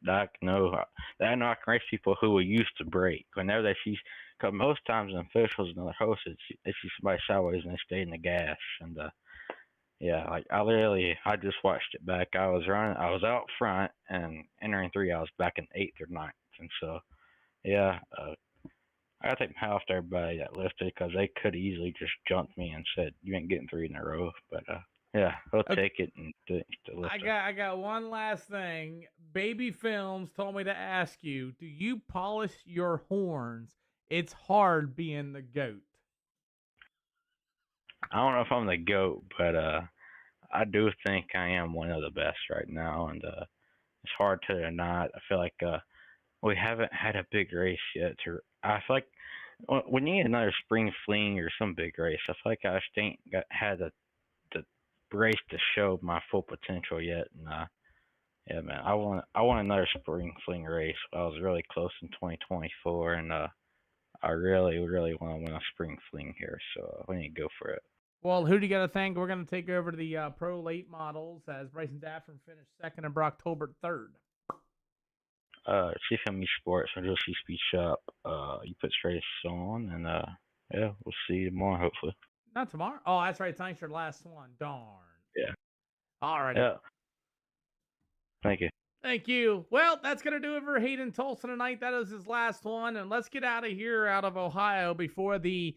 I know I can race people who will use to brake. Whenever they see, because most times in officials and other hosts, they see somebody sideways and they stay in the gas. And yeah, like I just watched it back. I was out front, and entering 3, I was back in 8th or 9th. And so, yeah, I gotta take my hat off to everybody that lifted because they could easily just jumped me and said you ain't getting 3 in a row. But yeah, I'll take it and lift it. I got one last thing. Baby Films told me to ask you: do you polish your horns? It's hard being the GOAT. I don't know if I'm the GOAT, but I do think I am one of the best right now, and it's hard to deny it. I feel like we haven't had a big race yet. I feel like we need another spring fling or some big race. I feel like I just ain't had the race to show my full potential yet, and yeah, man, I want another spring fling race. I was really close in 2024, and I really want to win a spring fling here, so we need to go for it. Well, who do you got to thank? We're going to take over to the Pro Late Models as Bryson Daffern finished 2nd and Brock Tolbert 3rd. CFME Sports, New Jersey Speed Shop. You put straight on, and yeah, we'll see you tomorrow, hopefully. Not tomorrow? Oh, that's right. Tonight's your last one. Darn. Yeah. All right. Yeah. Thank you. Thank you. Well, that's going to do it for Hayden Tolson tonight. That is his last one. And let's get out of here, out of Ohio, before the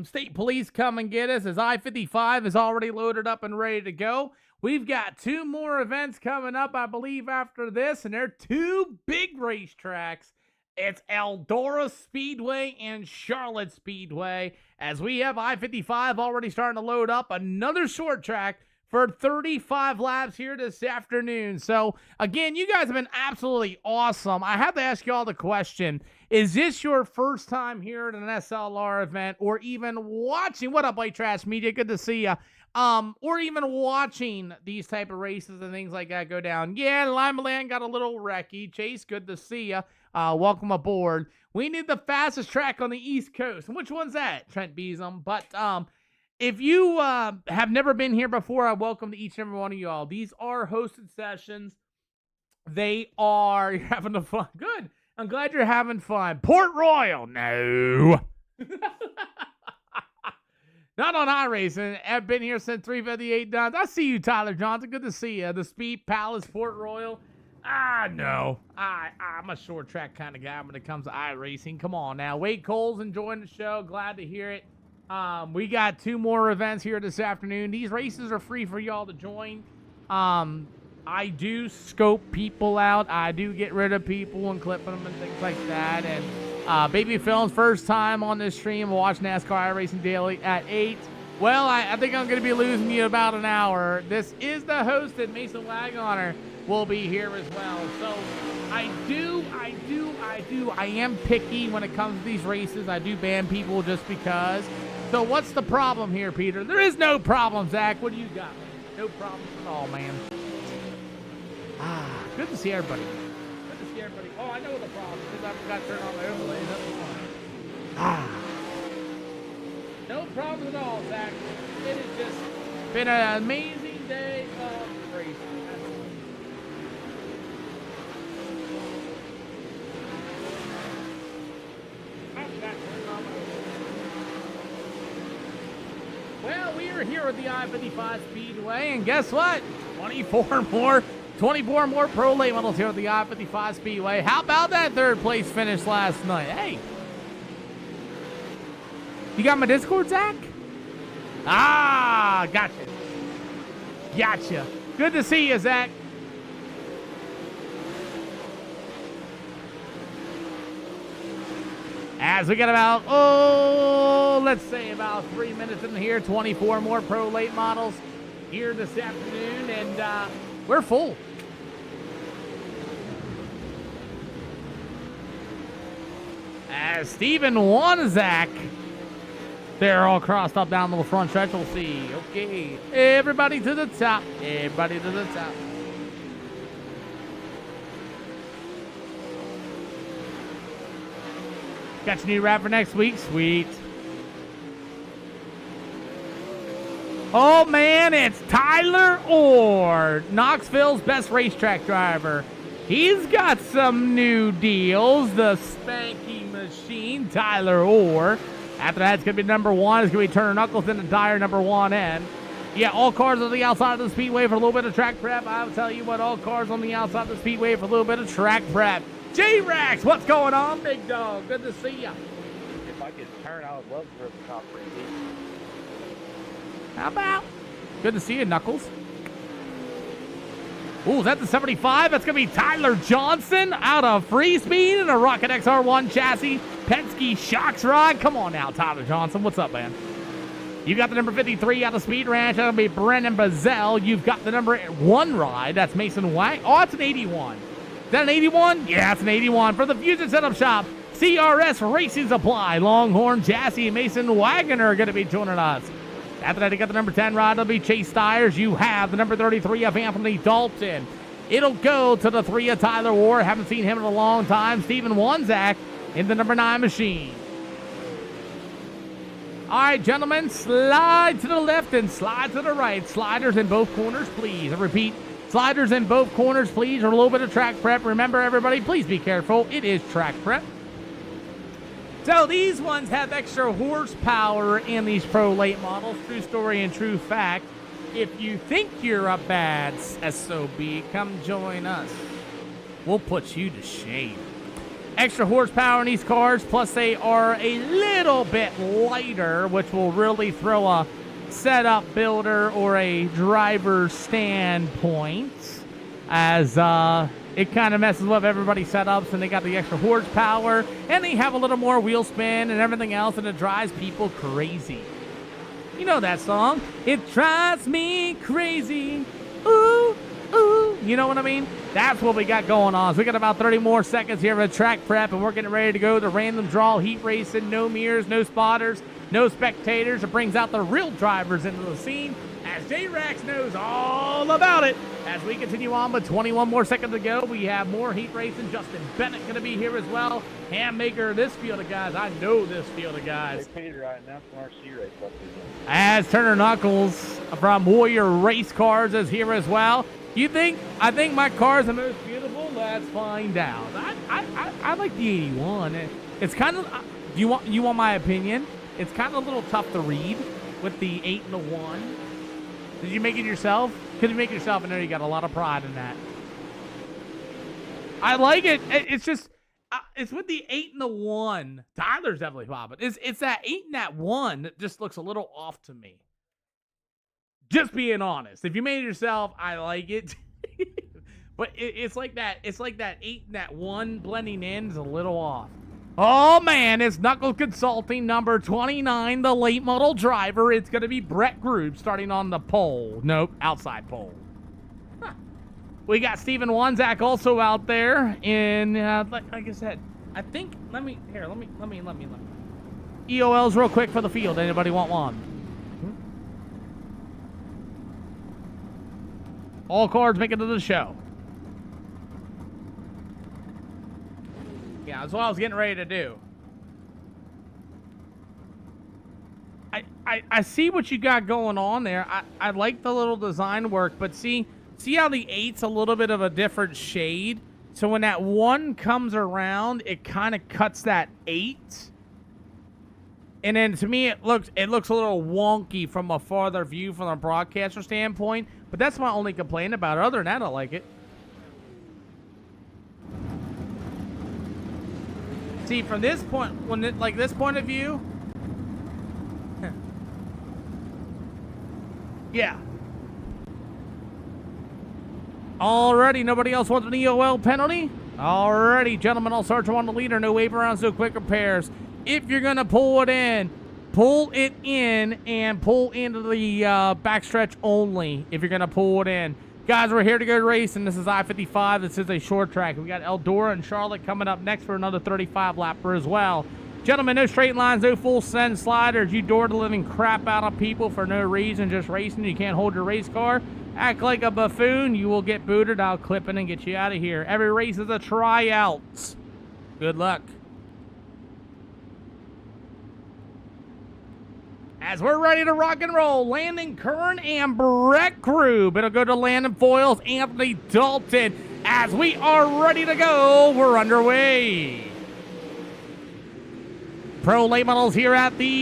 state police come and get us, as I-55 is already loaded up and ready to go. We've got 2 more events coming up, I believe, after this, and they're 2 big racetracks. It's Eldora Speedway and Charlotte Speedway, as we have I-55 already starting to load up another short track for 35 laps here this afternoon. So, again, you guys have been absolutely awesome. I have to ask you all the question, is this your first time here at an SLR event, or even watching? What up, White Trash Media? Good to see you. Or even watching these type of races and things like that go down. Yeah, Lima Land got a little wrecky. Chase, good to see you. welcome aboard. We need the fastest track on the East Coast. And which one's that? Trent Beesham. But if you have never been here before, I welcome to each and every one of y'all. These are hosted sessions. They are, you're having the fun. Good. I'm glad you're having fun. Port Royal. No. Not on iRacing. I've been here since 358 done. I see you, Tyler Johnson. Good to see you. The Speed Palace, Port Royal. No. I'm a short track kind of guy when it comes to iRacing. Come on now. Wade Cole's enjoying the show. Glad to hear it. We got 2 more events here this afternoon. These races are free for y'all to join. I do scope people out. I do get rid of people and clip them and things like that. And Baby Phil's first time on this stream. We'll watch NASCAR iRacing Daily at 8. Well, I think I'm going to be losing you about an hour. This is the hosted. Mason Wagoner will be here as well. So I am picky when it comes to these races. I do ban people just because. So what's the problem here, Peter? There is no problem, Zach. What do you got? No problems at all, man. Good to see everybody. Good to see everybody. Oh, I know what the problem is. I forgot to turn on my overlays. That's fine. No problem at all, Zach. It has just been an amazing day of racing. Well, we are here at the I-55 Speedway, and guess what? 24 more pro late models here at the I-55 Speedway. How about that third place finish last night? Hey. You got my Discord, Zach? Gotcha. Gotcha. Good to see you, Zach. As we get about, let's say about 3 minutes in here, 24 more pro late models here this afternoon, and we're full. As Steven Wanzak, they're all crossed up down the front stretch. We'll see. Okay, everybody to the top. Everybody to the top. Got your new rap for next week? Sweet. Oh, man, it's Tyler Orr, Knoxville's best racetrack driver. He's got some new deals. The Spanky Machine, Tyler Orr. After that, it's going to be number 1. It's going to be Turner Knuckles in the Dyer number 1N. Yeah, all cars on the outside of the speedway for a little bit of track prep. I'll tell you what, all cars on the outside of the speedway for a little bit of track prep. J-Rax, what's going on, big dog? Good to see ya. If I could turn, I would love for the top 3. How about? Good to see you, Knuckles. Ooh, is that the 75? That's going to be Tyler Johnson out of Free Speed in a Rocket XR1 chassis. Penske Shocks ride. Come on now, Tyler Johnson. What's up, man? You got the number 53 out of Speed Ranch. That'll be Brennan Bazell. You've got the number 1 ride. That's Mason Wang. Oh, it's an 81. Is that an 81? Yeah, it's an 81. For the Fusion Setup Shop, CRS Racing Supply, Longhorn Jassy, Mason Wagoner are going to be joining us. After that, you got the number 10 ride. It'll be Chase Stiers. You have the number 33 of Anthony Dalton. It'll go to the 3 of Tyler Ward. Haven't seen him in a long time. Steven Wanzak in the number 9 machine. All right, gentlemen, slide to the left and slide to the right. Sliders in both corners, please. I repeat, sliders in both corners, please, or a little bit of track prep. Remember, everybody, please be careful. It is track prep. So these ones have extra horsepower in these pro late models. True story and true fact. If you think you're a bad SOB, come join us. We'll put you to shame. Extra horsepower in these cars, plus they are a little bit lighter, which will really throw a setup builder or a driver standpoint, as it kind of messes with everybody's setups, and they got the extra horsepower, and they have a little more wheel spin and everything else, and it drives people crazy. You know that song? It drives me crazy. Ooh, ooh. You know what I mean? That's what we got going on. So we got about 30 more seconds here of track prep, and we're getting ready to go to random draw heat racing. No mirrors, no spotters, no spectators. It brings out the real drivers into the scene as as J-Rex knows all about it. As we continue on with 21 more seconds to go, we have more heat racing. Justin Bennett going to be here as well. Handmaker of this field of guys. I know this field of guys. Hey, Peter, I announced an RC race up here. As Turner Knuckles from Warrior Race Cars is here as well. I think my car is the most beautiful? Let's find out. I like the 81. It's kind of, you want my opinion? It's kind of a little tough to read with the 8 and the 1. Did you make it yourself? Could you make it yourself? I know you got a lot of pride in that. I like it. It's just, it's with the 8 and the 1. Tyler's definitely popping. It's that 8 and that 1 that just looks a little off to me. Just being honest. If you made it yourself, I like it. But it's like that. It's like that 8 and that 1 blending in is a little off. Oh, man, it's Knuckles Consulting, number 29, the late model driver. It's going to be Brett Grube starting on the pole. Nope, outside pole. Huh. We got Steven Wanzak also out there. And like I said, I think, let me. EOLs real quick for the field. Anybody want one? All cards make it to the show. Yeah, that's what I was getting ready to do. I see what you got going on there. I like the little design work, but see how the 8's a little bit of a different shade? So when that 1 comes around, it kind of cuts that 8. And then to me, it looks a little wonky from a farther view from a broadcaster standpoint. But that's my only complaint about it. Other than that, I like it. See, from this point, like this point of view, yeah. Alrighty, nobody else wants an EOL penalty? Alrighty, gentlemen, I'll search on the leader. No wave rounds, no quick repairs. If you're gonna pull it in and pull into the backstretch only. If you're gonna pull it in. Guys, we're here to go racing. This is I-55. This is a short track. We got Eldora and Charlotte coming up next for another 35-lapper as well. Gentlemen, no straight lines, no full send sliders. You door the living crap out of people for no reason, just racing. You can't hold your race car. Act like a buffoon. You will get booted. I'll clip it and get you out of here. Every race is a tryout. Good luck. As we're ready to rock and roll, Landon Kern and Brett Grube. It'll go to Landon Foils, Anthony Dalton. As we are ready to go, we're underway. Pro late models here at the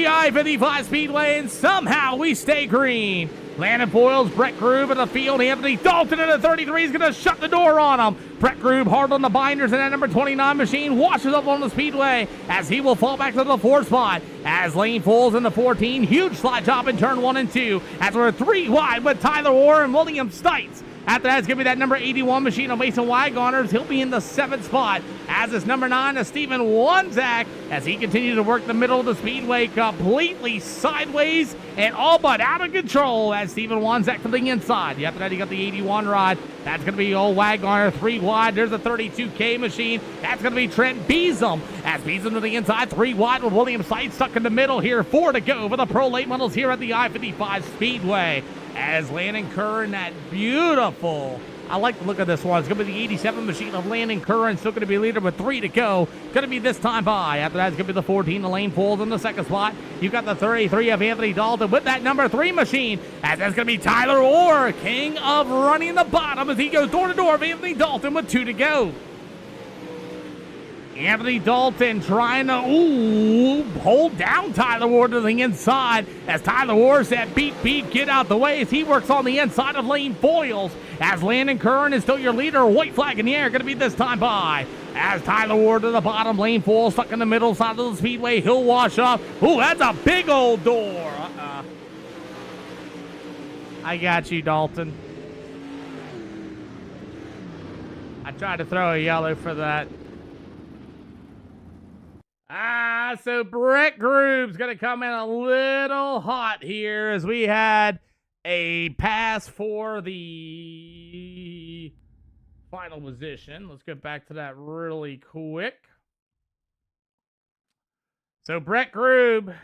I-55 Speedway, and somehow we stay green. Landon Foils, Brett Grube in the field. Anthony Dalton in the 33 is going to shut the door on him. Brett Grube hard on the binders, and that number 29 machine washes up on the speedway as he will fall back to the 4th spot. As Lane Foles in the 14, huge slide job in turn 1 and 2. As we're 3 wide with Tyler Orr and William Stites. After that, it's going to be that number 81 machine on Mason Wygoners. He'll be in the 7th spot. As is number 9, Steven Wanzak, as he continues to work the middle of the speedway completely sideways and all but out of control as Steven Wanzak to the inside. After that, you got the 81 rod. That's going to be old Wygoner, 3 wide. There's a 32K machine. That's going to be Trent Beasom. As Beasom to the inside, 3 wide with William Sight stuck in the middle here. 4 to go for the pro late models here at the I-55 Speedway. As Landon Curran, that beautiful, I like the look of this one. It's going to be the 87 machine of Landon Curran, still going to be leader with 3 to go. Going to be this time by. After that, it's going to be the 14, the Lane Foles in the 2nd spot. You've got the 33 of Anthony Dalton with that number 3 machine. As that's going to be Tyler Orr, king of running the bottom as he goes door to door of Anthony Dalton with 2 to go. Anthony Dalton trying to hold down Tyler Ward to the inside as Tyler Ward said, beep, beep, get out the way as he works on the inside of Lane Foils. As Landon Curran is still your leader, white flag in the air, going to be this time by. As Tyler Ward to the bottom, Lane Foils stuck in the middle side of the speedway. He'll wash up. Ooh, that's a big old door. I got you, Dalton. I tried to throw a yellow for that. So Brett Grube's going to come in a little hot here as we had a pass for the final position. Let's get back to that really quick. So Brett Grube,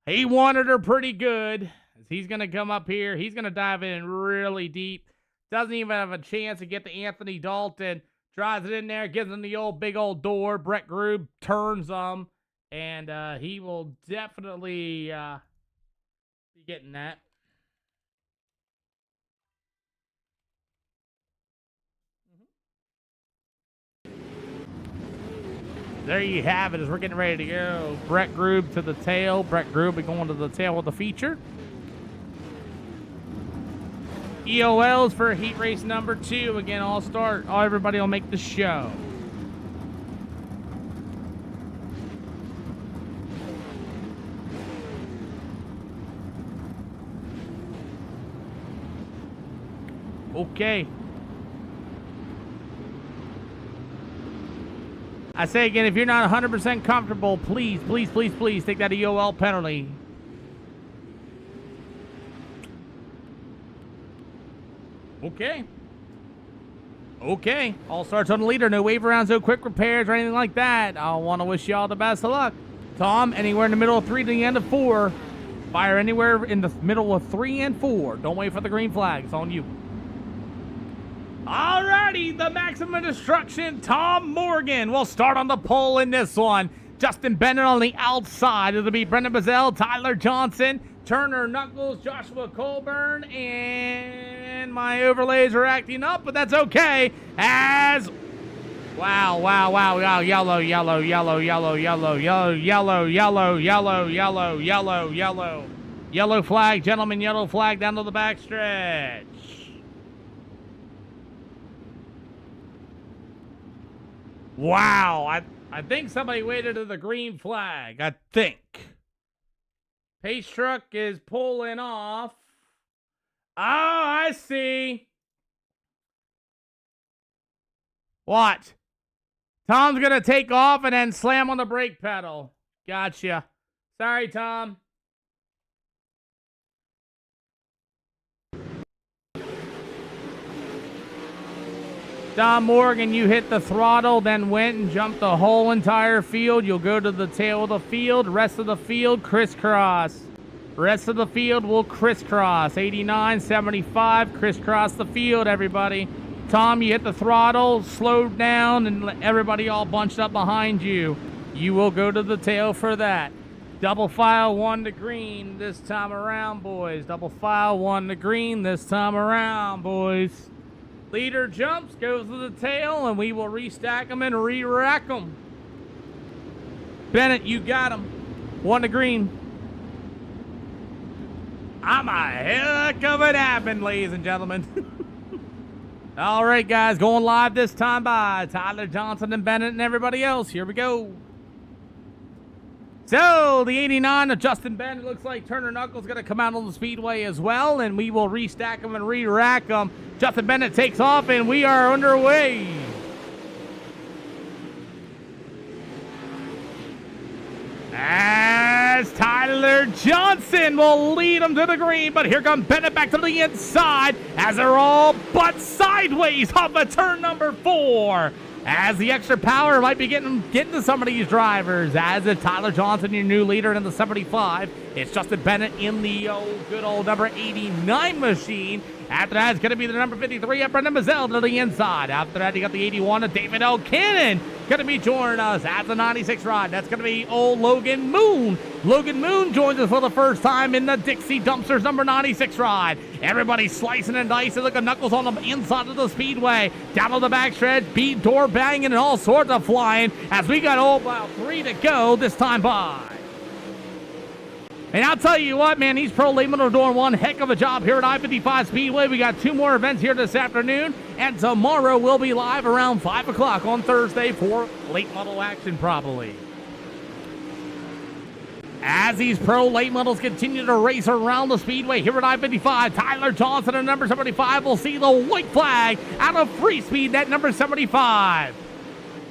He wanted her pretty good. He's going to come up here. He's going to dive in really deep. Doesn't even have a chance to get to Anthony Dalton. Drives it in there, gives him the big old door. Brett Grube turns him, and he will definitely be getting that. There you have it as we're getting ready to go. Brett Grube to the tail. Brett Grube going to the tail of the feature. EOLs for heat race number 2. Again, everybody will make the show. Okay. I say again, if you're not 100% comfortable, please, please, please, please take that EOL penalty. Okay. All starts on the leader. No wave rounds, no quick repairs or anything like that. I want to wish you all the best of luck. Tom, anywhere in the middle of 3 to the end of 4. Fire anywhere in the middle of 3 and 4. Don't wait for the green flag. It's on you. Alrighty, the maximum destruction, Tom Morgan will start on the pole in this one. Justin Bennett on the outside. It'll be Brendan Bazell, Tyler Johnson, Turner Knuckles, Joshua Colburn, and my overlays are acting up, but that's okay. As wow, yellow flag, gentlemen, yellow flag down to the backstretch. Wow, I think somebody waited to the green flag, I think. Pace truck is pulling off. Oh, I see. What? Tom's going to take off and then slam on the brake pedal. Gotcha. Sorry, Tom. Tom Morgan, you hit the throttle, then went and jumped the whole entire field. You'll go to the tail of the field. Rest of the field, crisscross. Rest of the field will crisscross. 89, 75, crisscross the field, everybody. Tom, you hit the throttle, slowed down, and everybody all bunched up behind you. You will go to the tail for that. Double file 1 to green this time around, boys. Double file 1 to green this time around, boys. Leader jumps, goes to the tail, and we will restack them and re-rack them. Bennett, you got him. 1 to green. I'm a heck of an admin, ladies and gentlemen. All right, guys, going live this time by Tyler Johnson and Bennett and everybody else. Here we go. So, the 89 of Justin Bennett, looks like Turner Knuckles going to come out on the speedway as well, and we will restack them and re-rack them. Justin Bennett takes off, and we are underway. As Tyler Johnson will lead them to the green, but here comes Bennett back to the inside as they're all but sideways off of turn number 4. As the extra power might be getting to some of these drivers. As it's Tyler Johnson, your new leader in the 75. It's Justin Bennett in the good old number 89 machine. After that, it's going to be the number 53 of Brendan Bazell to the inside. After that, you got the 81 of David L. Cannon. Going to be joining us at the 96 ride. That's going to be old Logan Moon. Logan Moon joins us for the first time in the Dixie Dumpsters number 96 ride. Everybody slicing and dicing. Look at Knuckles on the inside of the speedway. Down on the backstretch, beat door banging and all sorts of flying as we got about 3 to go this time by. And I'll tell you what, man, these pro late models are doing one heck of a job here at I-55 Speedway. We got 2 more events here this afternoon, and tomorrow we'll be live around 5 o'clock on Thursday for late model action probably. As these pro late models continue to race around the speedway here at I-55, Tyler Johnson at number 75 will see the white flag out of free speed at number 75.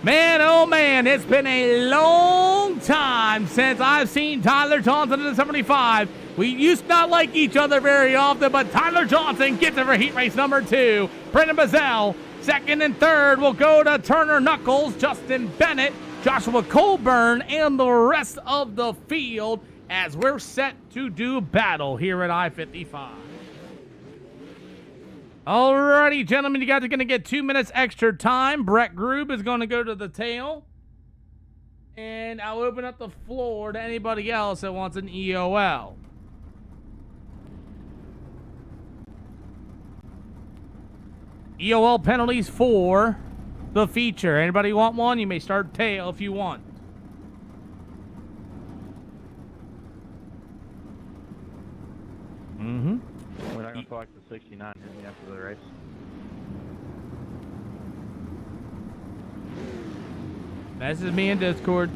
Man, oh man, it's been a long time since I've seen Tyler Johnson in the 75. We used to not like each other very often, but Tyler Johnson gets it for heat race number 2. Brendan Bazell, second and third will go to Turner Knuckles, Justin Bennett, Joshua Colburn, and the rest of the field as we're set to do battle here at I-55. Alrighty, gentlemen, you guys are going to get 2 minutes extra time. Brett Grube is going to go to the tail. And I'll open up the floor to anybody else that wants an EOL. EOL penalties for the feature. Anybody want one? You may start tail if you want. We're not going to collect the 69 here after the race. Message me in Discord.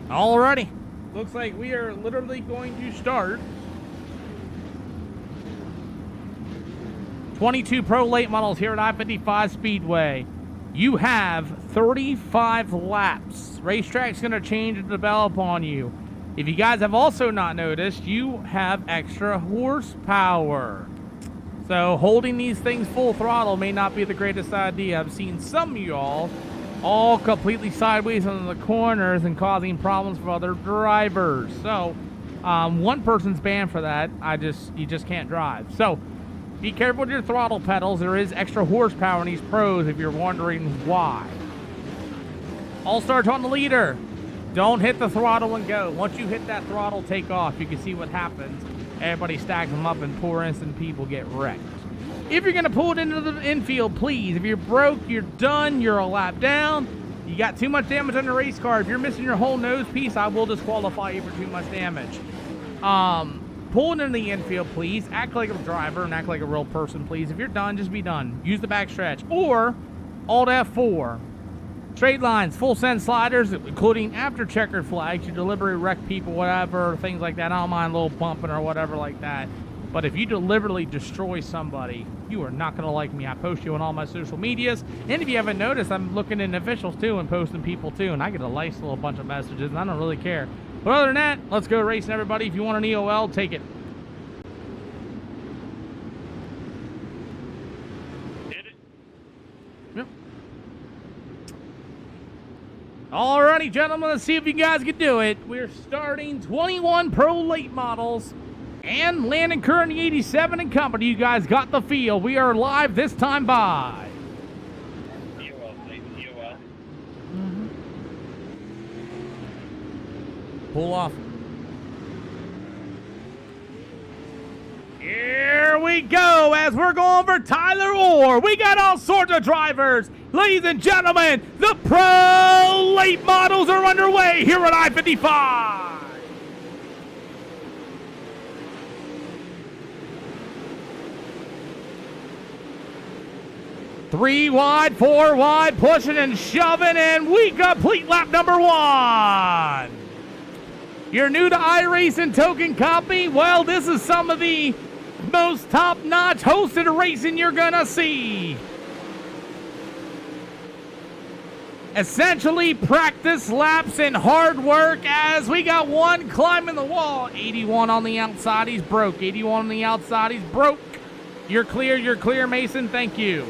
Alrighty. Looks like we are literally going to start 22 Pro late models here at I-55 Speedway. You have 35 laps. Racetrack's going to change and develop on you. If you guys have also not noticed, you have extra horsepower. So holding these things full throttle may not be the greatest idea. I've seen some of y'all all completely sideways in the corners and causing problems for other drivers. So one person's banned for that. You just can't drive. So be careful with your throttle pedals. There is extra horsepower in these pros if you're wondering why. All-Stars on the leader. Don't hit the throttle and go. Once you hit that throttle, take off. You can see what happens. Everybody stacks them up and poor innocent people get wrecked. If you're going to pull it into the infield, please. If you're broke, you're done, you're a lap down, you got too much damage on the race car. If you're missing your whole nose piece, I will disqualify you for too much damage. Pull it into the infield, please. Act like a driver and act like a real person, please. If you're done, just be done. Use the back stretch. Or Alt F4. Straight lines, full send sliders, including after checkered flags. You deliberately wreck people, whatever, things like that. I don't mind a little bumping or whatever like that. But if you deliberately destroy somebody, you are not going to like me. I post you on all my social medias. And if you haven't noticed, I'm looking in officials too and posting people too. And I get a nice little bunch of messages and I don't really care. But other than that, let's go racing, everybody. If you want an EOL, take it. Yep. Alrighty, gentlemen. Let's see if you guys can do it. We're starting 21 Pro late models. And Landon Curran, the 87 and company. You guys got the feel. We are live this time by EOL, please. EOL. Pull off. Here we go as we're going for Tyler Orr. We got all sorts of drivers. Ladies and gentlemen, the Pro late models are underway here at I-55. 3 wide, 4 wide, pushing and shoving, and we complete lap number 1. You're new to Iracing token copy? Well, this is some of the most top-notch hosted racing you're gonna see. Essentially practice laps and hard work as we got one climbing the wall. 81 on the outside, he's broke. 81 on the outside, he's broke. You're clear, Mason, thank you.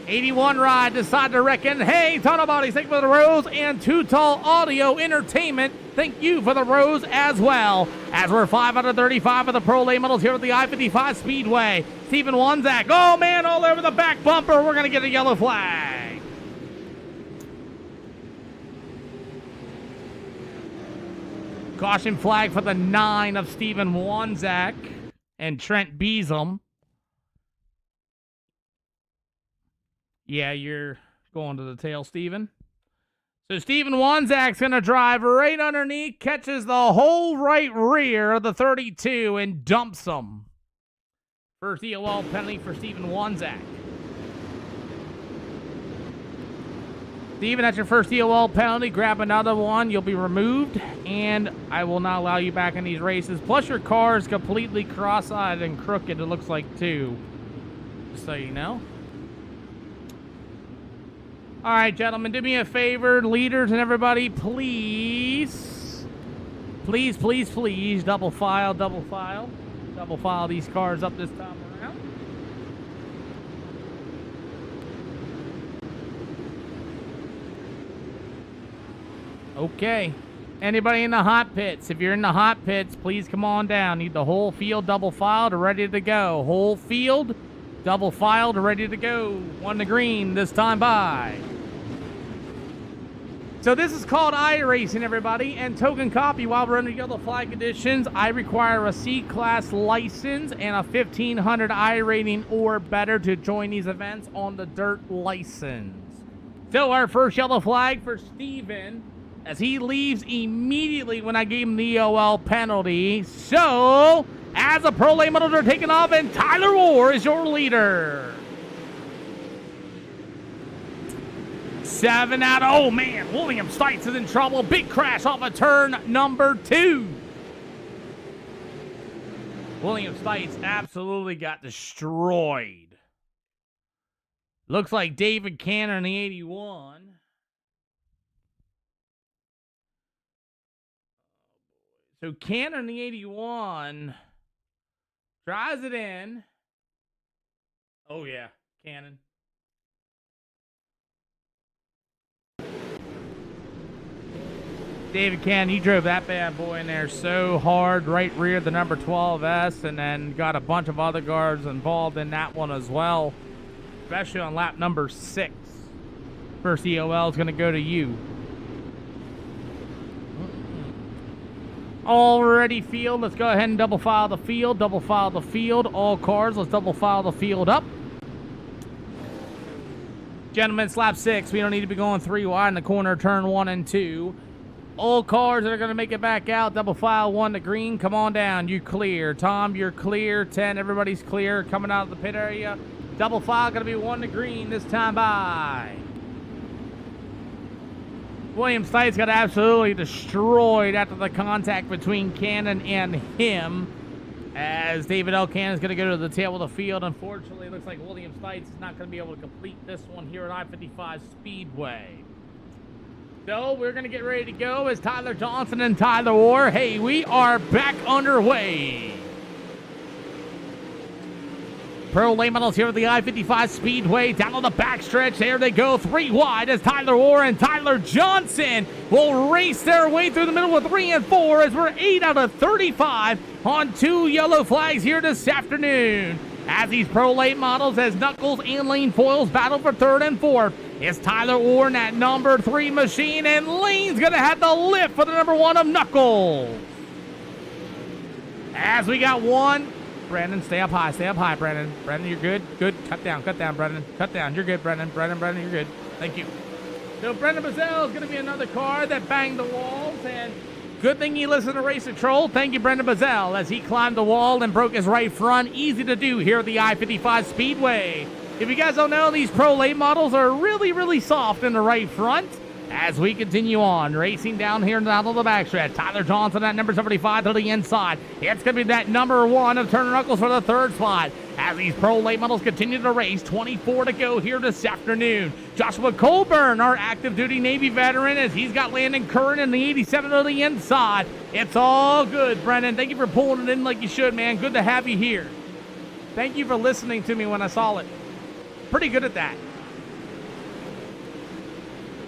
81 ride, decide to reckon. Hey, Tunnel Bodies, thank you for the rose. And Too Tall Audio Entertainment, thank you for the rose as well. As we're 5 out of 35 of the Pro late models here at the I-55 Speedway. Stephen Wanzak, oh man, all over the back bumper. We're going to get a yellow flag. Caution flag for the 9 of Stephen Wanzak and Trent Beasom. Yeah, you're going to the tail, Steven. So Steven Wanzak's going to drive right underneath, catches the whole right rear of the 32 and dumps him. First EOL penalty for Steven Wanzak. Steven, that's your first EOL penalty. Grab another one. You'll be removed, and I will not allow you back in these races. Plus, your car is completely cross-eyed and crooked, it looks like, too. Just so you know. All right, gentlemen, do me a favor, leaders and everybody, please. Please, please, please, double file these cars up this time around. Okay. Anybody in the hot pits? If you're in the hot pits, please come on down. Need the whole field double filed, ready to go. Whole field double filed, ready to go. One to green this time by. So this is called Iracing, everybody, and token copy while we're under yellow flag conditions. I require a C-class license and a 1500 I rating or better to join these events on the dirt license. So our first yellow flag for Steven, as he leaves immediately when I gave him the EOL penalty. So, as the pro lane models are taking off, and Tyler Moore is your leader. 7 out. Oh, man. William Stites is in trouble. Big crash off of turn number 2. William Stites absolutely got destroyed. Looks like David Cannon in the 81. So Cannon in the 81 drives it in. Oh, yeah. Cannon. David Cannon, he drove that bad boy in there so hard, right rear the number 12S, and then got a bunch of other guards involved in that one as well, especially on lap number 6. First EOL is going to go to you. Already field, let's go ahead and double file the field, all cars, let's double file the field up. Gentlemen, it's lap 6, we don't need to be going 3 wide in the corner, turn 1 and 2. All cars that are going to make it back out, double file 1 to green, come on down, you clear. Tom, you're clear, 10, everybody's clear, coming out of the pit area. Double file going to be 1 to green this time by. William Stites got absolutely destroyed after the contact between Cannon and him, as David L. Cannon is going to go to the tail of the field. Unfortunately, it looks like William Stites is not going to be able to complete this one here at I-55 Speedway. So we're going to get ready to go as Tyler Johnson and Tyler Orr. Hey, we are back underway. Pro lane models here at the I-55 Speedway. Down on the backstretch, there they go, 3 wide as Tyler Orr and Tyler Johnson will race their way through the middle with 3 and 4 as we're 8 out of 35 on 2 yellow flags here this afternoon. As these pro late models, as Knuckles and Lane Foils battle for 3rd and 4th, it's Tyler Orr in that number 3 machine, and Lane's gonna have the lift for the number 1 of Knuckles. As we got 1. Brandon, stay up high, Brandon. Brandon, you're good. Good. Cut down, Brandon. Cut down. You're good, Brandon. Brandon, you're good. Thank you. So Brendan Bazell is going to be another car that banged the walls, and good thing you listened to Race and Troll. Thank you, Brendan Bazell, as he climbed the wall and broke his right front. Easy to do here at the I-55 Speedway. If you guys don't know, these pro late models are really, really soft in the right front. As we continue on, racing down here down on the backstretch, Tyler Johnson at number 75 to the inside. It's going to be that number 1 of Turner Knuckles for the 3rd spot. As these pro late models continue to race, 24 to go here this afternoon. Joshua Colburn, our active duty Navy veteran, as he's got Landon Curran in the 87 to the inside. It's all good, Brennan. Thank you for pulling it in like you should, man. Good to have you here. Thank you for listening to me when I saw it. Pretty good at that.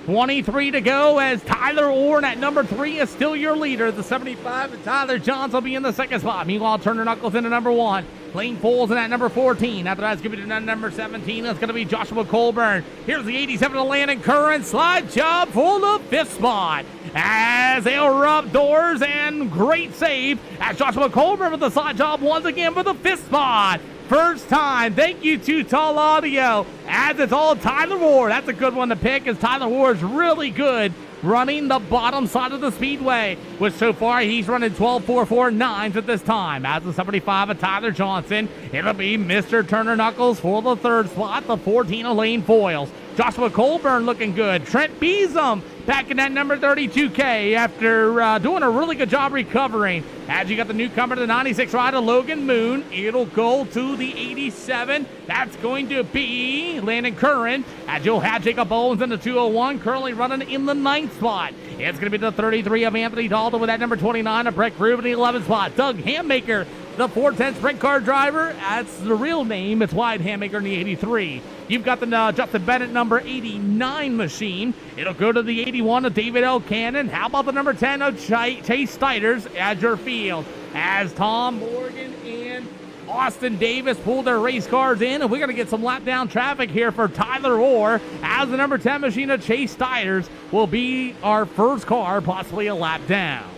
23 to go as Tyler Orr at number 3 is still your leader. The 75 and Tyler Johnson will be in the 2nd spot. Meanwhile, Turner Knuckles into number 1. Lane Foles in at number 14. After that's going to be number 17. That's going to be Joshua Colburn. Here's the 87 to Landon Curran. Slide job for the 5th spot. As they'll rub doors, and great save as Joshua Colburn with the slide job once again for the 5th spot. First time. Thank you to Tall Audio. As it's all Tyler Ward. That's a good one to pick, as Tyler Ward's really good running the bottom side of the speedway, which so far he's running 12.449s at this time. As the 75 of Tyler Johnson, it'll be Mr. Turner Knuckles for the 3rd spot, the 14 of Lane Foils. Joshua Colburn looking good. Trent Beesham back in that number 32K after doing a really good job recovering. As you got the newcomer to the 96 rider, Logan Moon. It'll go to the 87. That's going to be Landon Curran. As you'll have Jacob Owens in the 201, currently running in the 9th spot. It's going to be the 33 of Anthony Dalton with that number 29 of Brett Grube in the 11th spot. Doug Hammaker, the 410 sprint car driver. That's the real name. It's Wyatt Hammaker in the 83. You've got the Justin Bennett number 89 machine. It'll go to the 81 of David L. Cannon. How about the number 10 of Chase Steiders as your field? As Tom Morgan and Austin Davis pull their race cars in, and we're going to get some lap down traffic here for Tyler Orr, as the number 10 machine of Chase Steiders will be our first car, possibly a lap down.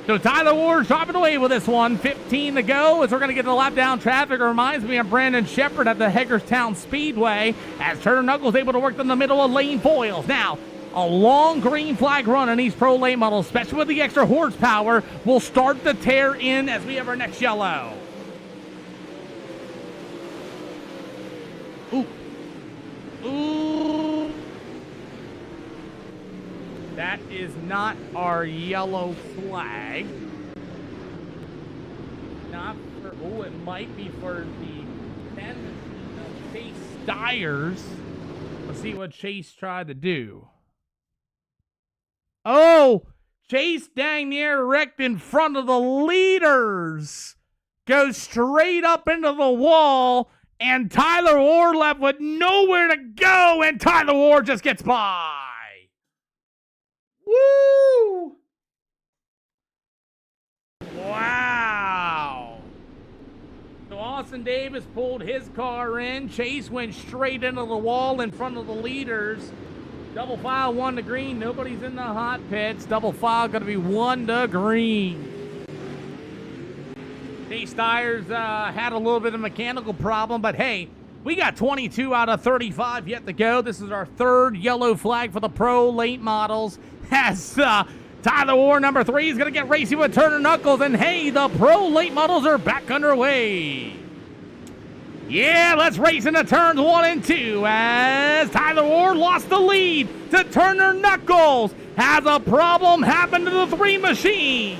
So Tyler Ward's dropping away with this one. 15 to go as we're going to get the lap down traffic. It reminds me of Brandon Shepard at the Hagerstown Speedway as Turner Knuckles able to work in the middle of lane foils. Now, a long green flag run on these pro late models, especially with the extra horsepower, will start the tear in as we have our next yellow. Ooh. Ooh. That is not our yellow flag. Not for, oh, it might be for the 10 of Chase Steiders. Let's see what Chase tried to do. Oh, Chase dang near wrecked in front of the leaders. Goes straight up into the wall, and Tyler Orr left with nowhere to go, and Tyler Orr just gets by. Woo! Wow. So Austin Davis pulled his car in. Chase went straight into the wall in front of the leaders. Double file 1 to green. Nobody's in the hot pits. Double file going to be 1 to green. Chase Steiders had a little bit of a mechanical problem, but hey, we got 22 out of 35 yet to go. This is our 3rd yellow flag for the pro late models. As Tyler Orr, number 3, is going to get racy with Turner Knuckles. And hey, the pro late models are back underway. Yeah, let's race into turns 1 and 2 as Tyler Orr lost the lead to Turner Knuckles. Has a problem happen to the 3 machine.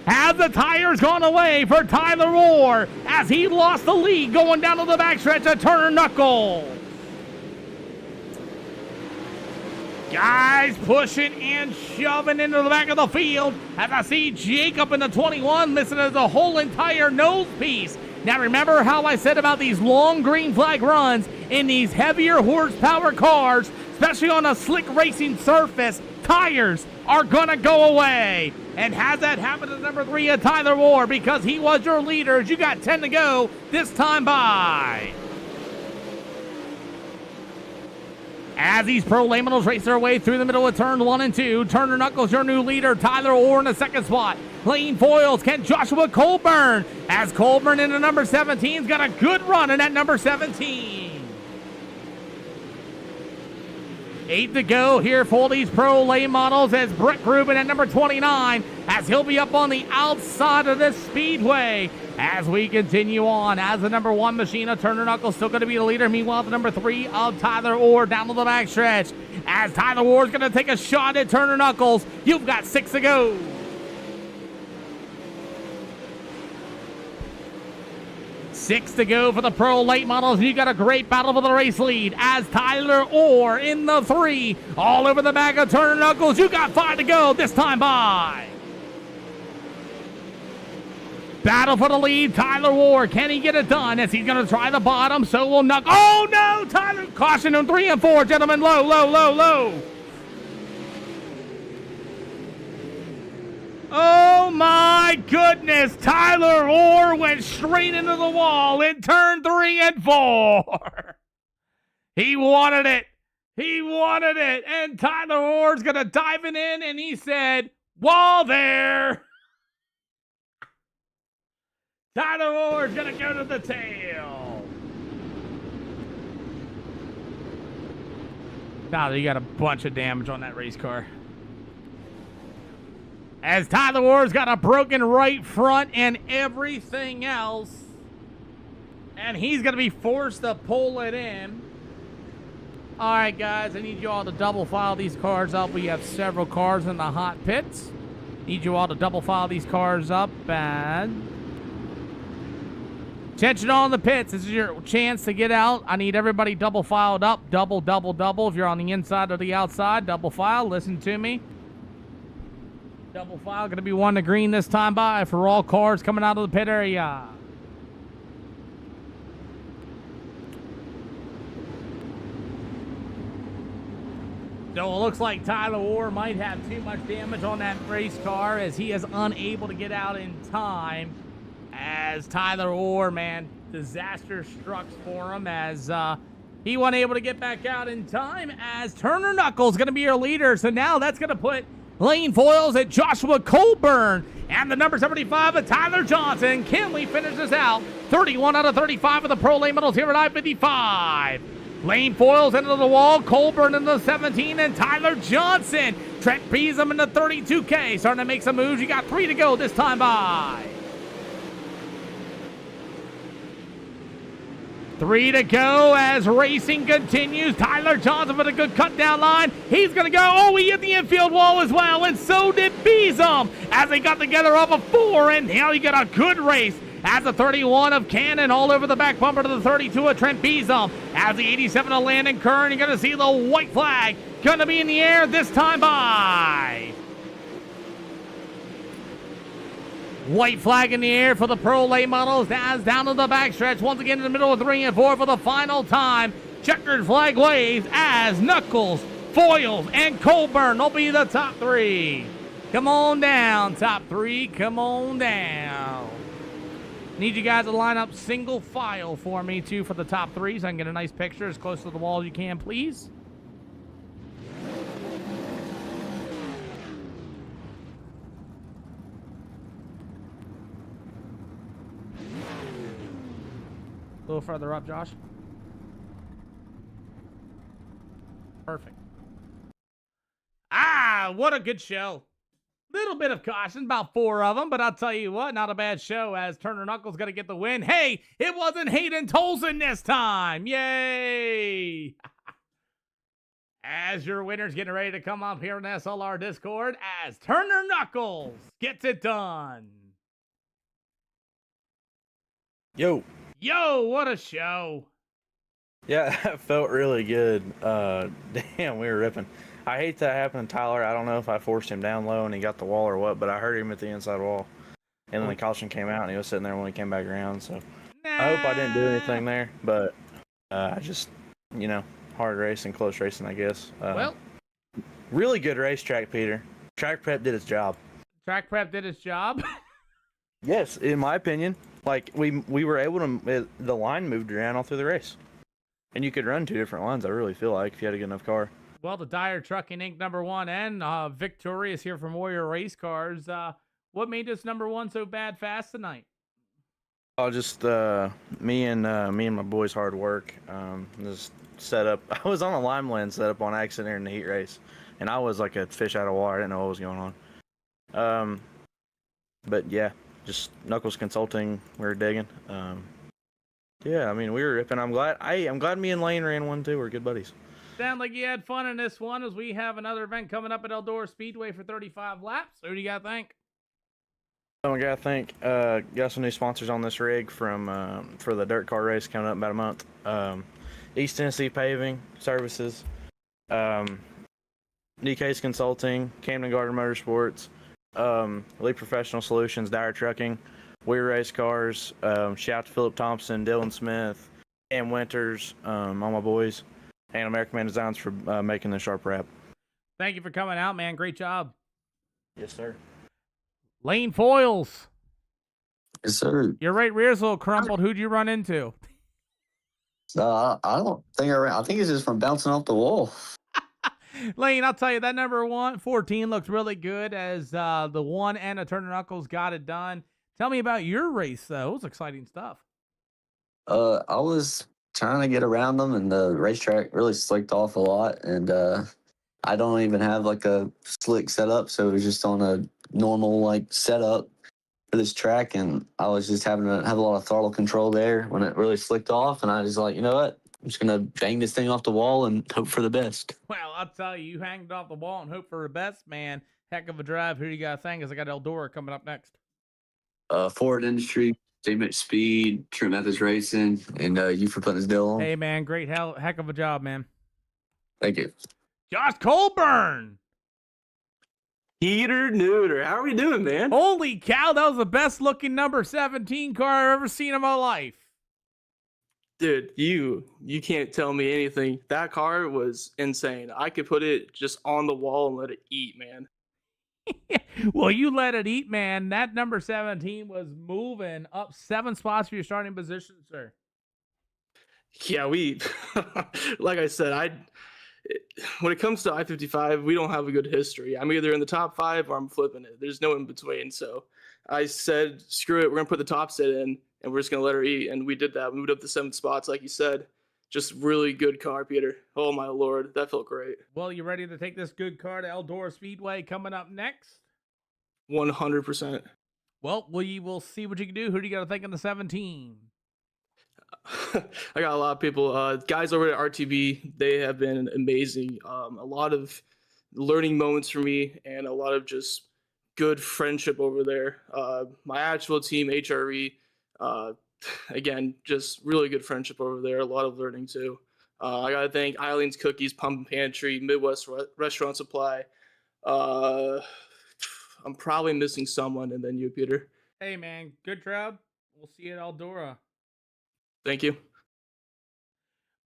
Has the tires gone away for Tyler Orr as he lost the lead going down to the backstretch of Turner Knuckles. Guys pushing and shoving into the back of the field as I see Jacob in the 21 missing as a whole entire nose piece. Now remember how I said about these long green flag runs in these heavier horsepower cars, especially on a slick racing surface, tires are gonna go away. And has that happened to number 3 of Tyler Orr because he was your leader as you got 10 to go this time by. As these pro late models race their way through the middle of turn 1 and 2, Turner Knuckles, your new leader. Tyler Orr in the 2nd spot. Lane foils, can Joshua Colburn. As Colburn in the number 17's got a good run in that number 17. 8 to go here for these pro late models as Brett Grube at number 29 as he'll be up on the outside of this speedway. As we continue on, as the number 1 machine of Turner Knuckles still going to be the leader. Meanwhile, the number 3 of Tyler Orr down to the backstretch. As Tyler Orr is going to take a shot at Turner Knuckles. You've got 6 to go. Six to go for the pro late models. You got a great battle for the race lead as Tyler Orr in the 3. All over the back of Turner Knuckles. You got 5 to go this time by. Battle for the lead, Tyler Orr. Can he get it done as he's going to try the bottom? So will Knuckles. Oh, no! Tyler, caution on 3 and 4, gentlemen. Low, low, low, low. Oh, my goodness. Tyler Orr went straight into the wall in turn 3 and 4. He wanted it. He wanted it. And Tyler Orr's going to dive it in, and he said, wall there. Tyler Orr's going to go to the tail. Tyler, you got a bunch of damage on that race car. As Tyler Orr's got a broken right front and everything else. And he's going to be forced to pull it in. All right, guys, I need you all to double file these cars up. We have several cars in the hot pits. Need you all to double file these cars up. And attention all in the pits. This is your chance to get out. I need everybody double filed up. Double, double, double. If you're on the inside or the outside, double file. Listen to me. Double file. Going to be one to green this time by for all cars coming out of the pit area. So it looks like Tyler Orr might have too much damage on that race car as he is unable to get out in time. As Tyler Orr, man, disaster struck for him as he wasn't able to get back out in time as Turner Knuckles going to be your leader. So now that's going to put Lane Foils at Joshua Colburn and the number 75 of Tyler Johnson. Kinley finishes out 31 out of 35 of the Pro Lane medals here at I-55. Lane Foils into the wall, Colburn in the 17, and Tyler Johnson. Trent Beesham in the 32K. Starting to make some moves. You got 3 to go this time by. 3 to go as racing continues. Tyler Johnson with a good cut down line. He's going to go. Oh, he hit the infield wall as well, and so did Beesham as they got together off of 4, and now you get a good race. As the 31 of Cannon all over the back bumper to the 32 of Trent Beesham. As the 87 of Landon Kern, you're going to see the white flag going to be in the air this time by. White flag in the air for the Pro Late models as down to the backstretch. Once again in the middle of 3 and 4 for the final time. Checkered flag waves as Knuckles, Foils, and Colburn will be the top 3. Come on down, top 3. Come on down. Need you guys to line up single file for me, too, for the top 3, so I can get a nice picture as close to the wall as you can, please. A little further up, Josh. Perfect. Ah, what a good show. Little bit of caution, about 4 of them, but I'll tell you what, not a bad show as Turner Knuckles going to get the win. Hey, it wasn't Hayden Tolson this time. Yay! As your winner's getting ready to come up here in SLR Discord as Turner Knuckles gets it done. Yo. Yo, what a show. Yeah, that felt really good. Damn, we were ripping. I hate that happened to Tyler. I don't know if I forced him down low and he got the wall or what, but I heard him at the inside wall. And then the caution came out and he was sitting there when we came back around. So I hope I didn't do anything there, but I just, hard racing, close racing, I guess. Well, really good racetrack, Peter. Track prep did its job. Track prep did its job? Yes, in my opinion. Like, we were able to, the line moved around all through the race. And you could run 2 different lines, I really feel like, if you had a good enough car. Well, the Dyer Trucking Inc. #1 and Victorious here from Warrior Race Cars. What made this #1 so bad fast tonight? Oh, just me and my boys' hard work. Just set up. I was on a Limeland set up on accident here in the heat race, and I was like a fish out of water. I didn't know what was going on. But yeah, just Knuckles Consulting. We were digging. Yeah, I mean we were ripping. I'm glad me and Lane ran one too. We're good buddies. Sound like you had fun in this one as we have another event coming up at Eldora Speedway for 35 laps. Who do you got to thank? I gotta thank got some new sponsors on this rig from for the dirt car race coming up in about a month. East Tennessee Paving Services, DK's Consulting, Camden Garden Motorsports, Elite Professional Solutions, Dyer Trucking, Weir Race Cars. Shout out to Philip Thompson, Dylan Smith, and Winters, all my boys, and American Man Designs for making the sharp wrap. Thank you for coming out, man. Great job. Yes, sir. Lane Foils. Yes, sir. Your right rear's a little crumpled. Who'd you run into? I don't think I think it's just from bouncing off the wall. Lane, I'll tell you, that #1, 14 looked really good as the 1 and a Turner Knuckles got it done. Tell me about your race, though. It was exciting stuff. I was trying to get around them, and the racetrack really slicked off a lot, and I don't even have like a slick setup, so it was just on a normal like setup, for this track, and I was just having to have a lot of throttle control there when it really slicked off, and I was like, you know what? I'm just gonna bang this thing off the wall and hope for the best. Well, I'll tell you, you hanged off the wall and hope for the best, man. Heck of a drive. Who do you got to thank? Because I got Eldora coming up next. Ford Industry, J-Mitch Speed, True Methods Racing, and you for putting this deal on. Hey, man, great heck of a job, man. Thank you. Josh Colburn. Heater neuter. How are we doing, man? Holy cow, that was the best looking number 17 car I've ever seen in my life. Dude, you can't tell me anything. That car was insane. I could put it just on the wall and let it eat, man. Well, you let it eat, man. That number 17 was moving up 7 spots for your starting position, sir. Yeah, like I said, when it comes to I-55, we don't have a good history. I'm either in the top 5 or I'm flipping it. There's no in between. So I said, screw it. We're going to put the top set in and we're just going to let her eat. And we did that. We moved up to 7 spots, like you said. Just really good car, Peter. Oh, my Lord. That felt great. Well, you ready to take this good car to Eldora Speedway coming up next? 100%. Well, we will see what you can do. Who do you got to thank in the 17? I got a lot of people, guys over at RTB. They have been amazing. A lot of learning moments for me and a lot of just good friendship over there. My actual team, HRE, again, just really good friendship over there. A lot of learning too. I got to thank Eileen's Cookies, Pump and Pantry, Midwest Restaurant Supply. I'm probably missing someone, and then you, Peter. Hey, man, good job. We'll see you at Eldora. Thank you.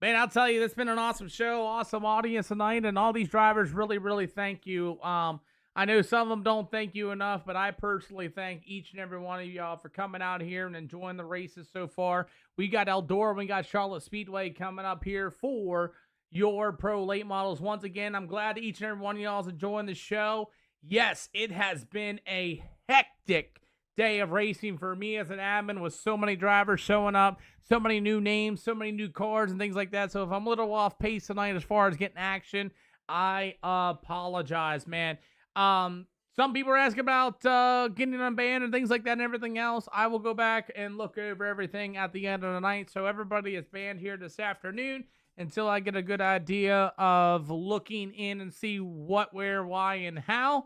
Man, I'll tell you, it's been an awesome show, awesome audience tonight, and all these drivers really, really thank you. I know some of them don't thank you enough, but I personally thank each and every one of y'all for coming out here and enjoying the races so far. We got Eldora, we got Charlotte Speedway coming up here for your pro late models. Once again, I'm glad each and every one of y'all is enjoying the show. Yes, it has been a hectic day of racing for me as an admin with so many drivers showing up, so many new names, so many new cars and things like that. So if I'm a little off pace tonight as far as getting action, I apologize, man. Some people are asking about getting unbanned and things like that and everything else. I will go back and look over everything at the end of the night. So everybody is banned here this afternoon until I get a good idea of looking in and see what, where, why, and how.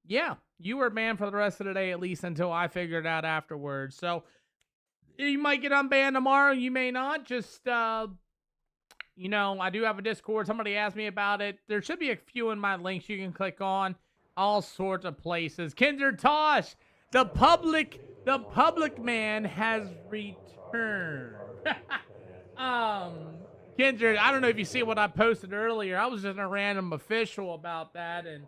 Yeah, you were banned for the rest of the day, at least until I figure it out afterwards. So you might get unbanned tomorrow. You may not. Just, you know, I do have a Discord. Somebody asked me about it. There should be a few in my links you can click on. All sorts of places. Kinder Tosh, the public man has returned. Kendra, I don't know if you see what I posted earlier. I was just a random official about that, and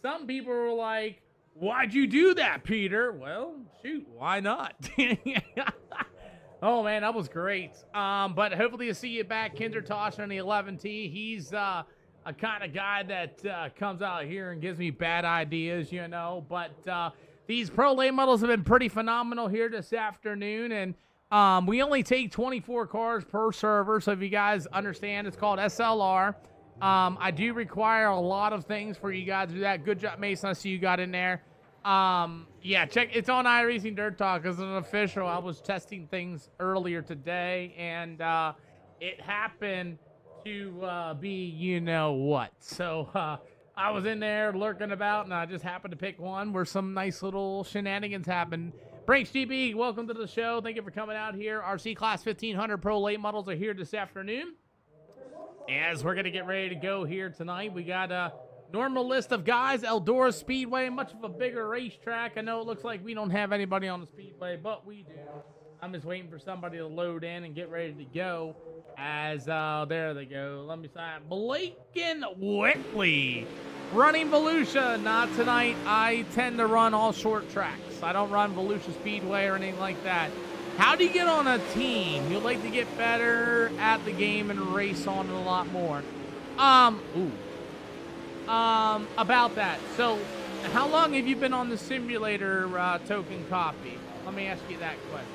some people were like, "Why'd you do that, Peter?" Well, shoot, why not? Oh man, that was great. But hopefully to see you back, Kendra Tosh on the 11T. He's a kind of guy that comes out here and gives me bad ideas, you know. But these pro late models have been pretty phenomenal here this afternoon, and we only take 24 cars per server, so if you guys understand, it's called SLR. I do require a lot of things for you guys to do that. Good job, Mason. I see you got in there. Yeah, check. It's on Iracing Dirt Talk as an official. I was testing things earlier today, and it happened to be you know what. So I was in there lurking about, and I just happened to pick one where some nice little shenanigans happened. Brakes GB, welcome to the show. Thank you for coming out here. Our C-Class 1500 Pro late models are here this afternoon. As we're going to get ready to go here tonight, we got a normal list of guys. Eldora Speedway, much of a bigger racetrack. I know it looks like we don't have anybody on the Speedway, but we do. I'm just waiting for somebody to load in and get ready to go. As, there they go. Let me sign. Blake and Whitley. Running Volusia, not tonight. I tend to run all short tracks. I don't run Volusia Speedway or anything like that. How do you get on a team? You'd like to get better at the game and race on it a lot more. About that. So, how long have you been on the simulator token copy? Let me ask you that question.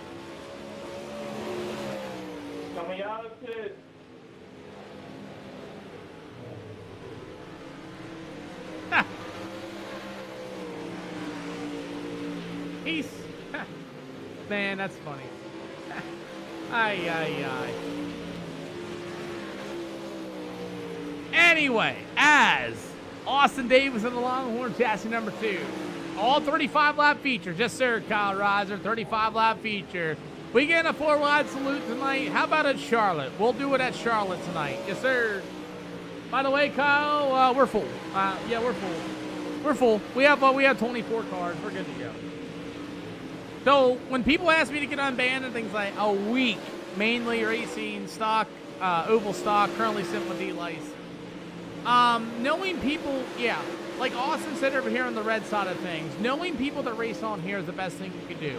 Coming out of pit. He's... Man, that's funny. Ay, ay, ay. Anyway, as Austin Davis in the Longhorn chassis number 2. All 35-lap feature. Yes, sir, Kyle Reiser. 35-lap feature. We getting a 4-wide salute tonight. How about at Charlotte? We'll do it at Charlotte tonight. Yes, sir. By the way, Kyle, we're full. Yeah, we're full. We're full. We have 24 cars. We're good to go. So when people ask me to get unbanned and things like a week, mainly racing stock, oval stock, currently sitting with D-Lice. Knowing people, yeah, like Austin said over here on the red side of things, knowing people that race on here is the best thing you can do.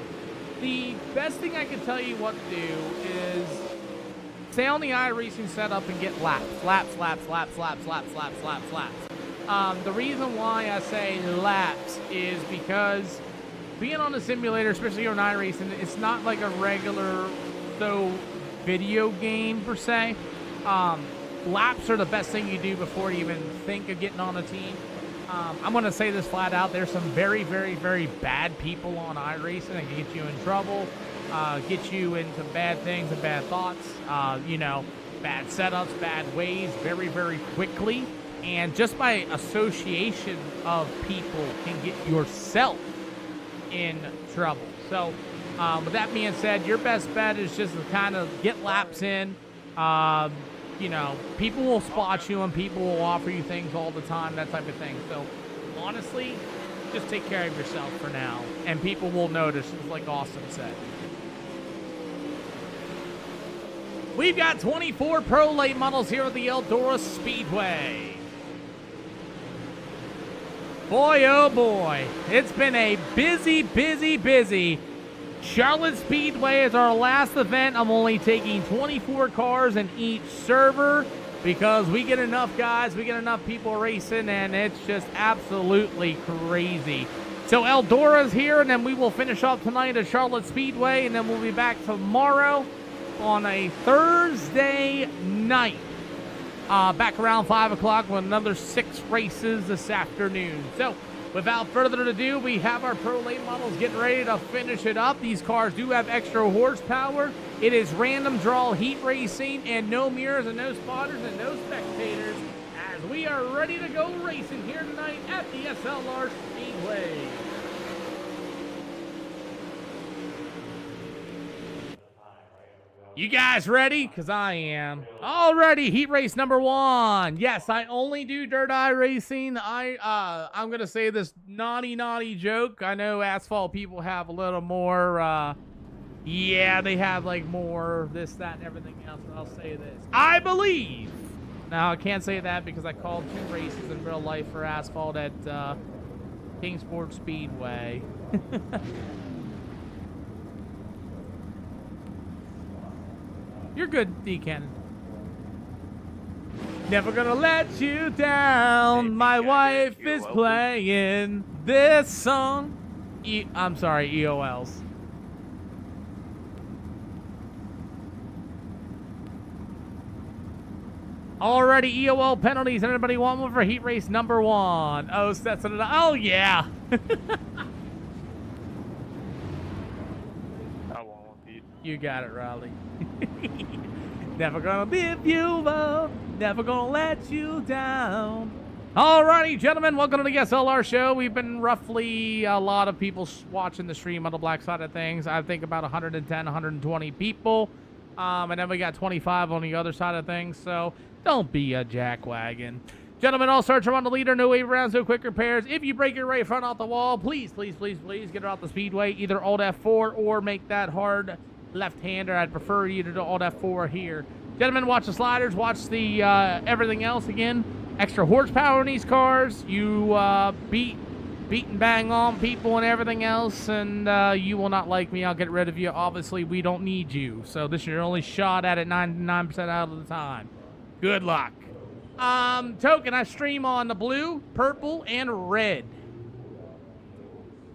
The best thing I can tell you what to do is stay on the iRacing setup and get laps. The reason why I say laps is because being on the simulator, especially on iRacing, it's not like a regular video game per se. Laps are the best thing you do before you even think of getting on a team. I'm going to say this flat out. There's some very, very, very bad people on iRacing that can get you in trouble, get you into bad things and bad thoughts, bad setups, bad ways very, very quickly. And just by association of people can get yourself in trouble. So with that being said, your best bet is just to kind of get laps in. People will spot you and people will offer you things all the time, that type of thing. So, honestly, just take care of yourself for now. And people will notice, like Austin said. We've got 24 Pro late models here at the Eldora Speedway. Boy, oh boy. It's been a busy Charlotte Speedway is our last event. I'm only taking 24 cars in each server because we get enough guys, we get enough people racing, and it's just absolutely crazy. So Eldora's here, and then we will finish up tonight at Charlotte Speedway, and then we'll be back tomorrow on a Thursday night. Back around 5 o'clock with another 6 races this afternoon. So without further ado, we have our Pro Late models getting ready to finish it up. These cars do have extra horsepower. It is random draw heat racing and no mirrors and no spotters and no spectators as we are ready to go racing here tonight at the SLR Speedway. You guys ready? Because I am. Alrighty, heat race number 1. Yes, I only do dirt iRacing. I'm going to say this naughty joke. I know asphalt people have a little more, they have like more this, that, and everything else, but I'll say this. I believe. Now, I can't say that because I called 2 races in real life for asphalt at Kingsport Speedway. You're good, D. Cannon. Never gonna let you down. My wife is playing this song. I'm sorry, EOLs. Already EOL penalties. Anybody want one for heat race number 1? Oh, sets it up. Oh, yeah. I want one, Pete. You got it, Riley. Never gonna leave you up, never gonna let you down. Alrighty, gentlemen, welcome to the SLR show. We've been roughly a lot of people watching the stream on the black side of things. I think about 110, 120 people. And then we got 25 on the other side of things, so don't be a jackwagon. Gentlemen, all search around the leader, no wave rounds, no quick repairs. If you break your right front off the wall, please get it off the speedway. Either Alt F4 or make that hard left-hander. I'd prefer you to do Alt F4 here. Gentlemen, watch the sliders, watch the everything else again. Extra horsepower in these cars. You beat and bang on people and everything else, and you will not like me. I'll get rid of you. Obviously, we don't need you. So this is your only shot at it 99% out of the time. Good luck. Token, I stream on the blue, purple, and red.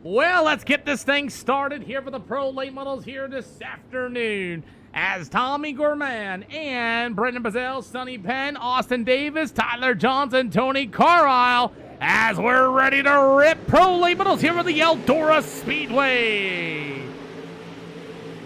Well, let's get this thing started here for the Pro Late Models here this afternoon. As Tommy Gorman and Brendan Bazell, Sonny Penn, Austin Davis, Tyler Johnson, Tony Carlisle, as we're ready to rip pro late models here at the Eldora Speedway.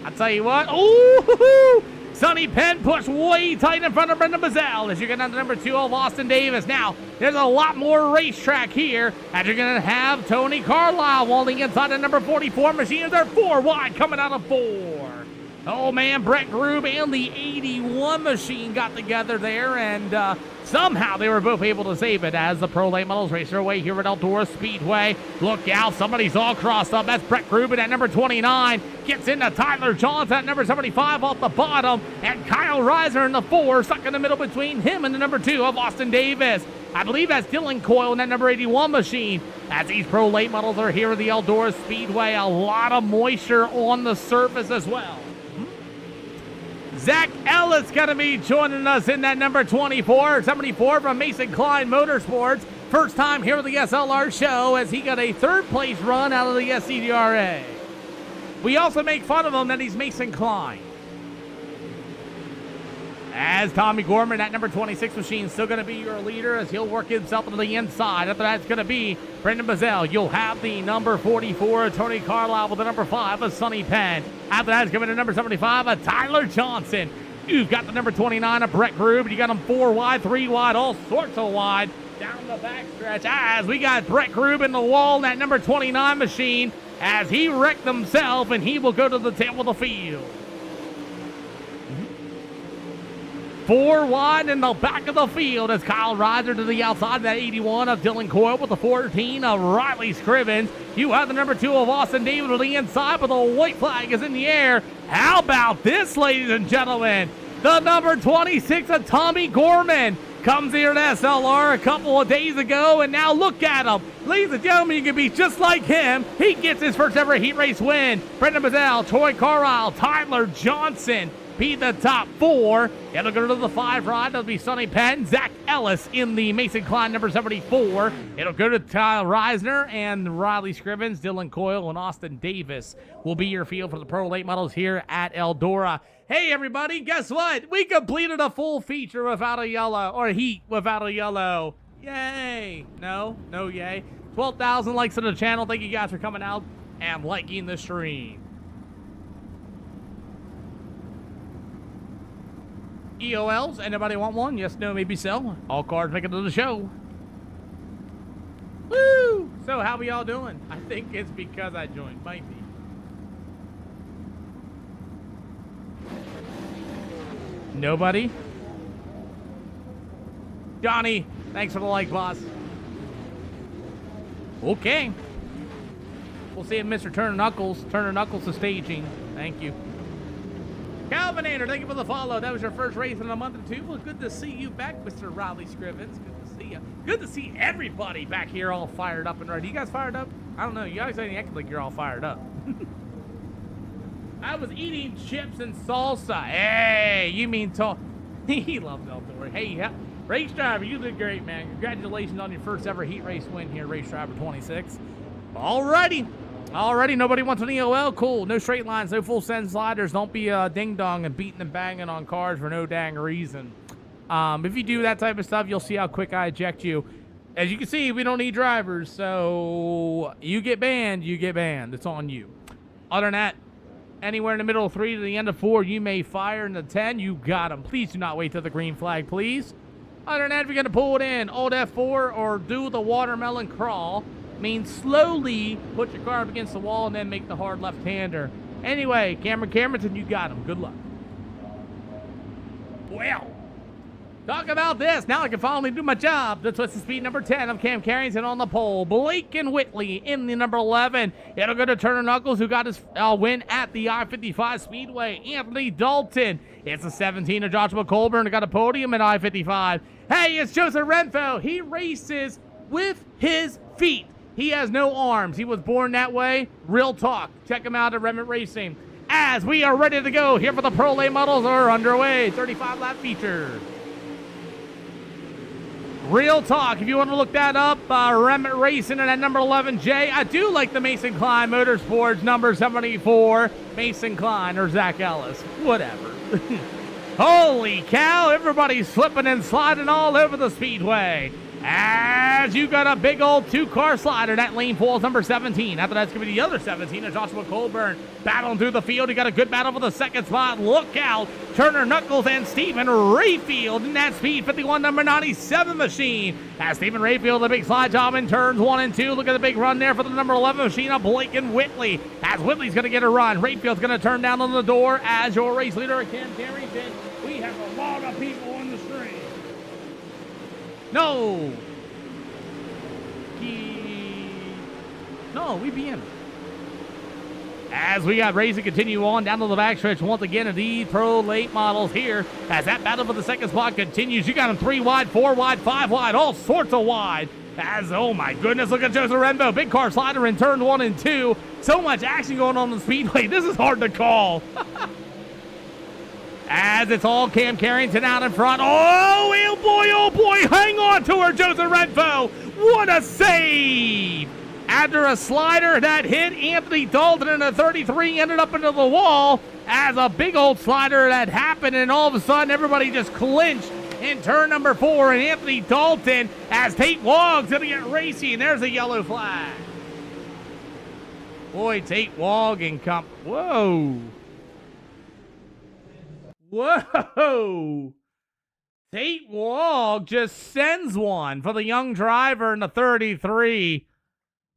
I'll tell you what. Ooh, Sonny Penn pushed way tight in front of Brendan Bazell as you get down to number 2 of Austin Davis. Now, there's a lot more racetrack here as you're going to have Tony Carlisle walling inside the number 44 machine. They're 4 wide coming out of 4. Oh, man, Brett Grube and the 81 machine got together there, and somehow they were both able to save it as the Pro Late Models race their way here at Eldora Speedway. Look out, somebody's all crossed up. That's Brett Grube at number 29. Gets into Tyler Johnson at number 75 off the bottom, and Kyle Reiser in the 4, stuck in the middle between him and the number 2 of Austin Davis. I believe that's Dylan Coyle in that number 81 machine. As these Pro Late Models are here at the Eldora Speedway, a lot of moisture on the surface as well. Zach Ellis going to be joining us in that number 74 from Mason Klein Motorsports. First time here at the SLR show as he got a 3rd place run out of the SCDRA. We also make fun of him that he's Mason Klein. As Tommy Gorman, that number 26 machine, still going to be your leader as he'll work himself to the inside. After that's going to be Brendan Bazell. You'll have the number 44, Tony Carlisle, with the number 5 of Sonny Penn. After that's coming to number 75 of Tyler Johnson. You've got the number 29 of Brett Grube. You got him 4 wide, 3 wide, all sorts of wide down the backstretch. As we got Brett Grube in the wall in that number 29 machine as he wrecked himself, and he will go to the tail of the field. 4 wide in the back of the field as Kyle Reiser to the outside of that 81 of Dylan Coyle with the 14 of Riley Scrivens. You have the number 2 of Austin Davis to the inside, but the white flag is in the air. How about this, ladies and gentlemen? The number 26 of Tommy Gorman comes here to SLR a couple of days ago, and now look at him. Ladies and gentlemen, you can be just like him. He gets his first ever heat race win. Brendan Bazell, Troy Carlisle, Tyler Johnson be the top 4. It'll go to the 5 ride. It'll be Sonny Penn, Zach Ellis in the Mason Klein number 74. It'll go to Kyle Reisner and Riley Scrivens, Dylan Coyle, and Austin Davis will be your field for the Pro Late Models here at Eldora. Hey, everybody, guess what? We completed a full feature without a yellow, or heat without a yellow. Yay. No yay. 12,000 likes on the channel. Thank you guys for coming out and liking the stream. EOLs, anybody want one? Yes, no, maybe so. All cards make it to the show. Woo! So, how we all doing? I think it's because I joined. Might be. Nobody? Johnny, thanks for the like, boss. Okay. We'll see if Mr. Turner Knuckles is staging. Thank you. Calvinator, thank you for the follow. That was your first race in a month or 2. Well, good to see you back, Mr. Riley Scrivens. Good to see you. Good to see everybody back here all fired up and ready. You guys fired up? I don't know. You guys ain't acting like you're all fired up. I was eating chips and salsa. Hey, you mean he loves Eldora. Hey, yeah. Race driver, you did great, man. Congratulations on your first ever heat race win here, race driver 26. Alrighty, nobody wants an EOL? Cool. No straight lines, no full send sliders. Don't be ding-dong and beating and banging on cars for no dang reason. If you do that type of stuff, you'll see how quick I eject you. As you can see, we don't need drivers, so you get banned, It's on you. Other than that, anywhere in the middle of 3 to the end of 4, you may fire. In the 10, you got them. Please do not wait till the green flag, please. Other than that, if you're going to pull it in, Alt F4 or do the watermelon crawl, means slowly put your car up against the wall and then make the hard left-hander. Anyway, Cameron Cameronton, you got him. Good luck. Well, talk about this. Now I can finally do my job. The Twisted Speed number 10 of Cam Carrington on the pole. Blake and Whitley in the number 11. It'll go to Turner Knuckles, who got his win at the I-55 Speedway. Anthony Dalton. It's a 17 of Joshua Colburn, who got a podium at I-55. Hey, it's Joseph Renfro. He races with his feet. He has no arms. He was born that way. Real talk. Check him out at Remnant Racing. As we are ready to go here for the Pro Late Models are underway. 35-lap feature. Real talk. If you want to look that up, Remnant Racing and at number 11J. I do like the Mason Klein Motorsports number 74. Mason Klein or Zach Ellis. Whatever. Holy cow. Everybody's slipping and sliding all over the speedway. As you got a big old 2-car slider. That lane falls number 17. After that's going to be the other 17 of Joshua Colburn battling through the field. He got a good battle for the second spot. Look out. Turner Knuckles and Stephen Rayfield in that speed 51 number 97 machine. As Stephen Rayfield, the big slide job in turns 1 and 2. Look at the big run there for the number 11 machine of Blake and Whitley. As Whitley's going to get a run. Rayfield's going to turn down on the door as your race leader, Ken Carrington. We have a lot of people on the stream. No. No, we be in. As we got racing continue on down to the backstretch once again of these pro late models here. As that battle for the second spot continues. You got them 3 wide, 4 wide, 5 wide, all sorts of wide. As, oh my goodness, look at Joseph Renbo. Big car slider in turn 1 and 2. So much action going on the speedway. This is hard to call. As it's all Cam Carrington out in front. Oh boy, hang on to her, Joseph Renfro. What a save! After a slider that hit Anthony Dalton in a 33, ended up into the wall. As a big old slider that happened, and all of a sudden everybody just clinched in turn number 4, and Anthony Dalton, as Tate Wogg's gonna get racy, and there's a yellow flag. Boy, Tate Wogg and whoa. Whoa! Tate Wogg just sends one for the young driver in the 33.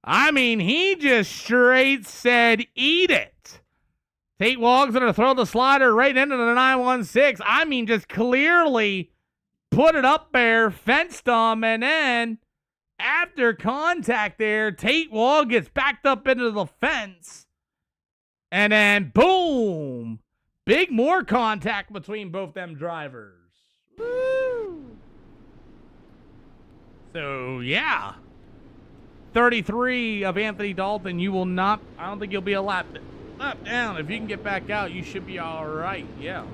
I mean, he just straight said, eat it. Tate Wogg's going to throw the slider right into the 916. I mean, just clearly put it up there, fenced him, and then after contact there, Tate Wogg gets backed up into the fence. And then, boom! Big more contact between both them drivers. Woo! So, yeah. 33 of Anthony Dalton, you will not, I don't think you'll be a lap down. If you can get back out, you should be all right. Yeah.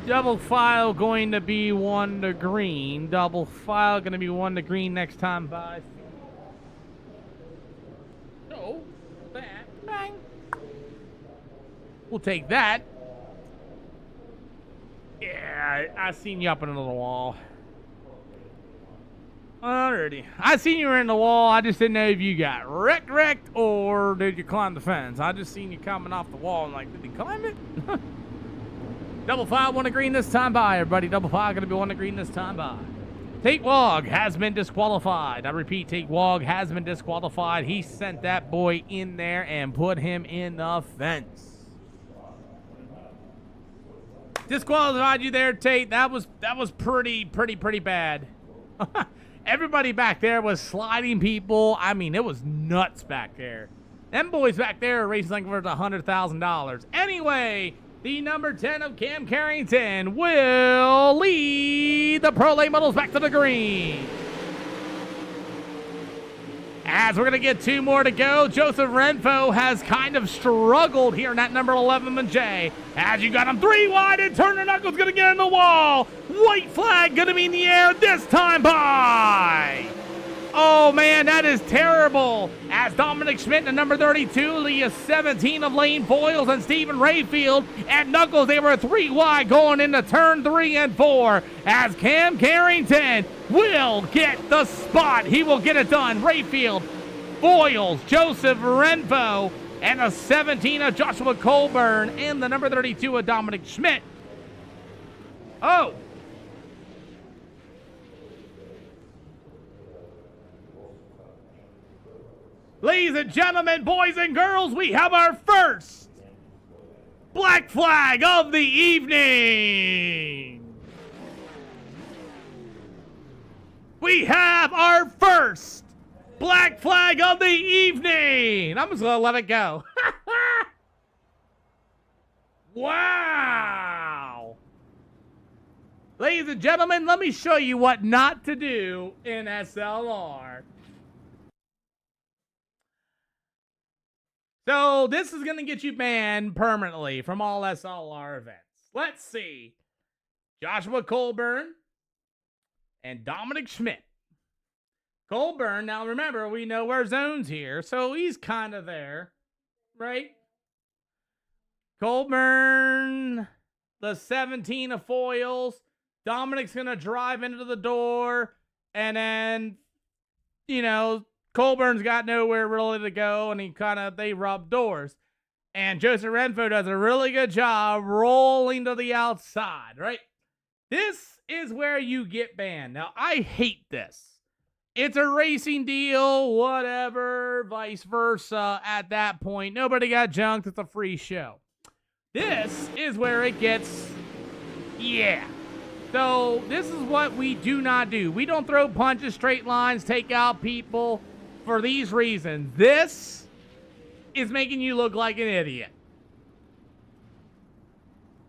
Double file going to be 1 to green. Double file going to be 1 to green next time by. So, that. Bang. We'll take that. Yeah, I seen you up into the wall. Alrighty. I seen you were in the wall. I just didn't know if you got wrecked or did you climb the fence. I just seen you coming off the wall and like, did he climb it? Double file, 1 to green this time by, everybody. Double file gonna be 1 to green this time by. Tate Wogg has been disqualified. I repeat, Tate Wogg has been disqualified. He sent that boy in there and put him in the fence. Disqualified you there, Tate. That was pretty bad. Everybody back there was sliding people. I mean, it was nuts back there. Them boys back there are racing like worth $100,000. Anyway, the number 10 of Cam Carrington will lead the Pro Late Models back to the green. As we're going to get 2 more to go, Joseph Renfro has kind of struggled here in that number 11 Majay. As you got him 3 wide, and Turner Knuckles going to get in the wall. White flag going to be in the air this time by. Oh, man, that is terrible. As Dominic Schmidt, the number 32, the 17 of Lane Foyles, and Stephen Rayfield and Knuckles, they were 3 wide going into turn 3 and 4. As Cam Carrington will get the spot. He will get it done. Rayfield, Foyles, Joseph Renfro, and the 17 of Joshua Colburn, and the number 32 of Dominic Schmidt. Oh. Ladies and gentlemen, boys and girls, we have our first black flag of the evening. We have our first black flag of the evening. I'm just going to let it go. Wow. Ladies and gentlemen, let me show you what not to do in SLR. So this is going to get you banned permanently from all SLR events. Let's see. Joshua Colburn and Dominic Schmidt. Colburn, now remember, we know our zones here, so he's kind of there, right? Colburn, the 17 of Foyles, Dominic's going to drive into the door, and then, you know, Colburn's got nowhere really to go, and they rub doors. And Joseph Renfro does a really good job rolling to the outside, right? This is where you get banned. Now, I hate this. It's a racing deal, whatever, vice versa at that point. Nobody got junked. It's a free show. This is where it gets, yeah. So this is what we do not do. We don't throw punches, straight lines, take out people for these reasons. This is making you look like an idiot.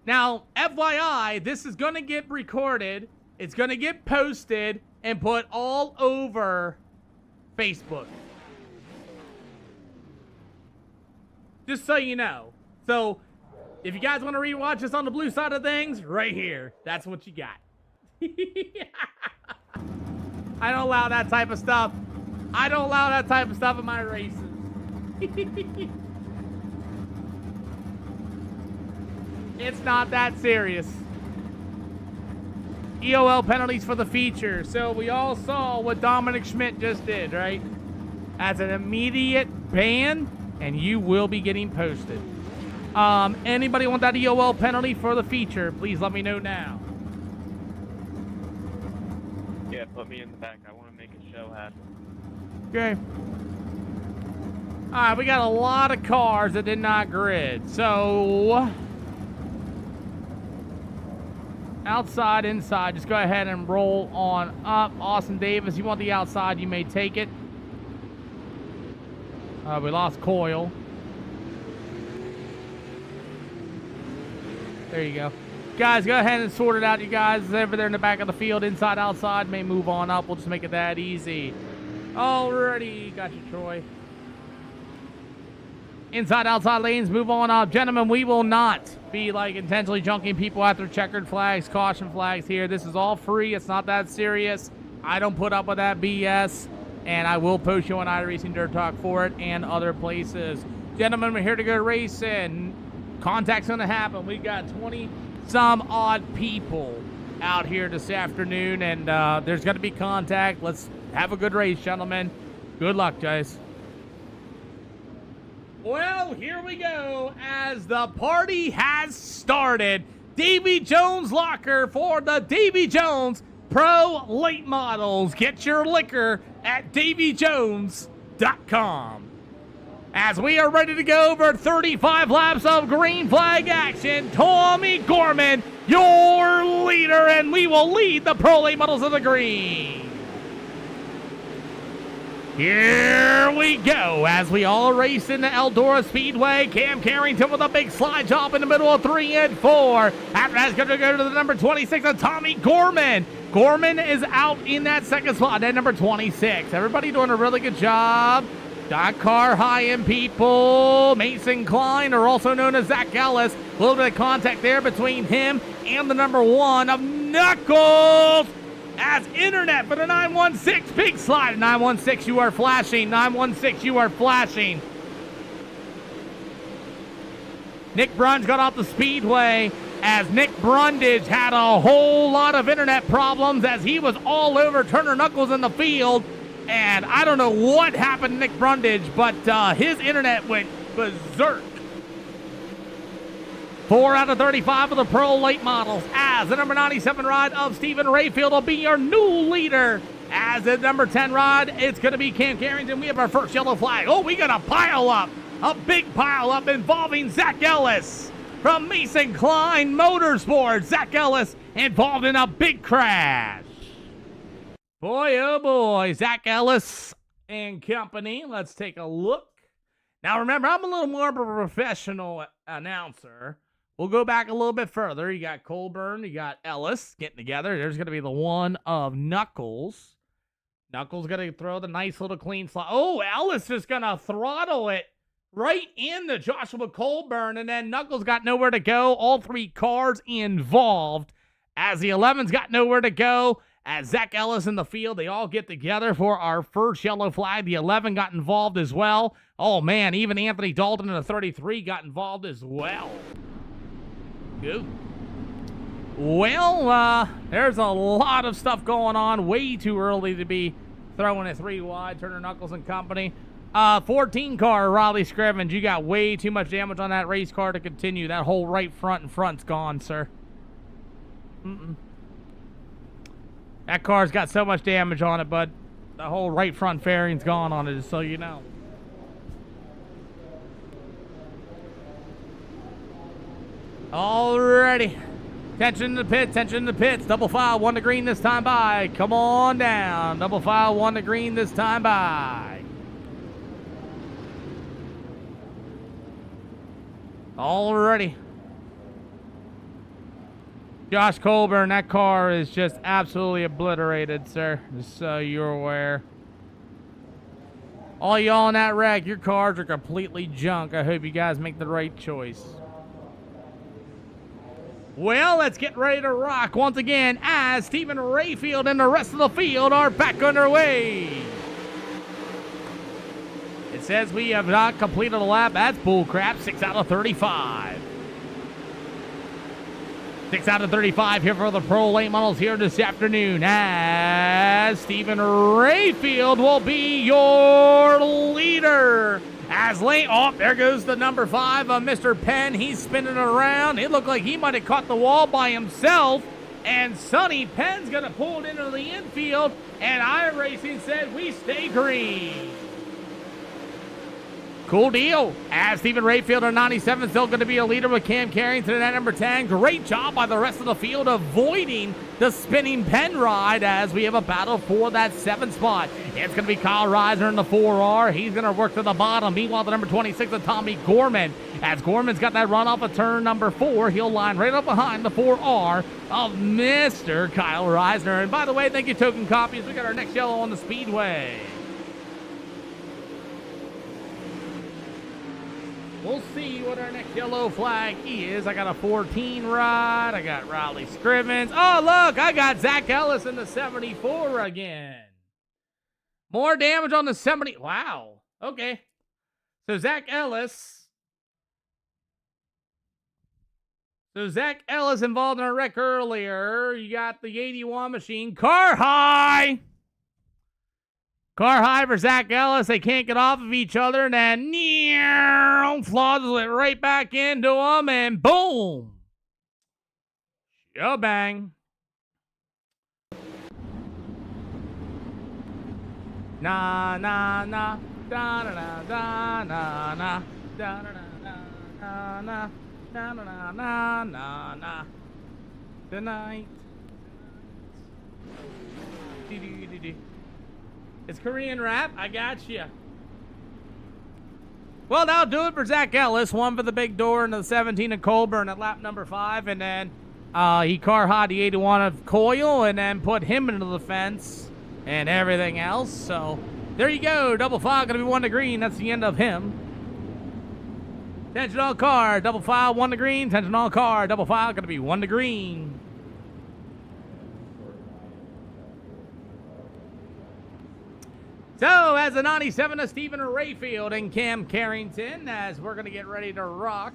Now, FYI, this is going to get recorded. It's going to get posted and put all over Facebook. Just so you know. So, if you guys want to rewatch this on the blue side of things, right here. That's what you got. I don't allow that type of stuff. I don't allow that type of stuff in my races. It's not that serious. EOL penalties for the feature. So we all saw what Dominic Schmidt just did, right? As an immediate ban, and you will be getting posted. Anybody want that EOL penalty for the feature? Please let me know now. Yeah, put me in the back. I want to make a show happen. Okay. Alright, we got a lot of cars that did not grid. So, outside, inside, just go ahead and roll on up. Austin Davis, you want the outside, you may take it. We lost Coyle. There you go. Guys, go ahead and sort it out. You guys over there in the back of the field, inside, outside, may move on up. We'll just make it that easy. Alrighty, got you, Troy. Inside, outside lanes, move on up. Gentlemen, we will not be like intentionally junking people after checkered flags, caution flags here. This is all free. It's not that serious. I don't put up with that BS, and I will post you on Iracing Dirt Talk for it and other places. Gentlemen, we're here to go racing. Contact's going to happen. We got 20 some odd people out here this afternoon, and there's going to be contact. Let's have a good race, gentlemen. Good luck, guys. Well, here we go as the party has started. Davy Jones Locker for the Davy Jones Pro Late Models. Get your liquor at davyjones.com. As we are ready to go over 35 laps of green flag action, Tommy Gorman, your leader, and we will lead the Pro Late Models of the green. Here we go as we all race into Eldora Speedway. Cam Carrington with a big slide job in the middle of 3 and 4. After that's going to go to the number 26 of Tommy Gorman. Gorman is out in that second slot at number 26. Everybody doing a really good job. Got car high-end people. Mason Klein, or also known as Zach Ellis. A little bit of contact there between him and the number 1 of Knuckles. As internet for the 916 big slide. 916, you are flashing. 916, you are flashing. Nick Brunge got off the speedway as Nick Brundage had a whole lot of internet problems as he was all over Turner Knuckles in the field. And I don't know what happened to Nick Brundage, but his internet went berserk. 4 out of 35 of the Pro Late Models as the number 97 ride of Stephen Rayfield will be your new leader. As the number 10 ride, it's going to be Cam Carrington. We have our first yellow flag. Oh, we got a pile up, a big pile up involving Zach Ellis from Mason Klein Motorsports. Zach Ellis involved in a big crash. Boy, oh boy, Zach Ellis and company. Let's take a look. Now remember, I'm a little more of a professional announcer. We'll go back a little bit further. You got Colburn, you got Ellis getting together. There's going to be the one of Knuckles. Knuckles going to throw the nice little clean slot. Oh, Ellis is going to throttle it right into Joshua Colburn, and then Knuckles got nowhere to go. All 3 cars involved as the 11's got nowhere to go. As Zach Ellis in the field, they all get together for our first yellow flag. The 11 got involved as well. Oh, man, even Anthony Dalton in the 33 got involved as well. Good. Well, there's a lot of stuff going on. Way too early to be throwing it 3 wide. Turner Knuckles and company. 14 car, Raleigh Scrivens. You got way too much damage on that race car to continue. That whole right front and front's gone, sir. That car's got so much damage on it, bud. The whole right front fairing's gone on it, just so you know. Alrighty. Tension in the pits, tension in the pits. Double file, 1 to green this time by. Come on down. Double file, 1 to green this time by. Alrighty. Josh Colburn, that car is just absolutely obliterated, sir. Just so you're aware. All y'all in that wreck, your cars are completely junk. I hope you guys make the right choice. Well, let's get ready to rock once again as Stephen Rayfield and the rest of the field are back underway. It says we have not completed a lap. That's bullcrap. 6 out of 35. 6 out of 35 here for the Pro Late Models here this afternoon as Stephen Rayfield will be your leader. As late, oh, there goes the number 5 of Mr. Penn. He's spinning around. It looked like he might have caught the wall by himself. And Sonny Penn's going to pull it into the infield. And Iracing said we stay green. Cool deal. As Stephen Rayfield on 97 still going to be a leader with Cam Carrington at number 10. Great job by the rest of the field avoiding the spinning Penn ride as we have a battle for that 7th spot. It's going to be Kyle Reisner in the 4R. He's going to work to the bottom. Meanwhile, the number 26 of Tommy Gorman. As Gorman's got that run off of turn number 4, he'll line right up behind the 4R of Mr. Kyle Reisner. And by the way, thank you, Token Copies. We got our next yellow on the speedway. We'll see what our next yellow flag is. I got a 14 ride. I got Raleigh Scrivens. Oh, look, I got Zach Ellis in the 74 again. More damage on the 70. Wow. Okay. So Zach Ellis involved in a wreck earlier. You got the 81 machine. Car high. Car high for Zach Ellis. They can't get off of each other. And then flaws it right back into him. And boom. Shebang. Na na na. Da na na da na na. Da na na na na. Da na na na na na. Tonight. It's Korean rap. I got you. Well, that'll do it for Zach Ellis. 1 for the big door into the 17 of Colburn at lap number 5. And then he car hot the 81 of Coyle and then put him into the fence and everything else. So there you go. Double file going to be 1 to green. That's the end of him. Attention all car. Double file 1 to green. Attention all car. Double file going to be 1 to green. So, as a 97 of Stephen Rayfield and Cam Carrington, as we're going to get ready to rock.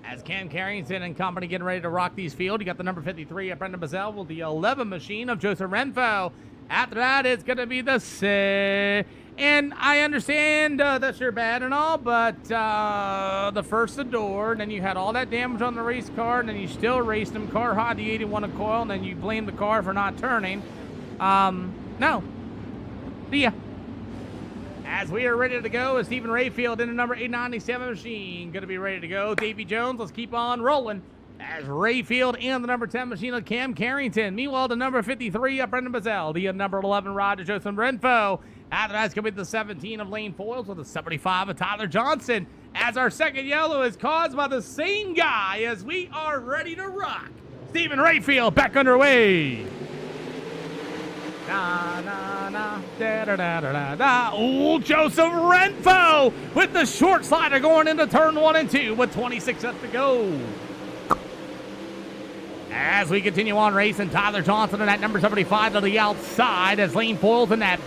As Cam Carrington and company getting ready to rock these field, you got the number 53 of Brendan Bazell with the 11 machine of Joseph Renfro. After that, it's going to be the 6. And I understand that's your bad and all, but the first the door, and then you had all that damage on the race car, and then you still raced him car hot the 81 of Coil, and then you blamed the car for not turning. No. See ya. As we are ready to go, is Stephen Rayfield in the number 897 machine. Going to be ready to go. Davy Jones, let's keep on rolling. As Rayfield and the number 10 machine of Cam Carrington. Meanwhile, the number 53 of Brendan Bazell. The number 11 rod of Joseph Renfro. After that's going to be the 17 of Lane Foils with the 75 of Tyler Johnson. As our second yellow is caused by the same guy as we are ready to rock. Stephen Rayfield back underway. Na na na da da da da da. Oh, Joseph Renfro with the short slider going into turn 1 and 2 with 26 left to go. As we continue on racing, Tyler Johnson in that number 75 to the outside as Lane Foils in that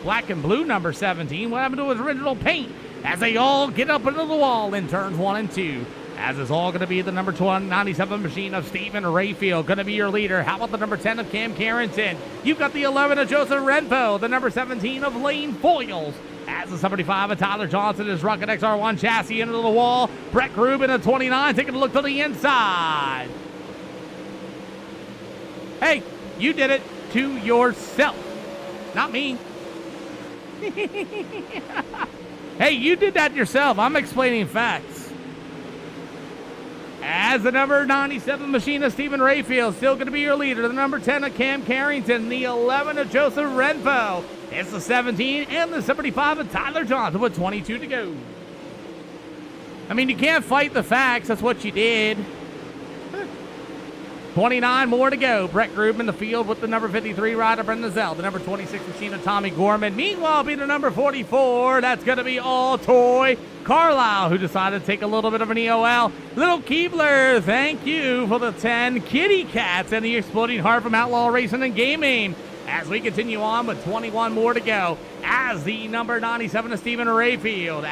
black and blue number 17. What happened to his original paint? As they all get up into the wall in turns 1 and 2. As is all going to be the number 97 machine of Stephen Rayfield, going to be your leader. How about the number 10 of Cam Carrington? You've got the 11 of Joseph Renfo, the number 17 of Lane Foyles. As the 75 of Tyler Johnson is rocking XR1 chassis into the wall. Brett Grube in the 29, taking a look to the inside. Hey, you did it to yourself, not me. Hey, you did that yourself. I'm explaining facts. As the number 97 machine of Stephen Rayfield, still going to be your leader. The number 10 of Cam Carrington, the 11 of Joseph Renfo. It's the 17 and the 75 of Tyler Johnson with 22 to go. I mean, you can't fight the facts. That's what you did. 29 more to go. Brett Grube in the field with the number 53 rider, Brendan Zell. The number 26 machine of Tommy Gorman. Meanwhile, be the number 44. That's going to be all toy Carlisle, who decided to take a little bit of an EOL. Little Keebler, thank you for the 10 Kitty Cats and the Exploding Heart from Outlaw Racing and Gaming. As we continue on with 21 more to go, as the number 97 of Stephen Rayfield.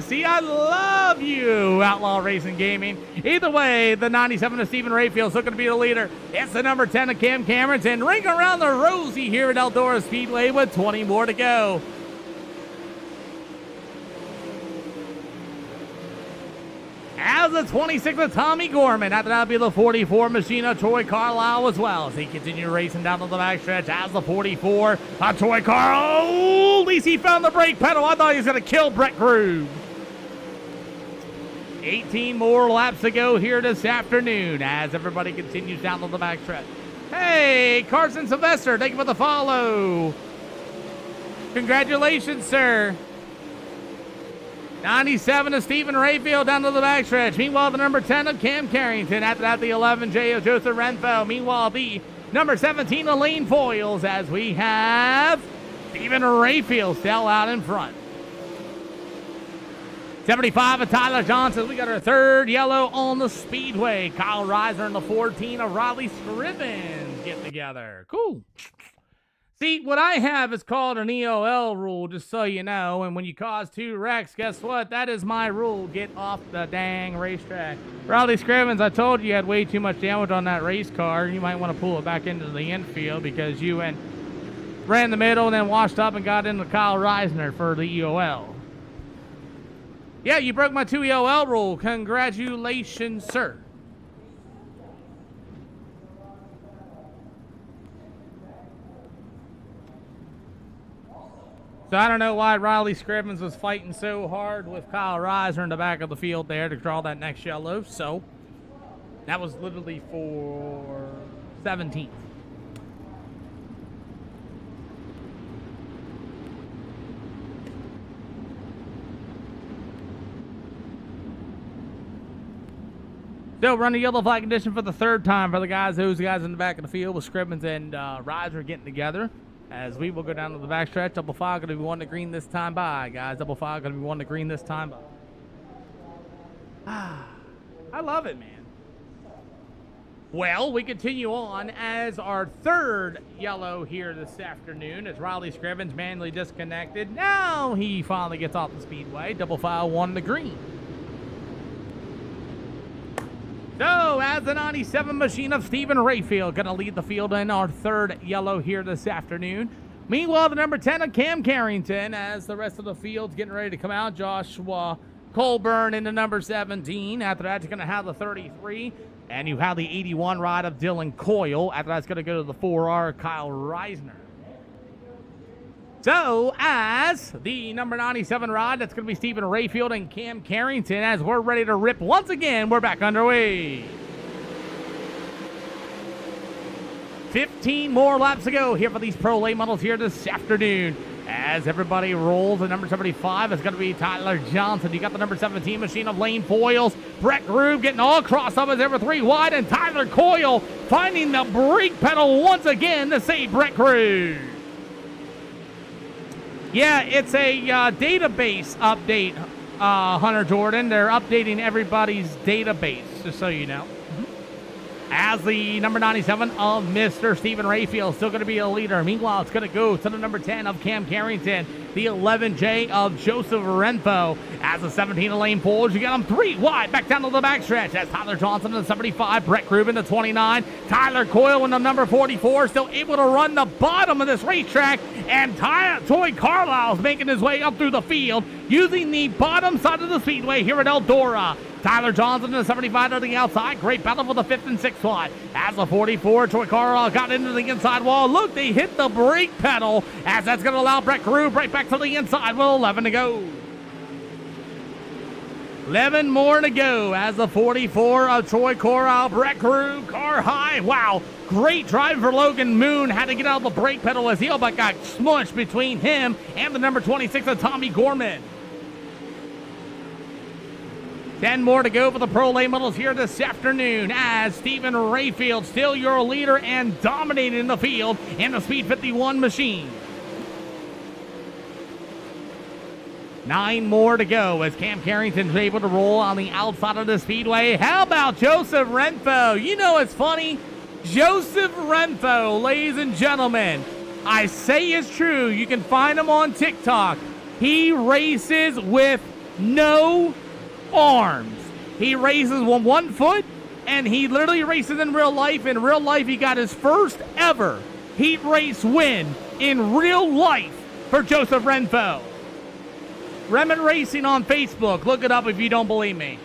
See, I love you, Outlaw Racing Gaming. Either way, the 97 of Stephen Rayfield is looking to be the leader. It's the number 10 of Cam Cameron. Ring around the rosy here at Eldora Speedway with 20 more to go. As the 26 of Tommy Gorman. After that, will be the 44 machine of Troy Carlisle as well. As they continue racing down to the backstretch. As the 44 of Troy Carlisle. Oh, at least he found the brake pedal. I thought he was going to kill Brett Grube. 18 more laps to go here this afternoon as everybody continues down to the backstretch. Hey, Carson Sylvester, thank you for the follow. Congratulations, sir. 97 of Stephen Rayfield down to the backstretch. Meanwhile, the number 10 of Cam Carrington. After that, the 11 J of Joseph Renfo. Meanwhile, the number 17 of Lane Foyles as we have Stephen Rayfield still out in front. 75 of Tyler Johnson. We got our third yellow on the speedway. Kyle Reiser and the 14 of Riley Scriven get together. Cool. See, what I have is called an EOL rule, just so you know. And when you cause 2 wrecks, guess what? That is my rule. Get off the dang racetrack. Riley Scrivens, I told you had way too much damage on that race car. You might want to pull it back into the infield because you ran the middle and then washed up and got into Kyle Reisner for the EOL. Yeah, you broke my 2 EOL rule. Congratulations, sir. So I don't know why Riley Scrivens was fighting so hard with Kyle Reiser in the back of the field there to draw that next yellow. So that was literally for 17th. So run a yellow flag condition for the 3rd time for those guys in the back of the field with Scrivens and Reiser getting together. As we will go down to the backstretch. Double file going to be 1 to green this time by, guys. Double file going to be 1 to green this time by. I love it, man. Well, we continue on as our 3rd yellow here this afternoon as Riley Scrivens manually disconnected. Now he finally gets off the speedway. Double file 1 to green. So, as the 97 machine of Stephen Rayfield going to lead the field in our 3rd yellow here this afternoon. Meanwhile, the number 10 of Cam Carrington as the rest of the field's getting ready to come out. Joshua Colburn into number 17. After that, you're going to have the 33. And you have the 81 ride of Dylan Coyle. After that's going to go to the 4R Kyle Reisner. So, as the number 97 ride, that's going to be Stephen Rayfield and Cam Carrington. As we're ready to rip once again, we're back underway. 15 more laps to go here for these Pro Late models here this afternoon. As everybody rolls, the number 75 is going to be Tyler Johnson. You got the number 17 machine of Lane Foyles. Brett Grube getting all crossed up as ever 3 wide. And Tyler Coyle finding the brake pedal once again to save Brett Grube. Yeah, it's a database update, Hunter Jordan. They're updating everybody's database, just so you know. As the number 97 of Mr. Stephen Rayfield still going to be a leader. Meanwhile, it's going to go to the number 10 of Cam Carrington. the 11J of Joseph Renfo. As the 17 lane pulls, you got him 3 wide, back down to the backstretch. That's Tyler Johnson in the 75, Brett Grube in the 29, Tyler Coyle in the number 44, still able to run the bottom of this racetrack, and Toy Carlisle's making his way up through the field, using the bottom side of the speedway here at Eldora. Tyler Johnson in the 75 to the outside. Great battle for the 5th and 6th slot. As the 44, Troy Carlisle got into the inside wall. Look, they hit the brake pedal, as that's going to allow Brett Grube right back to the inside with 11 to go. 11 more to go as the 44 of Troy Carlisle, Brett Grube, car high. Wow, great drive for Logan Moon. Had to get out of the brake pedal as Eelbeck got smushed between him and the number 26 of Tommy Gorman. 10 more to go for the Pro Late Models here this afternoon, as Stephen Rayfield still your leader and dominating in the field in the Speed 51 machine. 9 more to go as Cam Carrington's able to roll on the outside of the speedway. How about Joseph Renfo? You know, it's funny. Joseph Renfo, ladies and gentlemen, I say it's true. You can find him on TikTok. He races with no arms. He races with 1 foot, and he literally races in real life. In real life, he got his first ever heat race win in real life for Joseph Renfo. Remen Racing on Facebook. Look it up if you don't believe me.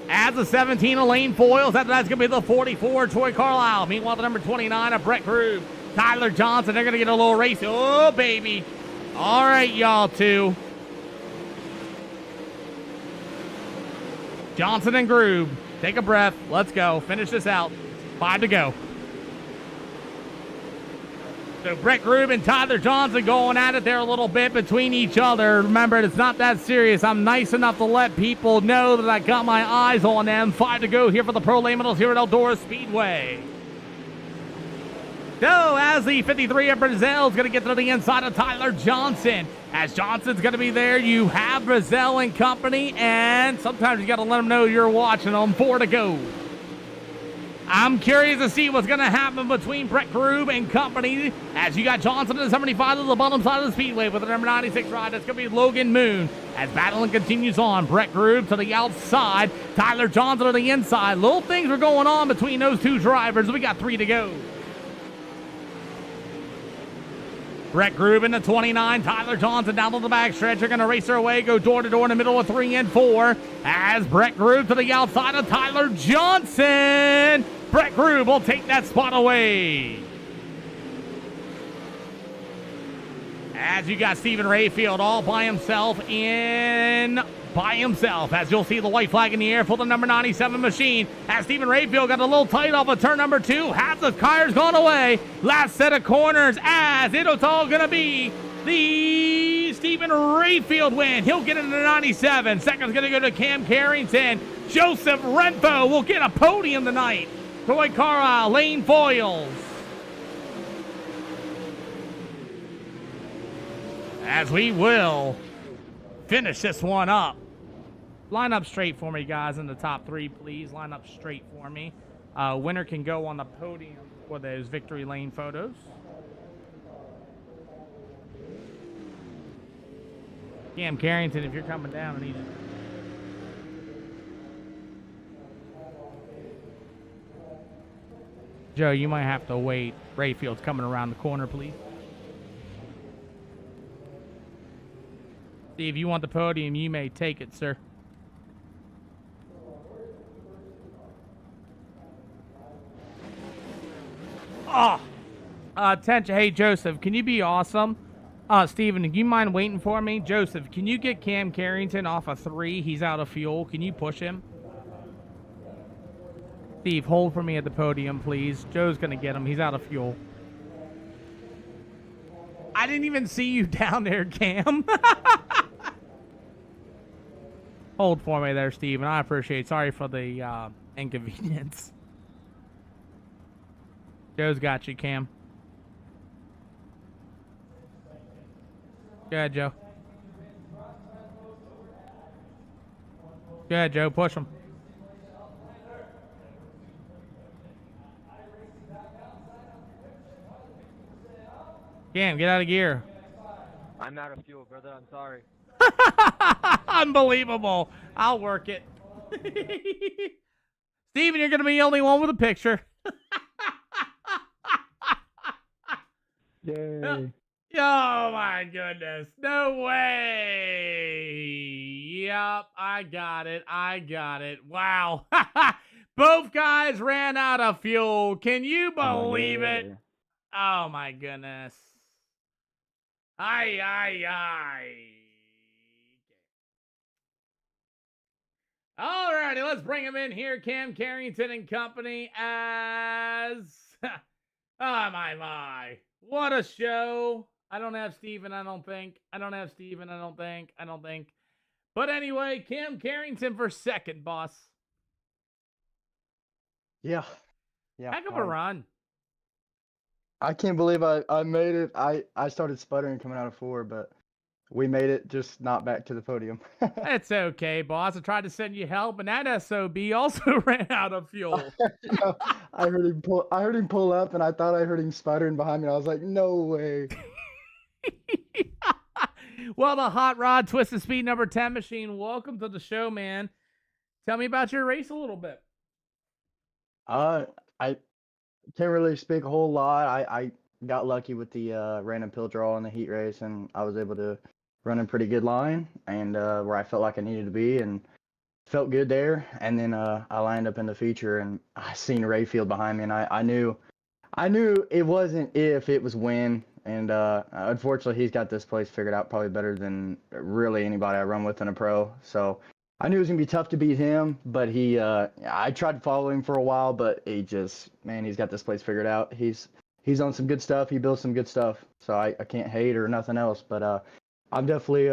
As the 17 lane foils, that's going to be the 44, Troy Carlisle. Meanwhile, the number 29 of Brett Grube, Tyler Johnson, they're going to get a little race. Oh, baby. All right, y'all, two. Johnson and Grube, take a breath. Let's go. Finish this out. 5 to go. So Brett Grube and Tyler Johnson going at it there a little bit between each other. Remember, it's not that serious. I'm nice enough to let people know that I got my eyes on them. 5 to go here for the Pro Late Models here at Eldora Speedway. So as the 53 of Brazil is going to get to the inside of Tyler Johnson. As Johnson's going to be there, you have Brazil and company, and sometimes you got to let them know you're watching them. 4 to go. I'm curious to see what's going to happen between Brett Grube and company, as you got Johnson in the 75 to the bottom side of the speedway with the number 96 ride. That's going to be Logan Moon. As battling continues on, Brett Grube to the outside, Tyler Johnson to the inside. Little things are going on between those two drivers. We got 3 to go. Brett Grube in the 29, Tyler Johnson down to the backstretch. They're going to race their way, go door to door in the middle of 3 and 4. As Brett Grube to the outside of Tyler Johnson. Brett Grube will take that spot away. As you got Stephen Rayfield all by himself as you'll see the white flag in the air for the number 97 machine. As Stephen Rayfield got a little tight off of turn number 2. Half the tires gone away. Last set of corners as it's all going to be the Stephen Rayfield win. He'll get into 97. Second's going to go to Cam Carrington. Joseph Renfo will get a podium tonight. Troy Carlisle, lane foils. As we will finish this one up. Line up straight for me, guys, in the top 3, please. Line up straight for me. Winner can go on the podium for those victory lane photos. Cam Carrington, if you're coming down, I need you. Joe, you might have to wait. Rayfield's coming around the corner, please. See, if you want the podium, you may take it, sir. Attention. Hey, Joseph, can you be awesome? Steven, do you mind waiting for me? Joseph, can you get Cam Carrington off of 3? He's out of fuel. Can you push him? Steve, hold for me at the podium, please. Joe's going to get him. He's out of fuel. I didn't even see you down there, Cam. Hold for me there, Steven. I appreciate it. Sorry for the inconvenience. Joe's got you, Cam. Go ahead, Joe. Go ahead, Joe. Push him. Cam, get out of gear. I'm out of fuel, brother. I'm sorry. Unbelievable. I'll work it. Steven, you're going to be the only one with a picture. Yay. Oh, my goodness. No way. Yep, I got it. Wow. Both guys ran out of fuel. Can you believe it? Oh, my goodness. Aye. Alrighty, let's bring him in here. Cam Carrington and company as... oh, my. What a show. I don't have Steven, I don't think. But anyway, Cam Carrington for second, boss. Yeah. Heck of a run. I can't believe I made it. I started sputtering coming out of 4, but we made it, just not back to the podium. It's okay, boss. I tried to send you help, and that SOB also ran out of fuel. I heard him pull up, and I thought I heard him sputtering behind me. I was like, no way. Well, the Hot Rod Twisted Speed number 10 machine, welcome to the show, man. Tell me about your race a little bit. I can't really speak a whole lot. I got lucky with the random pill draw in the heat race, and I was able to run a pretty good line and where I felt like I needed to be, and felt good there. And then I lined up in the feature, and I seen Rayfield behind me, and I knew it wasn't if, it was when. And unfortunately, he's got this place figured out probably better than really anybody I run with in a pro. So I knew it was going to be tough to beat him, but I tried to follow him for a while, but he's got this place figured out. He's on some good stuff. He builds some good stuff. So I can't hate or nothing else, but I'm definitely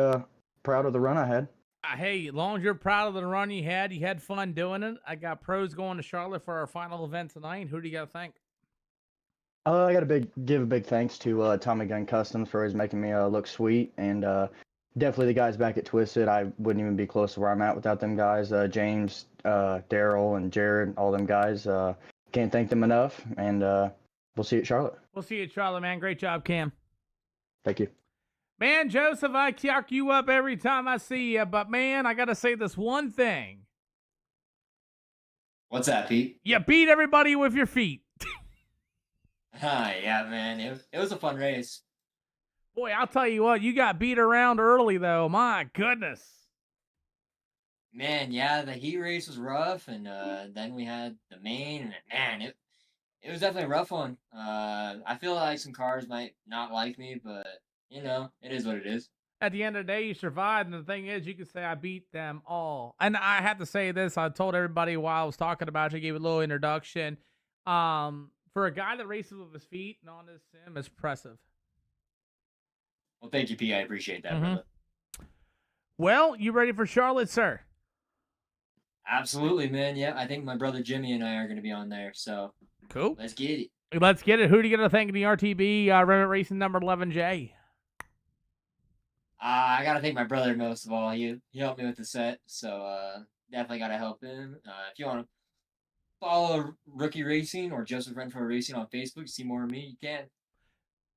proud of the run I had. Hey, as long as you're proud of the run you had fun doing it. I got pros going to Charlotte for our final event tonight. Who do you got to thank? I got to give a big thanks to Tommy Gun Customs for always making me look sweet, and definitely the guys back at Twisted. I wouldn't even be close to where I'm at without them guys. James, Daryl, and Jared, all them guys. Can't thank them enough, and we'll see you at Charlotte. We'll see you at Charlotte, man. Great job, Cam. Thank you. Man, Joseph, I yuck you up every time I see you, but man, I got to say this one thing. What's that, Pete? You beat everybody with your feet. Yeah, man. It was a fun race. Boy, I'll tell you what, you got beat around early, though. My goodness. Man, yeah, the heat race was rough, and then we had the main, and man, it was definitely a rough one. I feel like some cars might not like me, but, you know, it is what it is. At the end of the day, you survived, and the thing is, you can say I beat them all. And I have to say this, I told everybody while I was talking about you, gave a little introduction. For a guy that races with his feet and on this sim, it's impressive. Well, thank you, P. I appreciate that, brother. Well, you ready for Charlotte, sir? Absolutely, man. Yeah, I think my brother Jimmy and I are going to be on there, so cool. Let's get it. Let's get it. Who do you get to thank in the RTB Remnant Racing number 11J? I got to thank my brother most of all. He helped me with the set, so definitely got to help him. If you want to follow Rookie Racing or Joseph Renfro Racing on Facebook, see more of me, you can.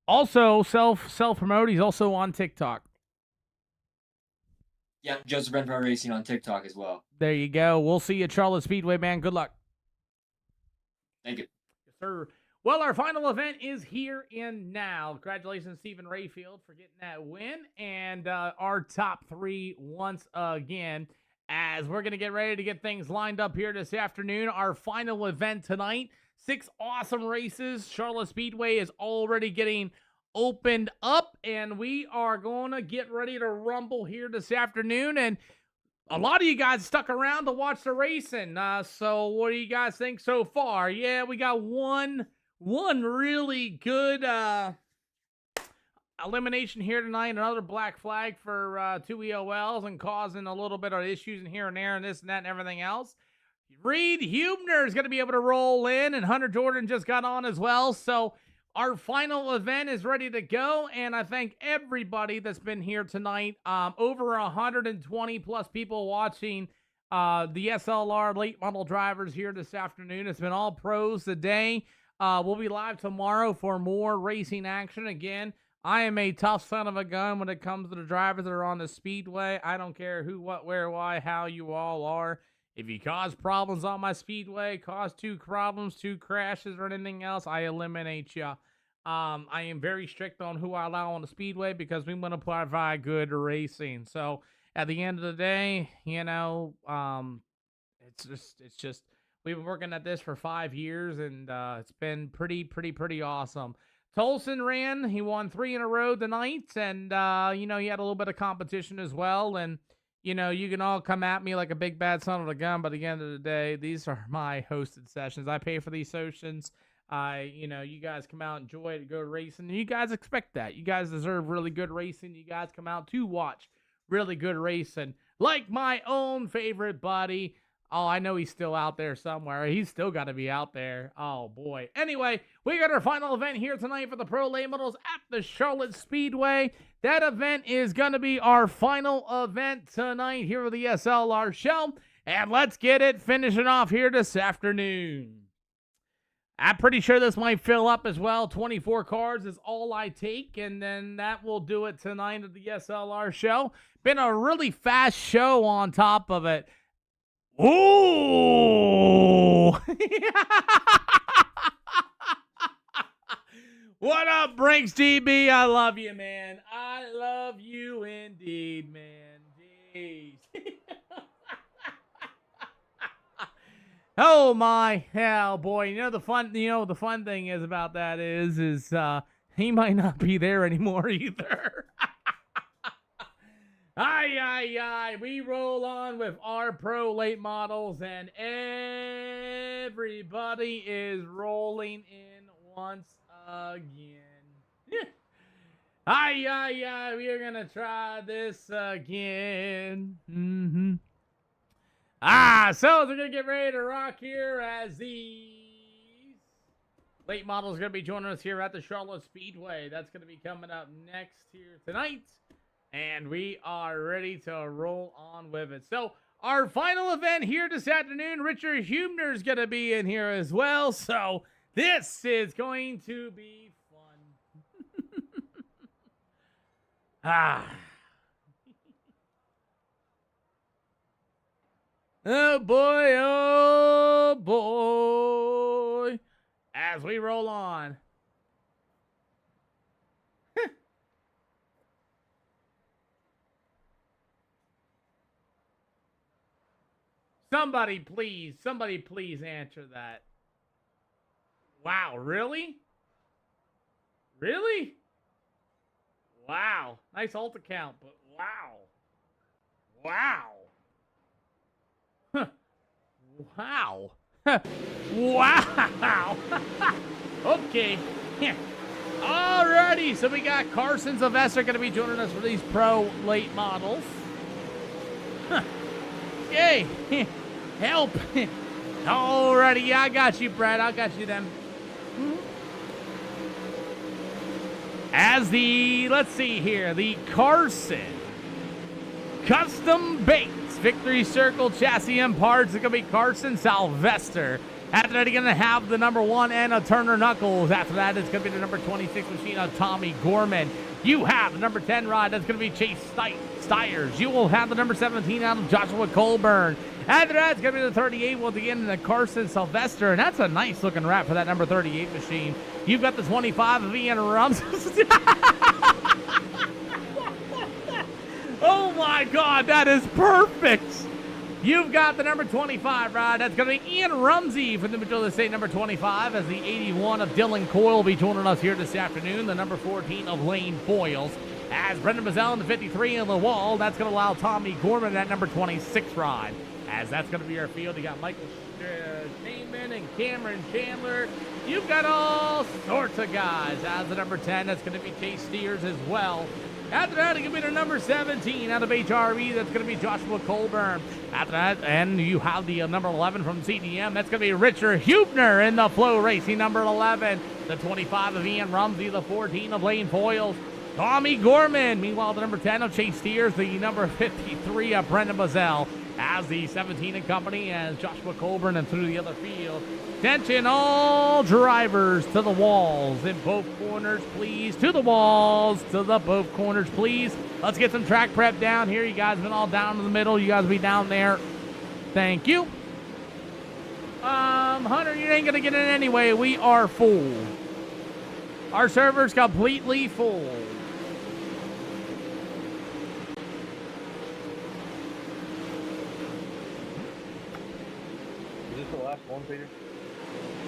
Also, self-promote. He's also on TikTok. Yep, Joseph Renfro Racing on TikTok as well. There you go. We'll see you at Charlotte Speedway, man. Good luck. Thank you. Yes, sir. Well, our final event is here and now. Congratulations, Stephen Rayfield, for getting that win. And our top three once again, as we're going to get ready to get things lined up here this afternoon. Our final event tonight, 6 awesome races. Charlotte Speedway is already getting opened up, and we are going to get ready to rumble here this afternoon. And a lot of you guys stuck around to watch the racing. So what do you guys think so far? Yeah, we got one really good elimination here tonight. Another black flag for 2 EOLs and causing a little bit of issues in here and there and this and that and everything else. Reed Hubner is going to be able to roll in, and Hunter Jordan just got on as well. So our final event is ready to go, and I thank everybody that's been here tonight. Over 120 plus people watching the SLR late model drivers here this afternoon. It's been all pros today. We'll be live tomorrow for more racing action. Again, I am a tough son of a gun when it comes to the drivers that are on the speedway. I don't care who, what, where, why, how you all are. If you cause problems on my speedway, cause 2 problems, 2 crashes, or anything else, I eliminate you. I am very strict on who I allow on the speedway because we want to provide good racing. So at the end of the day, you know, it's just we've been working at this for 5 years, and it's been pretty awesome. Tolson ran. He won 3 in a row tonight, and, you know, he had a little bit of competition as well. And, you know, you can all come at me like a big bad son of a gun, but at the end of the day, these are my hosted sessions. I pay for these sessions. You know, you guys come out, enjoy it, go racing. You guys expect that. You guys deserve really good racing. You guys come out to watch really good racing. Like my own favorite buddy. Oh, I know he's still out there somewhere. He's still got to be out there. Oh, boy. Anyway, we got our final event here tonight for the Pro Late Models at the Charlotte Speedway. That event is going to be our final event tonight here at the SLR show. And let's get it finishing off here this afternoon. I'm pretty sure this might fill up as well. 24 cars is all I take, and then that will do it tonight at the SLR show. Been a really fast show on top of it. Ooh! What up, Brinks DB? I love you, man. I love you indeed, man. Jeez. Oh my hell, boy! You know the fun thing is about that is he might not be there anymore either. Aye. We roll on with our Pro Late Models, and everybody is rolling in once again. Aye. We are gonna try this again. So we're gonna get ready to rock here as these late models gonna be joining us here at the Charlotte Speedway. That's gonna be coming up next here tonight. And we are ready to roll on with it. So our final event here this afternoon, Richard Huebner is going to be in here as well. So this is going to be fun. Oh boy. As we roll on. Somebody please answer that. Wow, really? Really? Wow. Nice Ultra count, but wow. Wow. Wow. Wow. Okay. Alrighty, so we got Carson Sylvester going to be joining us for these Pro Late Models. Yay! Help! Alrighty, I got you, Brad. I got you then. As let's see here, the Carson Custom Baits Victory Circle Chassis and Parts is going to be Carson Sylvester. After that, you're going to have the number 1 Anna Turner Knuckles. After that, it's going to be the number 26 machine of Tommy Gorman. You have the number 10 ride. That's going to be Chase Stiers. You will have the number 17 out of Joshua Colburn. After that, it's going to be the 38 once again, the Carson Sylvester. And that's a nice looking wrap for that number 38 machine. You've got the 25 of Ian Rums. Oh my God, that is perfect. You've got the number 25 ride. That's going to be Ian Rumsey from the Matilda State number 25, as the 81 of Dylan Coyle will be joining us here this afternoon. The number 14 of Lane Foyles. As Brendan Mazzell in the 53 in the wall, that's going to allow Tommy Gorman that number 26 ride. As that's going to be our field. You got Michael Shaman and Cameron Chandler. You've got all sorts of guys. As the number 10, that's going to be Chase Stiers as well. After that, it's going to be the number 17 out of HRE. That's going to be Joshua Colburn. After that, and you have the number 11 from CDM. That's going to be Richard Huebner in the Flow Racing number 11. The 25 of Ian Rumsey. The 14 of Lane Foyles. Tommy Gorman. Meanwhile, the number 10 of Chase Stiers. The number 53 of Brendan Mazzell. as the 17 and company, as Joshua Colburn and through the other field. Attention all drivers to the walls in both corners, please. To the walls, to the both corners, please. Let's get some track prep down here. You guys been all down in the middle. You guys be down there. Thank you. Hunter, you ain't gonna get in anyway. We are full. Our server's completely full. Is this the last one, Peter?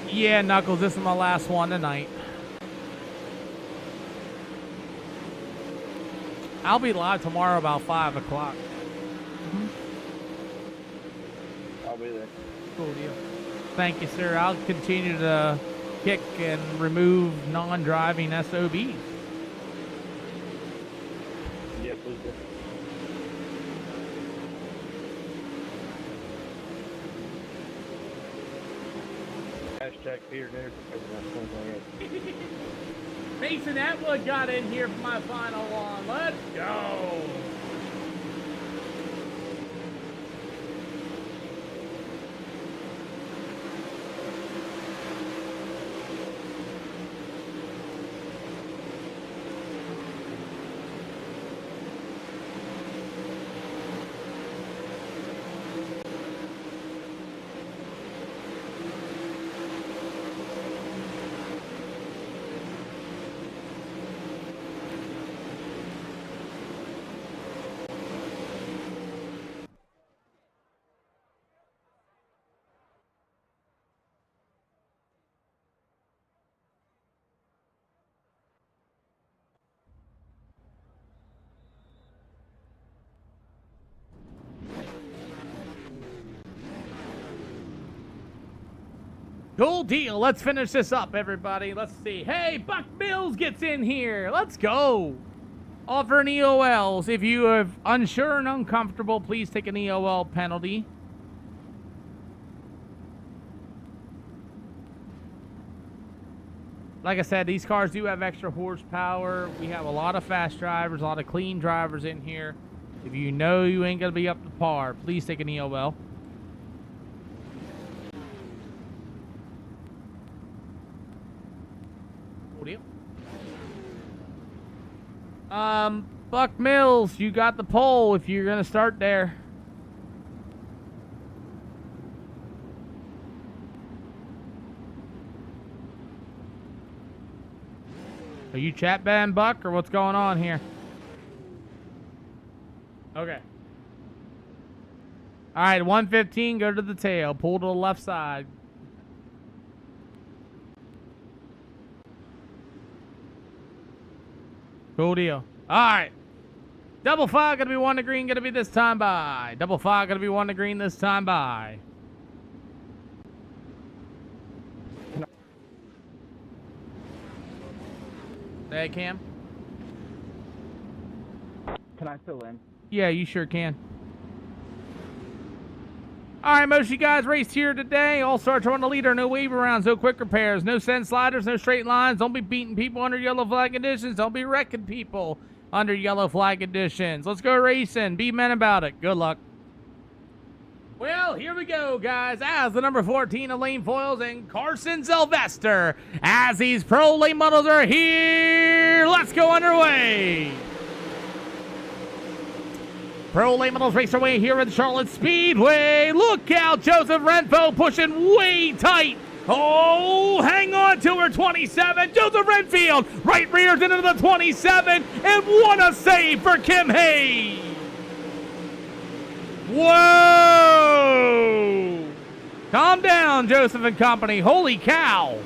Yeah, Knuckles, this is my last one tonight. I'll be live tomorrow about 5 o'clock. I'll be there. Cool deal. Thank you, sir. I'll continue to kick and remove non-driving SOBs. Yeah, please do. Hashtag Peter Dinner. Mason Atwood got in here for my final one. Let's go. Cool deal. Let's finish this up, everybody. Let's see. Hey, Buck Mills gets in here. Let's go. Offering EOLs. If you are unsure and uncomfortable, please take an EOL penalty. Like I said, these cars do have extra horsepower. We have a lot of fast drivers, a lot of clean drivers in here. If you know you ain't going to be up to par, please take an EOL. Buck Mills, you got the pole if you're gonna start there. Are you chat ban Buck or what's going on here? Okay. All right, 115, go to the tail, pull to the left side. Cool deal. All right. Double five gonna be 1 to green, gonna be this time by. Double five gonna be 1 to green this time by. Hey, Cam. Can I fill in? Yeah, you sure can. All right, most of you guys raced here today. All starts on the leader. No wave rounds, no quick repairs, no send sliders, no straight lines. Don't be beating people under yellow flag conditions. Don't be wrecking people under yellow flag conditions. Let's go racing. Be men about it. Good luck. Well, here we go, guys. As the number 14 of Lane Foils and Carson Sylvester. As these pro late models are here, let's go underway. Pro late models race their way here at the Charlotte Speedway. Look out, Joseph Renfro pushing way tight. Oh, hang on to her 27. Joseph Renfield right rears into the 27. And what a save for Kim Hayes. Whoa. Calm down, Joseph and company. Holy cow.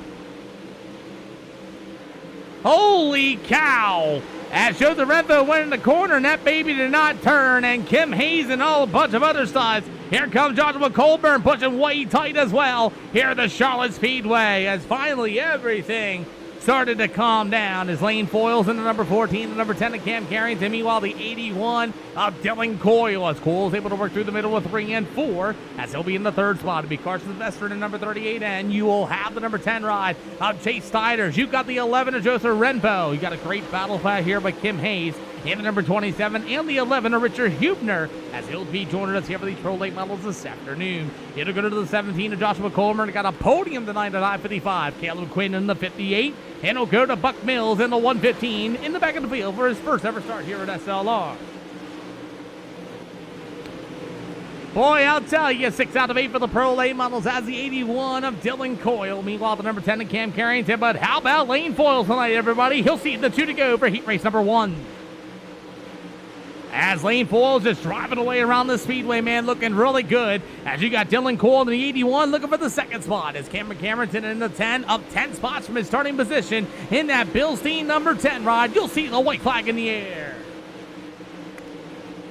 Holy cow. As Joseph Renfro went in the corner, and that baby did not turn, and Kim Hayes and a bunch of other studs. Here comes Joshua Colburn pushing way tight as well here at the Charlotte Speedway, as finally everything started to calm down as Lane Foils in the number 14, the number 10 of Cam Carrington. Meanwhile, the 81 of Dylan Coyle, as Coyle is able to work through the middle with 3 and 4, as he'll be in the third spot. It'll be Carson Sylvester in the number 38, and you will have the number 10 ride of Chase Stiders. You got the 11 of Joseph Renfro. You got a great battle fight here by Kim Hayes and the number 27 and the 11 of Richard Hubner, as he'll be joining us here for these Pro Late Models this afternoon. It'll go to the 17 of Joshua Coleman. Got a podium tonight at I-55. Caleb Quinn in the 58, and it'll go to Buck Mills in the 115 in the back of the field for his first ever start here at SLR. Boy, I'll tell you, 6 out of 8 for the Pro Late Models as the 81 of Dylan Coyle. Meanwhile, the number 10 of Cam Carrington. But how about Lane Foyle tonight, everybody? He'll see the 2 to go for heat race number 1. As Lane Foyle's just driving away around the speedway, man, looking really good. As you got Dylan Coyle in the 81 looking for the second spot. As Cameron Carrington in the 10, up 10 spots from his starting position in that Bilstein number 10 ride. You'll see the white flag in the air.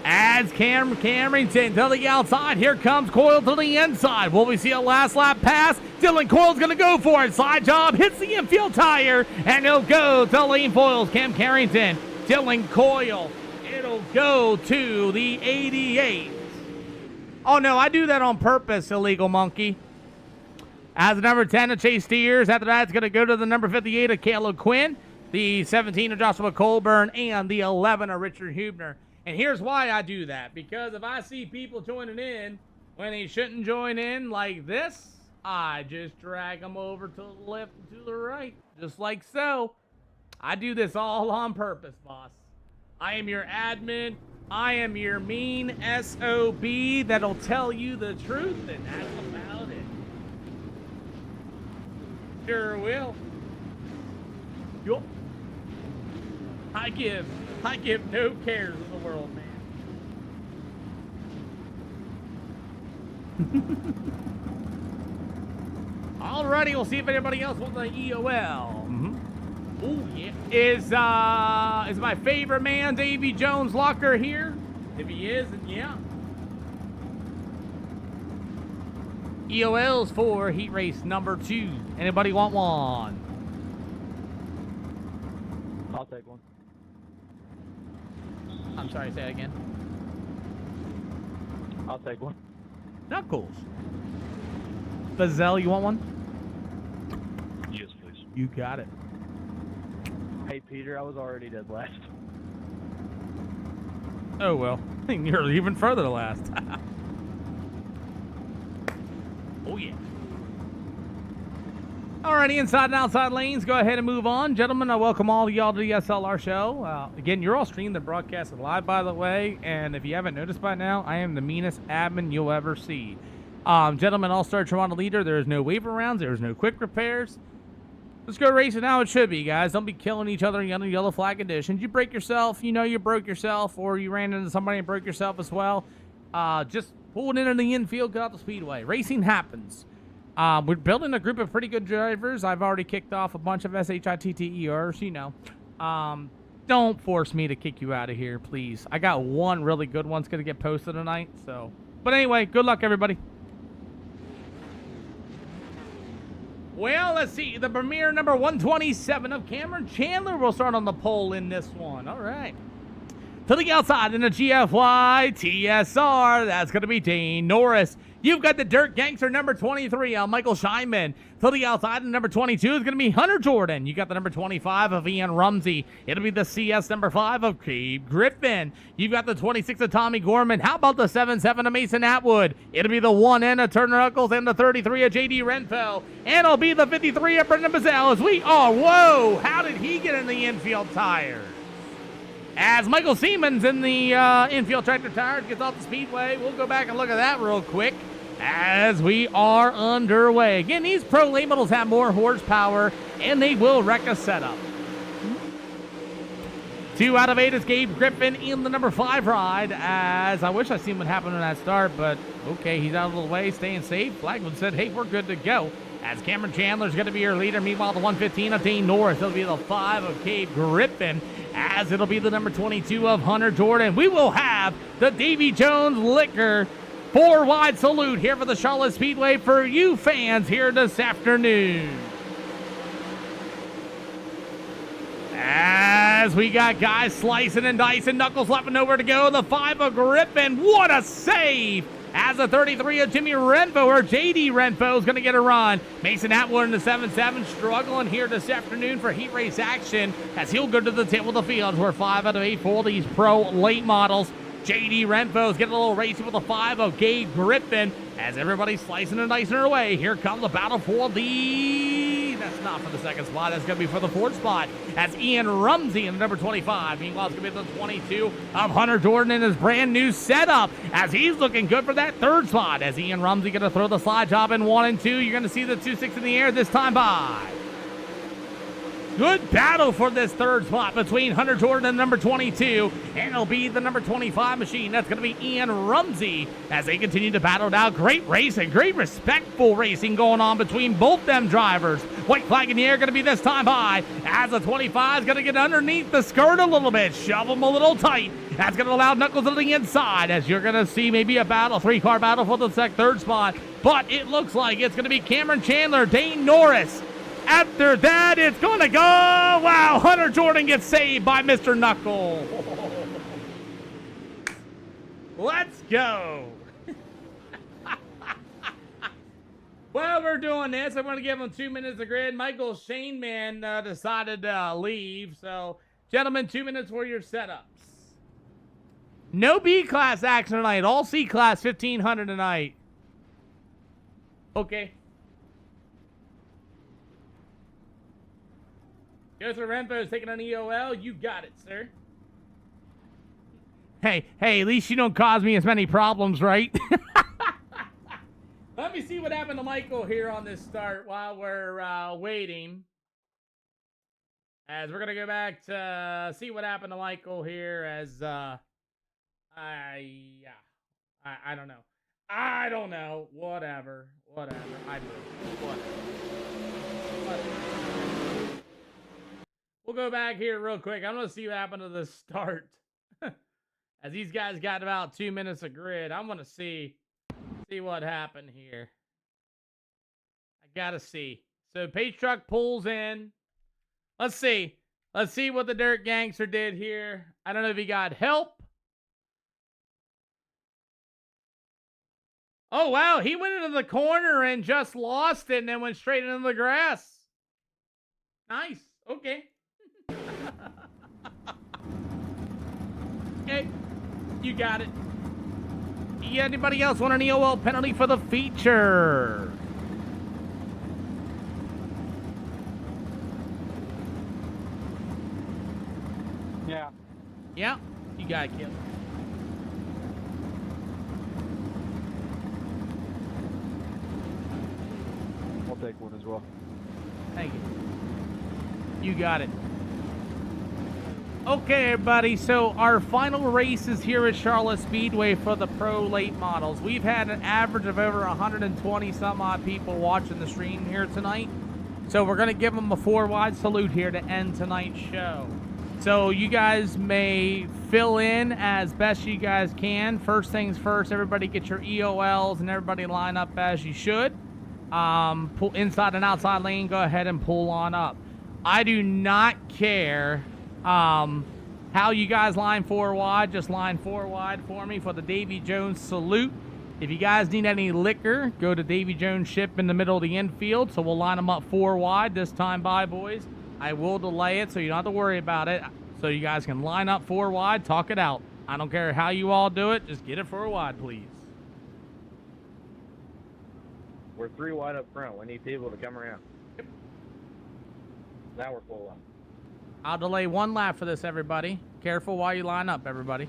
As Cameron Carrington to the outside, here comes Coyle to the inside. Will we see a last lap pass? Dylan Coyle's going to go for it. Side job, hits the infield tire, and he'll go to Lane Foyle's Cam Carrington. Dylan Coyle, it'll go to the 88. Oh, no, I do that on purpose, illegal monkey. As the number 10 of Chase Steers, after that, it's going to go to the number 58 of Caleb Quinn, the 17 of Joshua Colburn, and the 11 of Richard Hubner. And here's why I do that. Because if I see people joining in when they shouldn't join in like this, I just drag them over to the left and to the right. Just like so. I do this all on purpose, boss. I am your admin. I am your mean SOB that'll tell you the truth, and that's about it. Sure will. Yup. I give no cares in the world, man. Alrighty, we'll see if anybody else wants the EOL. Oh yeah, is my favorite man Davy Jones Locker here? If he is, then yeah. EOL's for heat race number 2. Anybody want one? I'll take one. I'm sorry, say that again. I'll take one. Knuckles. Fazell, you want one? Yes, please. You got it. Hey, Peter, I was already dead last. Oh, well. You're even further last. Oh, yeah. Alrighty, inside and outside lanes, go ahead and move on. Gentlemen, I welcome all of y'all to the SLR show. Again, you're all streamed and broadcasted live, by the way, and if you haven't noticed by now, I am the meanest admin you'll ever see. Gentlemen, All-Star Toronto leader, there is no waiver rounds, there is no quick repairs. Let's go racing how it should be, guys. Don't be killing each other in yellow flag conditions. You break yourself, you know you broke yourself, or you ran into somebody and broke yourself as well. Just pull it into the infield, get out the speedway. Racing happens. We're building a group of pretty good drivers. I've already kicked off a bunch of SHITTERs, you know. Don't force me to kick you out of here, please. I got one really good one's going to get posted tonight, so. But anyway, good luck, everybody. Well, let's see. The premier number 127 of Cameron Chandler will start on the pole in this one. All right. To the outside in the GFY TSR, that's going to be Dane Norris. You've got the Dirt Gangster number 23, Michael Scheinman. To the outside, and number 22 is going to be Hunter Jordan. You got the number 25 of Ian Rumsey. It'll be the CS number 5 of Cave Griffin. You've got the 26 of Tommy Gorman. How about the 7-7 of Mason Atwood? It'll be the 1N of Turner Eccles and the 33 of JD Renfell. And it'll be the 53 of Brendan Bazell as we are. Whoa, how did he get in the infield tires? As Michael Siemens in the infield tractor tires gets off the speedway. We'll go back and look at that real quick as we are underway. Again, these Pro Late Models have more horsepower, and they will wreck a setup. 2 out of 8 is Gabe Griffin in the number 5 ride, as I wish I seen what happened in that start, but okay, he's out of the way, staying safe. Flagman said, hey, we're good to go. As Cameron Chandler's going to be your leader. Meanwhile, the 115 of Dane Norris. It'll be the 5 of Gabe Griffin, as it'll be the number 22 of Hunter Jordan. We will have the Davy Jones Liquor 4-wide salute here for the Charlotte Speedway for you fans here this afternoon. As we got guys slicing and dicing, Knuckles left and nowhere to go. The 5 of Griffin. What a save As a 33 of Jimmy Renfo, or JD Renfo, is going to get a run. Mason Atwood in the 7-7, struggling here this afternoon for heat race action as he'll go to the tip of the field where 5 out of 8 for these pro late models. JD Renfo's getting a little racy with a 5 of Gabe Griffin as everybody's slicing and dicing her away. Here comes the battle for the... That's not for the second spot. That's going to be for the fourth spot as Ian Rumsey in the number 25. Meanwhile, it's going to be the 22 of Hunter Jordan in his brand new setup as he's looking good for that third spot. As Ian Rumsey going to throw the slide job in 1 and 2. You're going to see the 2-6 in the air this time by. Good battle for this third spot between Hunter Jordan and number 22, and it'll be the number 25 machine. That's going to be Ian Rumsey as they continue to battle it out. Great racing, great respectful racing going on between both them drivers. White flag in the air going to be this time by as the 25 is going to get underneath the skirt a little bit, shove them a little tight. That's going to allow Knuckles to the inside as you're going to see maybe a battle, 3-car battle for the third spot. But it looks like it's going to be Cameron Chandler, Dane Norris. After that, it's going to go. Wow, Hunter Jordan gets saved by Mr. Knuckle. Let's go. Well, we're doing this. I'm going to give him 2 minutes of grid. Michael Shaneman decided to leave. So, gentlemen, 2 minutes for your setups. No B-class action tonight. All C-class 1,500 tonight. Okay. Joseph Renfo is taking an EOL. You got it, sir. Hey, at least you don't cause me as many problems, right? Let me see what happened to Michael here on this start while we're waiting. As we're going to go back to see what happened to Michael here as, I don't know. I don't know. Whatever. I move. Whatever. We'll go back here real quick. I'm going to see what happened to the start. As these guys got about 2 minutes of grid, I'm going to see what happened here. I got to see. So Pace Truck pulls in. Let's see. Let's see what the Dirt Gangster did here. I don't know if he got help. Oh, wow. He went into the corner and just lost it and then went straight into the grass. Nice. Okay. Okay, you got it. Yeah, anybody else want an EOL penalty for the feature? Yeah. Yeah, you got it, kid. I'll take one as well. Thank you. You got it. Okay, everybody, so our final race is here at Charlotte Speedway for the pro late models. We've had an average of over 120 some odd people watching the stream here tonight. So we're going to give them a 4-wide salute here to end tonight's show. So you guys may fill in as best you guys can. First things first, everybody get your EOLs and everybody line up as you should. Pull inside and outside lane, go ahead and pull on up. I do not care how you guys line 4 wide. Just line 4 wide for me for the Davy Jones salute. If you guys need any liquor, go to Davy Jones ship in the middle of the infield. So we'll line them up 4 wide this time by, boys. I will delay it so you don't have to worry about it. So you guys can line up 4 wide, talk it out. I don't care how you all do it. Just get it 4 wide, please. We're 3 wide up front. We need people to come around. Yep. Now we're full up. I'll delay 1 lap for this, everybody. Careful while you line up, everybody.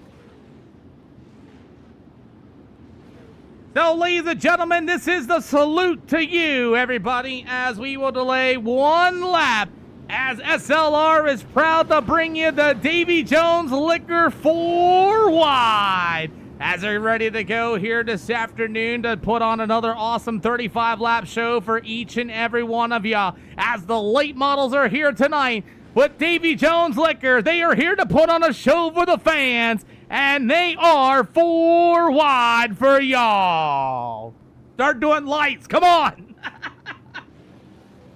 So, ladies and gentlemen, this is the salute to you, everybody, as we will delay 1 lap as SLR is proud to bring you the Davy Jones Liquor 4 wide. As they're ready to go here this afternoon to put on another awesome 35-lap show for each and every one of y'all. As the late models are here tonight with Davy Jones Liquor, they are here to put on a show for the fans, and they are 4 wide for y'all. Start doing lights, come on.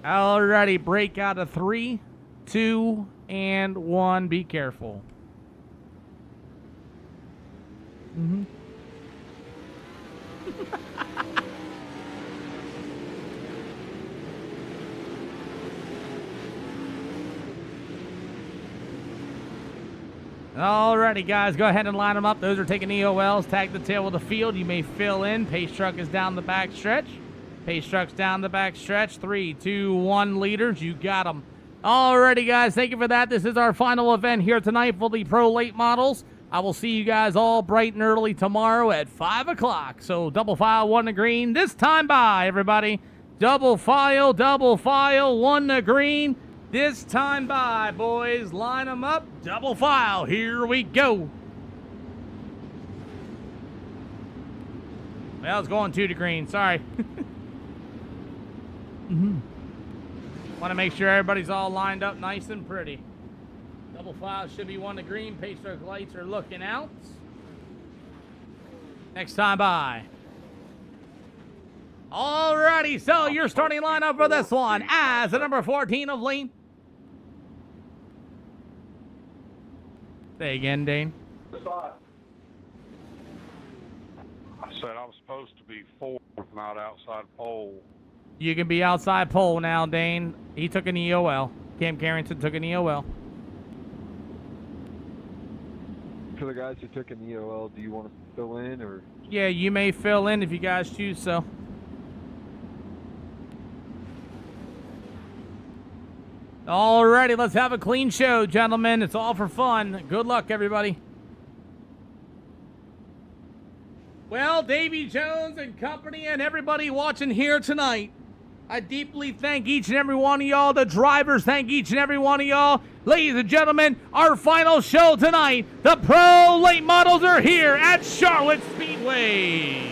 Alrighty, break out of 3, 2, and 1. Be careful. Alrighty, guys, go ahead and line them up. Those are taking EOLs. Tag the tail of the field. You may fill in. Pace truck is down the back stretch. Pace truck's down the back stretch. 3, 2, 1 leaders. You got them. Alrighty, guys, thank you for that. This is our final event here tonight for the Pro Late Models. I will see you guys all bright and early tomorrow at 5 o'clock. So double file, 1 to green. This time by, everybody. Double file, 1 to green. This time by, boys. Line them up. Double file. Here we go. Well, it's going 2 to green. Sorry. Want to make sure everybody's all lined up nice and pretty. Double file should be 1 to green. Pace truck lights are looking out. Next time by. Alrighty, so your starting lineup for this one as the number 14 of lane. Say again, Dane. I said I was supposed to be 4th, not outside pole. You can be outside pole now, Dane. He took an EOL. Cam Carrington took an EOL. For the guys who took an EOL, do you want to fill in or? Yeah, you may fill in if you guys choose so. Alrighty, let's have a clean show, gentlemen. It's all for fun. Good luck, everybody. Well, Davy Jones and company and everybody watching here tonight, I deeply thank each and every one of y'all. The drivers thank each and every one of y'all. Ladies and gentlemen, our final show tonight. The Pro Late Models are here at Charlotte Speedway.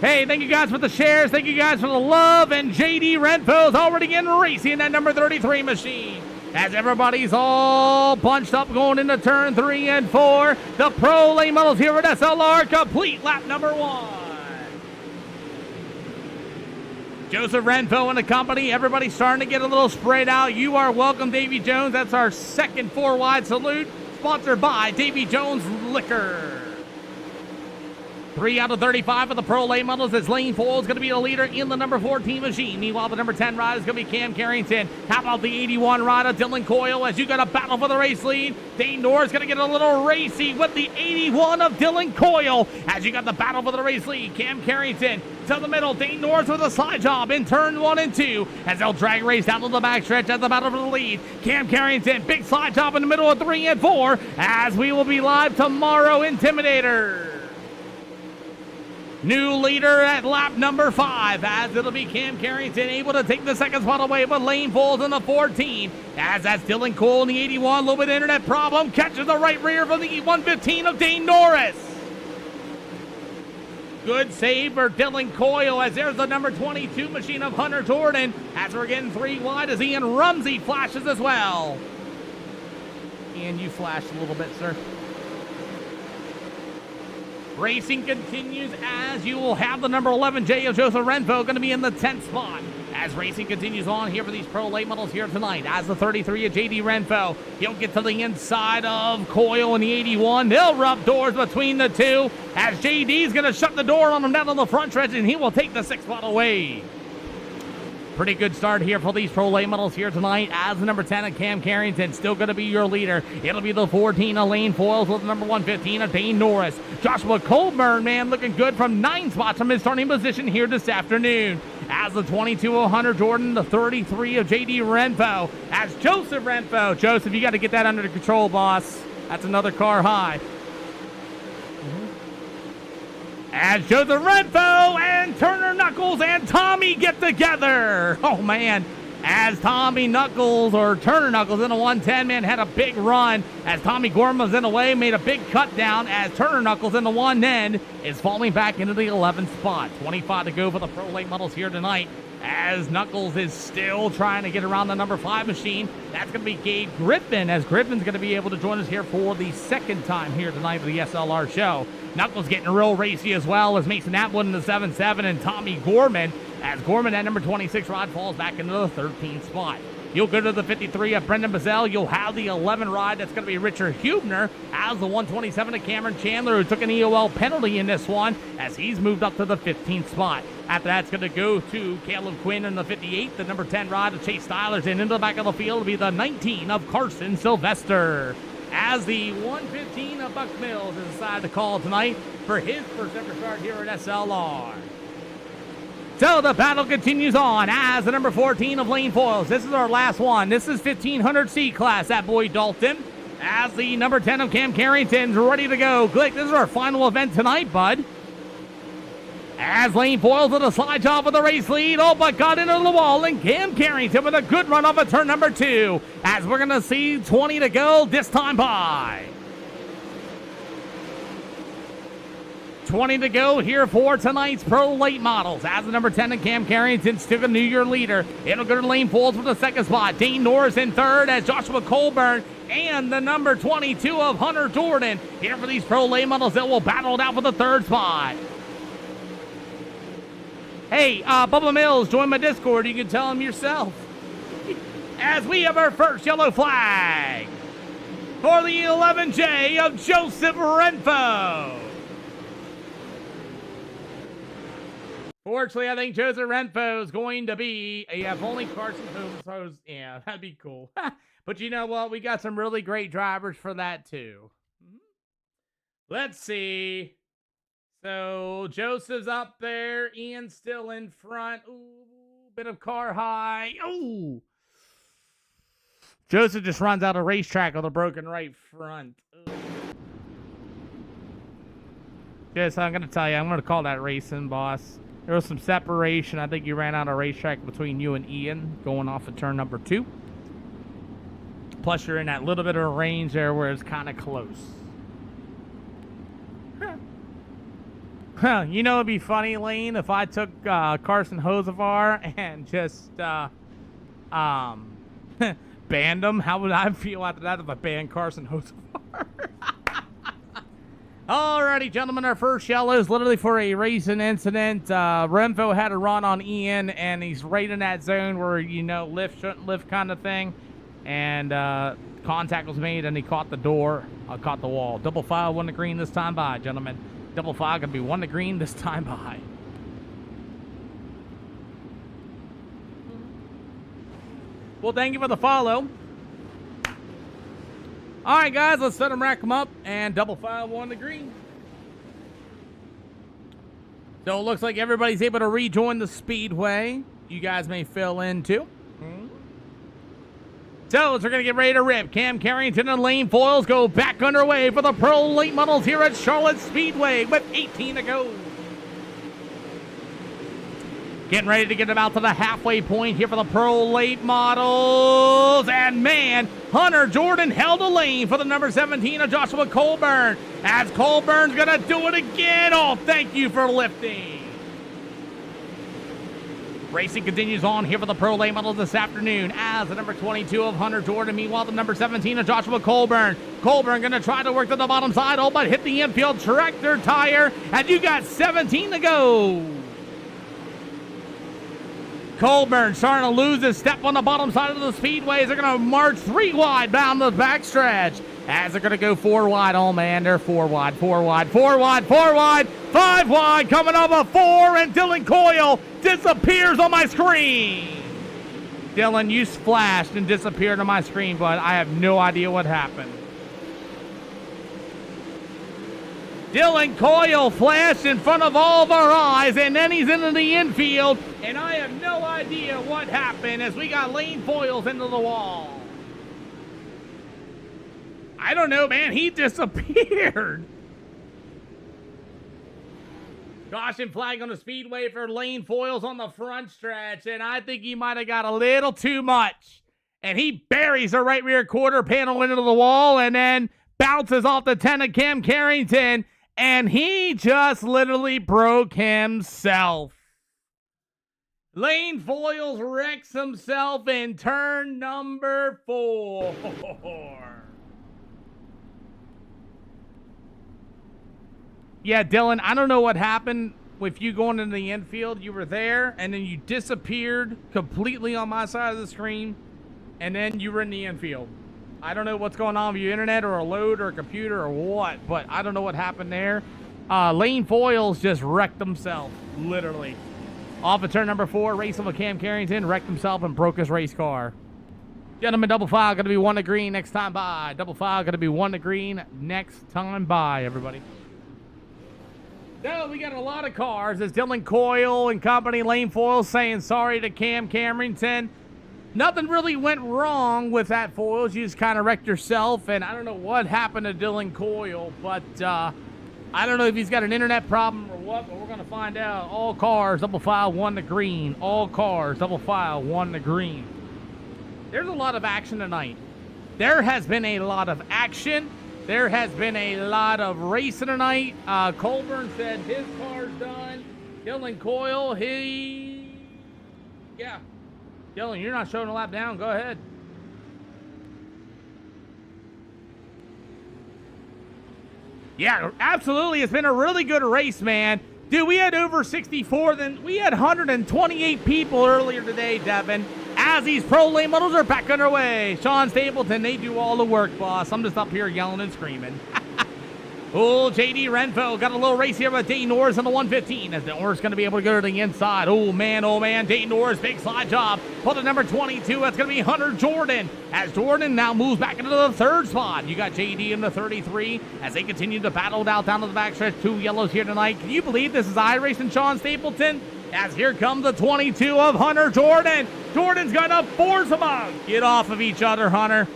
Hey, thank you guys for the shares. Thank you guys for the love. And JD Renfo's already in racing that number 33 machine. As everybody's all bunched up going into turn 3 and 4. The Pro Late Models here at SLR complete lap number 1. Joseph Renfo and the company. Everybody's starting to get a little spread out. You are welcome, Davy Jones. That's our second 4-wide salute. Sponsored by Davy Jones Liquor. 3 out of 35 of the Pro Late Models as Lane 4 is going to be the leader in the number 14 machine. Meanwhile, the number 10 rider is going to be Cam Carrington. How about the 81 rider, Dylan Coyle, as you got a battle for the race lead? Dane Norris is going to get a little racy with the 81 of Dylan Coyle as you got the battle for the race lead. Cam Carrington to the middle. Dane Norris with a slide job in turn 1 and 2 as they'll drag race down to the backstretch at the battle for the lead. Cam Carrington, big slide job in the middle of 3 and 4 as we will be live tomorrow. Intimidator. New leader at lap number 5 as it'll be Cam Carrington able to take the second spot away, but Lane falls in the 14 as that's Dylan Cole in the 81. A little bit of internet problem. Catches the right rear from the 115 of Dane Norris. Good save for Dylan Coyle as there's the number 22 machine of Hunter Jordan as we're getting 3 wide as Ian Rumsey flashes as well. Ian, you flashed a little bit, sir. Racing continues as you will have the number 11 J of Joseph Renfo going to be in the 10th spot. As racing continues on here for these Pro Late Models here tonight. As the 33 of JD Renfo, he'll get to the inside of Coyle in the 81. They'll rub doors between the two as JD's going to shut the door on him down on the front stretch and he will take the 6th spot away. Pretty good start here for these Pro Late Models here tonight as the number 10 of Cam Carrington still going to be your leader. It'll be the 14 of Lane Foils with the number 115 of Dane Norris. Joshua Colburn, man, looking good from 9 spots from his starting position here this afternoon. As the 22 of Hunter Jordan, the 33 of JD Renfo. As Joseph Renfo. Joseph, you got to get that under control, boss. That's another car high. As Joseph Renfo and Turner Knuckles and Tommy get together. Oh, man. As Tommy Knuckles, or Turner Knuckles, in a 110, man, had a big run. As Tommy Gorman was in the way, made a big cut down. As Turner Knuckles in the 110 is falling back into the 11th spot. 25 to go for the Pro Late Models here tonight. As Knuckles is still trying to get around the number 5 machine. That's going to be Gabe Griffin, as Griffin's going to be able to join us here for the 2nd time here tonight for the SLR show. Knuckles getting real racy as well as Mason Atwood in the 7-7 and Tommy Gorman. As Gorman at number 26 rod falls back into the 13th spot. You'll go to the 53 of Brendan Bazell. You'll have the 11 ride. That's going to be Richard Hubner. As the 127 of Cameron Chandler, who took an EOL penalty in this one, as he's moved up to the 15th spot. After that, it's going to go to Caleb Quinn in the 58, the number 10 ride of Chase Stylers, and into the back of the field will be the 19 of Carson Sylvester. As the 115 of Buck Mills has decided to call tonight for his first ever start here at SLR. So the battle continues on as the number 14 of Lane Foils. This is our last one. This is 1500C class, that boy Dalton. As the number 10 of Cam Carrington's ready to go. Glick, this is our final event tonight, bud. As Lane Foils with a slide job with the race lead. Oh, but got into the wall. And Cam Carrington with a good run off of turn number 2. As we're going to see 20 to go this time by. 20 to go here for tonight's Pro Late Models. As the number 10 of Cam Carrington took a New Year leader. It'll go to Lane Foils for the second spot. Dane Norris in third as Joshua Colburn and the number 22 of Hunter Jordan. Here for these Pro Late Models that will battle it out for the third spot. Hey, Bubba Mills, join my Discord. You can tell him yourself. As we have our first yellow flag for the 11J of Joseph Renfo. Fortunately, I think Joseph Renfo is going to be, if only Carson Holmes, yeah, that'd be cool. But you know what? We got some really great drivers for that too. Let's see. So Joseph's up there. Ian's still in front. Ooh, bit of car high. Ooh. Joseph just runs out of racetrack with a broken right front. Ooh. Yes, I'm going to tell you, I'm going to call that racing, boss. There was some separation. I think you ran out of racetrack between you and Ian going off of turn number 2. Plus, you're in that little bit of a range there where it's kind of close. Huh, you know, it'd be funny, Lane, if I took Carson Hosevar and just banned him. How would I feel after that if I banned Carson Hosevar? Alrighty, gentlemen, our first yellow is literally for a racing incident. Renfo had a run on Ian, and he's right in that zone where, you know, lift, shouldn't lift kind of thing. And contact was made, and he caught the door, caught the wall. Double file, 1 to green this time by, gentlemen. Double file gonna be 1 to green this time by. Well, thank you for the follow. All right, guys, let's set them, rack them up, and double file 1 to green. So it looks like everybody's able to rejoin the speedway. You guys may fill in too. So, we're going to get ready to rip. Cam Carrington and Lane Foils go back underway for the Pro Late Models here at Charlotte Speedway with 18 to go. Getting ready to get them out to the halfway point here for the Pro Late Models. And man, Hunter Jordan held a lane for the number 17 of Joshua Colburn. As Colburn's going to do it again. Oh, thank you for lifting. Racing continues on here for the Pro Late Models this afternoon as the number 22 of Hunter Jordan. Meanwhile, the number 17 of Joshua Colburn. Colburn going to try to work to the bottom side. Oh, but hit the infield tractor tire. And you got 17 to go. Colburn starting to lose his step on the bottom side of the speedways. They're going to march 3 wide down the backstretch. As they're going to go 4 wide. Oh, man, they're 4 wide, 4 wide, 4 wide, 4 wide, 5 wide. Coming up a 4, and Dylan Coyle disappears on my screen. Dylan, you splashed and disappeared on my screen, but I have no idea what happened. Dylan Coyle flashed in front of all of our eyes, and then he's into the infield, and I have no idea what happened as we got Lane Foils into the wall. I don't know, man. He disappeared. Caution flag on the speedway for Lane Foils on the front stretch, and I think he might have got a little too much. And he buries the right rear quarter panel into the wall and then bounces off the 10 of Cam Carrington, and he just literally broke himself. Lane Foils wrecks himself in turn number 4. Yeah, Dylan, I don't know what happened with you going into the infield. You were there, and then you disappeared completely on my side of the screen. and then you were in the infield. I don't know what's going on with your internet or a load or a computer or what, but I don't know what happened there. Lane Foils just wrecked himself, literally. Off of turn number 4, racing with Cam Carrington, wrecked himself and broke his race car. Gentlemen, double file going to be 1 to green next time by. Double file going to be 1 to green next time by, everybody. So we got a lot of cars. It's Dylan Coyle and company, Lane Foils, saying sorry to Cam Carrington. Nothing really went wrong with that Foils. You just kind of wrecked yourself, and I don't know what happened to Dylan Coyle, but I don't know if he's got an internet problem or what, but we're going to find out. All cars, double file 1 to green. All cars, double file 1 to green. There's a lot of action tonight. There has been a lot of action. There has been a lot of racing tonight. Colburn said his car's done. Dylan Coyle, yeah. Dylan, you're not showing a lap down. Go ahead. Yeah, absolutely. It's been a really good race, man. Dude, we had over 64. Then we had 128 people earlier today, Devin. As these pro lane models are back underway. Sean Stapleton, they do all the work, boss. I'm just up here yelling and screaming. Oh, JD Renfro got a little race here with Dayton Norris on the 115 as Norris going to be able to go to the inside. Oh, man, Dayton Norris, big slide job. For the number 22, that's going to be Hunter Jordan. As Jordan now moves back into the 3rd spot. You got JD in the 33 as they continue to battle it out down to the backstretch. 2 yellows here tonight. Can you believe this is iRacing Sean Stapleton? As here comes the 22 of Hunter Jordan. Jordan's going to force them out. Get off of each other, Hunter.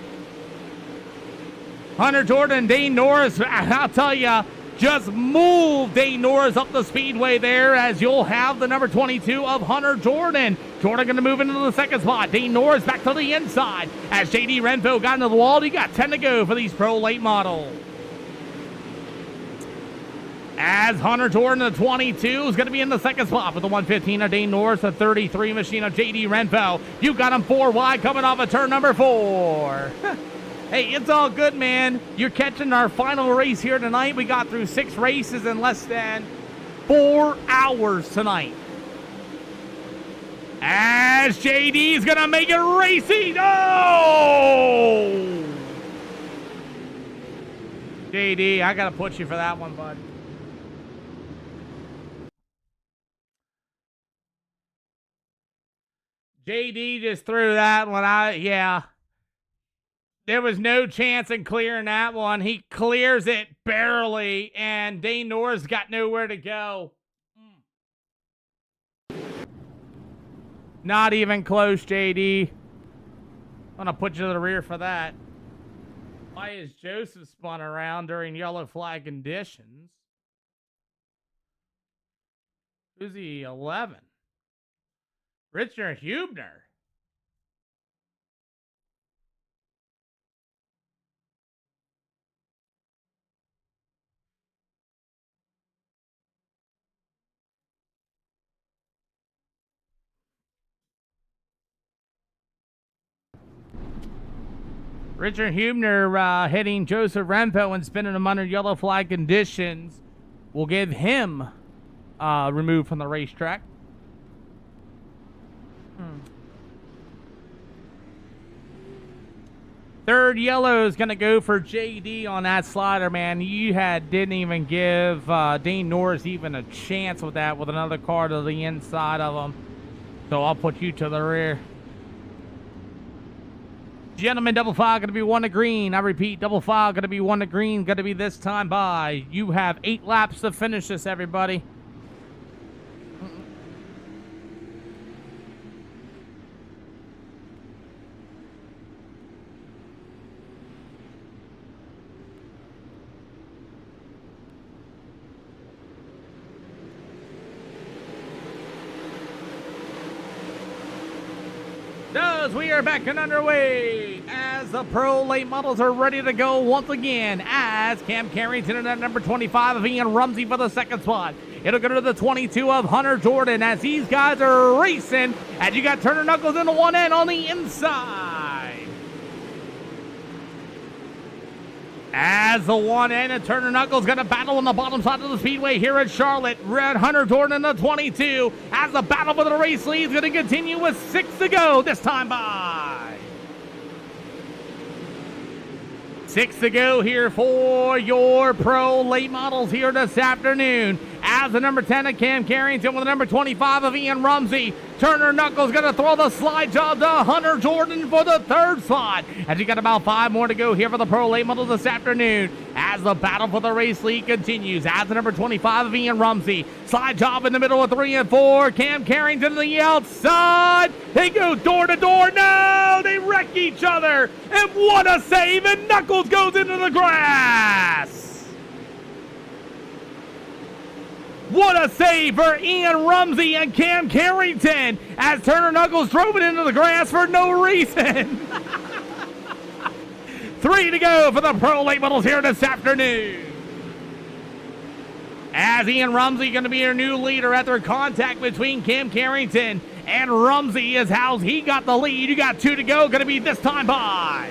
Hunter Jordan, Dayton Norris, I'll tell you, just move Dayton Norris up the speedway there as you'll have the number 22 of Hunter Jordan. Jordan going to move into the 2nd spot. Dayton Norris back to the inside. As JD Renfro got into the wall, you got 10 to go for these pro late models. As Hunter Jordan, the 22, is going to be in the 2nd spot with the 115 of Dayton Norris, the 33 machine of JD Renfro. You got him 4 wide coming off of turn number 4. Hey, it's all good, man. You're catching our final race here tonight. We got through 6 races in less than 4 hours tonight. As JD's going to make it racy. Oh! JD, I got to put you for that one, bud. JD just threw that one out. Yeah. There was no chance in clearing that one. He clears it barely, and Dayton Norris got nowhere to go. Not even close, JD. I'm going to put you to the rear for that. Why is Joseph spun around during yellow flag conditions? Who's the 11? Richard Hubner. Richard Hubner hitting Joseph Renfro and spinning him under yellow flag conditions will give him removed from the racetrack. Third yellow is going to go for JD on that slider, man. You didn't even give Dayton Norris even a chance with that with another car to the inside of him. So I'll put you to the rear. Gentlemen, double file going to be 1 to green. I repeat, double file going to be 1 to green. Going to be this time by. You have 8 laps to finish this, everybody. We are back and underway as the pro late models are ready to go once again as Cam Carrington at number 25 of Ian Rumsey for the 2nd spot. It'll go to the 22 of Hunter Jordan as these guys are racing. And you got Turner Knuckles in the 1N on the inside. As the 1N and Turner Knuckles going to battle on the bottom side of the speedway here at Charlotte. Red Hunter Jordan in the 22 as the battle for the race lead is going to continue with 6 to go this time by. 6 to go here for your pro late models here this afternoon. As the number 10 of Cam Carrington with the number 25 of Ian Rumsey. Turner Knuckles going to throw the slide job to Hunter Jordan for the third slot. As you got about 5 more to go here for the pro late models this afternoon. As the battle for the race lead continues. As the number 25 of Ian Rumsey. Slide job in the middle of 3 and 4. Cam Carrington to the outside. They go door to door. No, they wreck each other. And what a save. And Knuckles goes into the grass. What a save for Ian Rumsey and Cam Carrington as Turner Knuckles drove it into the grass for no reason. 3 to go for the pro late models here this afternoon. As Ian Rumsey going to be your new leader after contact between Cam Carrington and Rumsey is how he got the lead. You got 2 to go, going to be this time by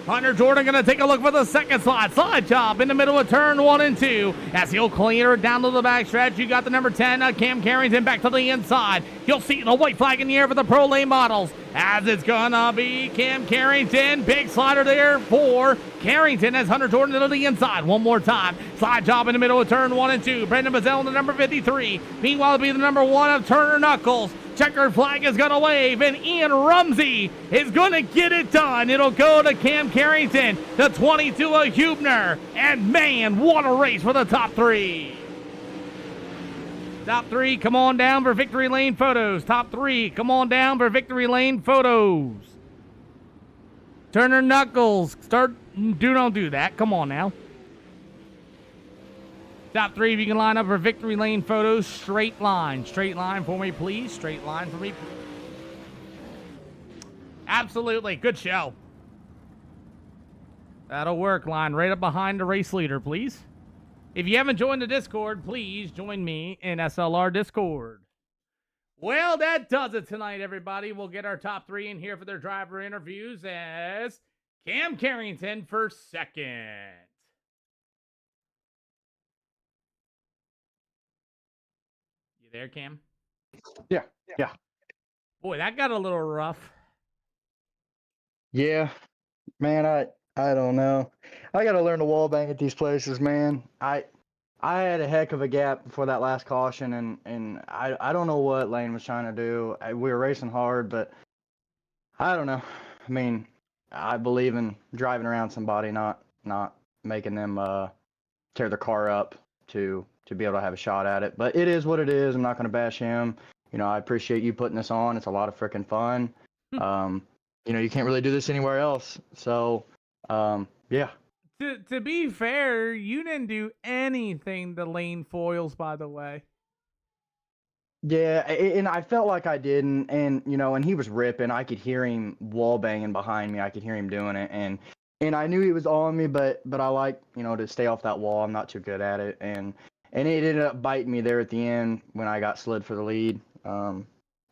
Hunter Jordan going to take a look for the second slot. Slide job in the middle of turn 1 and 2. As he'll clear it down to the backstretch. You got the number 10, Cam Carrington, back to the inside. You'll see the white flag in the air for the pro lane models. As it's going to be Cam Carrington. Big slider there for Carrington as Hunter Jordan to the inside. One more time. Slide job in the middle of turn 1 and 2. Brendan Bazell, the number 53. Meanwhile, it'll be the number 1 of Turner Knuckles. Checkered flag is going to wave, and Ian Rumsey is going to get it done. It'll go to Cam Carrington, the 22 of Hubner. And man, what a race for the top 3. Top 3, come on down for victory lane photos. Top 3, come on down for victory lane photos. Turner Knuckles, don't do that. Come on now. Top 3, if you can line up for victory lane photos, straight line. Straight line for me, please. Straight line for me. Absolutely. Good show. That'll work. Line right up behind the race leader, please. If you haven't joined the Discord, please join me in SLR Discord. Well, that does it tonight, everybody. We'll get our top 3 in here for their driver interviews as Cam Carrington for second. There, Cam? Yeah. Boy, that got a little rough. Yeah, man, I don't know. I got to learn to wall bang at these places, man. I had a heck of a gap before that last caution, and I don't know what Lane was trying to do. We were racing hard, but I don't know. I mean, I believe in driving around somebody, not making them tear their car up to be able to have a shot at it. But it is what it is. I'm not going to bash him. You know, I appreciate you putting this on. It's a lot of freaking fun. You know, you can't really do this anywhere else. So, yeah. To be fair, you didn't do anything to Lane foils, by the way. Yeah, and I felt like I didn't. And, you know, and he was ripping. I could hear him wall banging behind me. I could hear him doing it. And I knew he was on me, but I like, you know, to stay off that wall. I'm not too good at it. And it ended up biting me there at the end when I got slid for the lead. You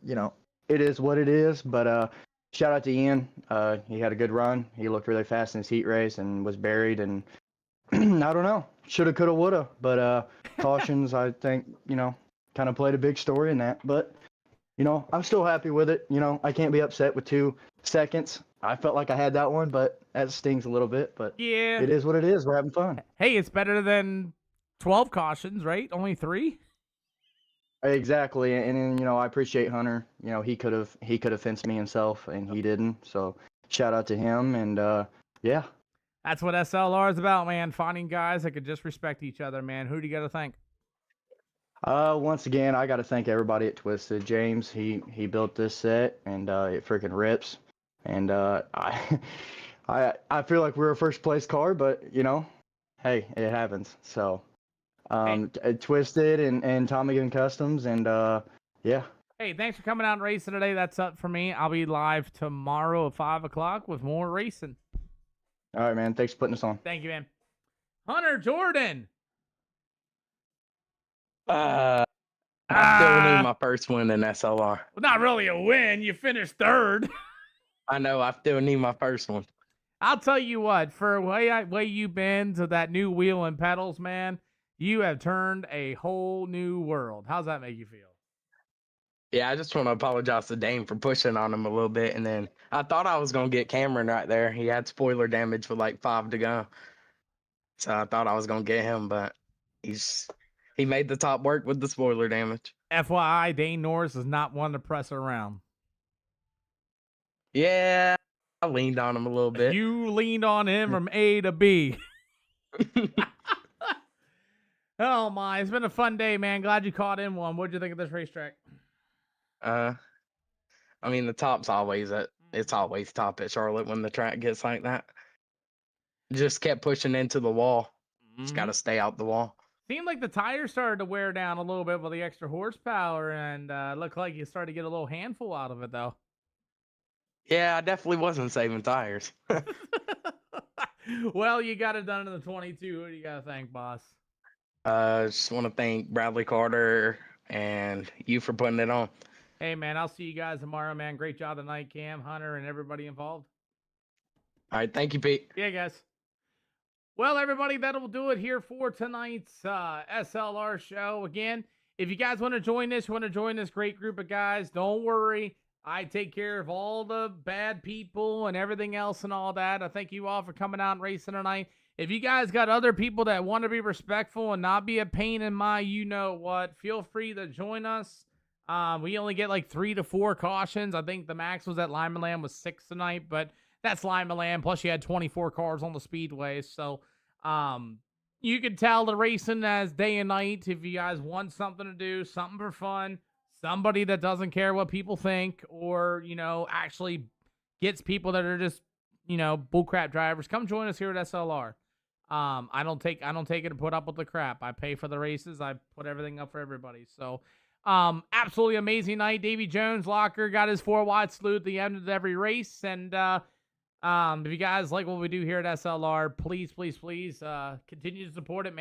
know, it is what it is. But shout out to Ian. He had a good run. He looked really fast in his heat race and was buried. And I don't know. Shoulda, coulda, woulda. But cautions, I think, you know, kind of played a big story in that. But, you know, I'm still happy with it. You know, I can't be upset with 2 seconds. I felt like I had that one, but that stings a little bit. But yeah, it is what it is. We're having fun. Hey, it's better than 12 cautions, right? Only 3? Exactly. And you know, I appreciate Hunter. You know, he could have fenced me himself, and he didn't. So shout out to him. And yeah. That's what SLR is about, man. Finding guys that could just respect each other, man. Who do you got to thank? Once again, I got to thank everybody at Twisted. James, he built this set, and it freaking rips. And I feel like we're a first place car, but you know, hey, it happens. So, Twisted and Tommy Gun Customs, and yeah. Hey, thanks for coming out and racing today. That's up for me. I'll be live tomorrow at 5 o'clock with more racing. All right, man. Thanks for putting us on. Thank you, man. Hunter Jordan. I still need my first win in SLR. Well, not really a win. You finished 3rd. I know. I still need my first one. I'll tell you what. For the way you've been to that new wheel and pedals, man, you have turned a whole new world. How's that make you feel? Yeah, I just want to apologize to Dane for pushing on him a little bit, and then I thought I was gonna get Cameron right there. He had spoiler damage with like 5 to go, so I thought I was gonna get him, but he made the top work with the spoiler damage. FYI, Dane Norris is not one to press around. Yeah, I leaned on him a little bit. You leaned on him from A to B. Oh my, it's been a fun day, man. Glad you caught in one. What'd you think of this racetrack? I mean, the top's always it's always top at Charlotte when the track gets like that. Just kept pushing into the wall. Just got to stay out the wall. Seemed like the tires started to wear down a little bit with the extra horsepower, and looked like you started to get a little handful out of it, though. Yeah, I definitely wasn't saving tires. Well, you got it done in the 22. Who do you got to thank, boss? Just want to thank Bradley Carter and you for putting it on. Hey, man, I'll see you guys tomorrow, man. Great job tonight, Cam, Hunter, and everybody involved. All right, thank you, Pete. Yeah, guys. Well, everybody, that'll do it here for tonight's SLR show. Again, if you guys want to join this great group of guys, don't worry. I take care of all the bad people and everything else and all that. I thank you all for coming out and racing tonight. If you guys got other people that want to be respectful and not be a pain in my you-know-what, feel free to join us. We only get like 3 to 4 cautions. I think the max was at Lima Land was 6 tonight, but that's Lima Land. Plus, you had 24 cars on the speedway. So, you can tell the racing as day and night. If you guys want something to do, something for fun, somebody that doesn't care what people think, or, you know, actually gets people that are just, you know, bullcrap drivers, come join us here at SLR. I don't take it to put up with the crap. I pay for the races. I put everything up for everybody. So, absolutely amazing night. Davy Jones, Locker, got his 4 wide salute at the end of every race. And, if you guys like what we do here at SLR, please, please, please, continue to support it, man.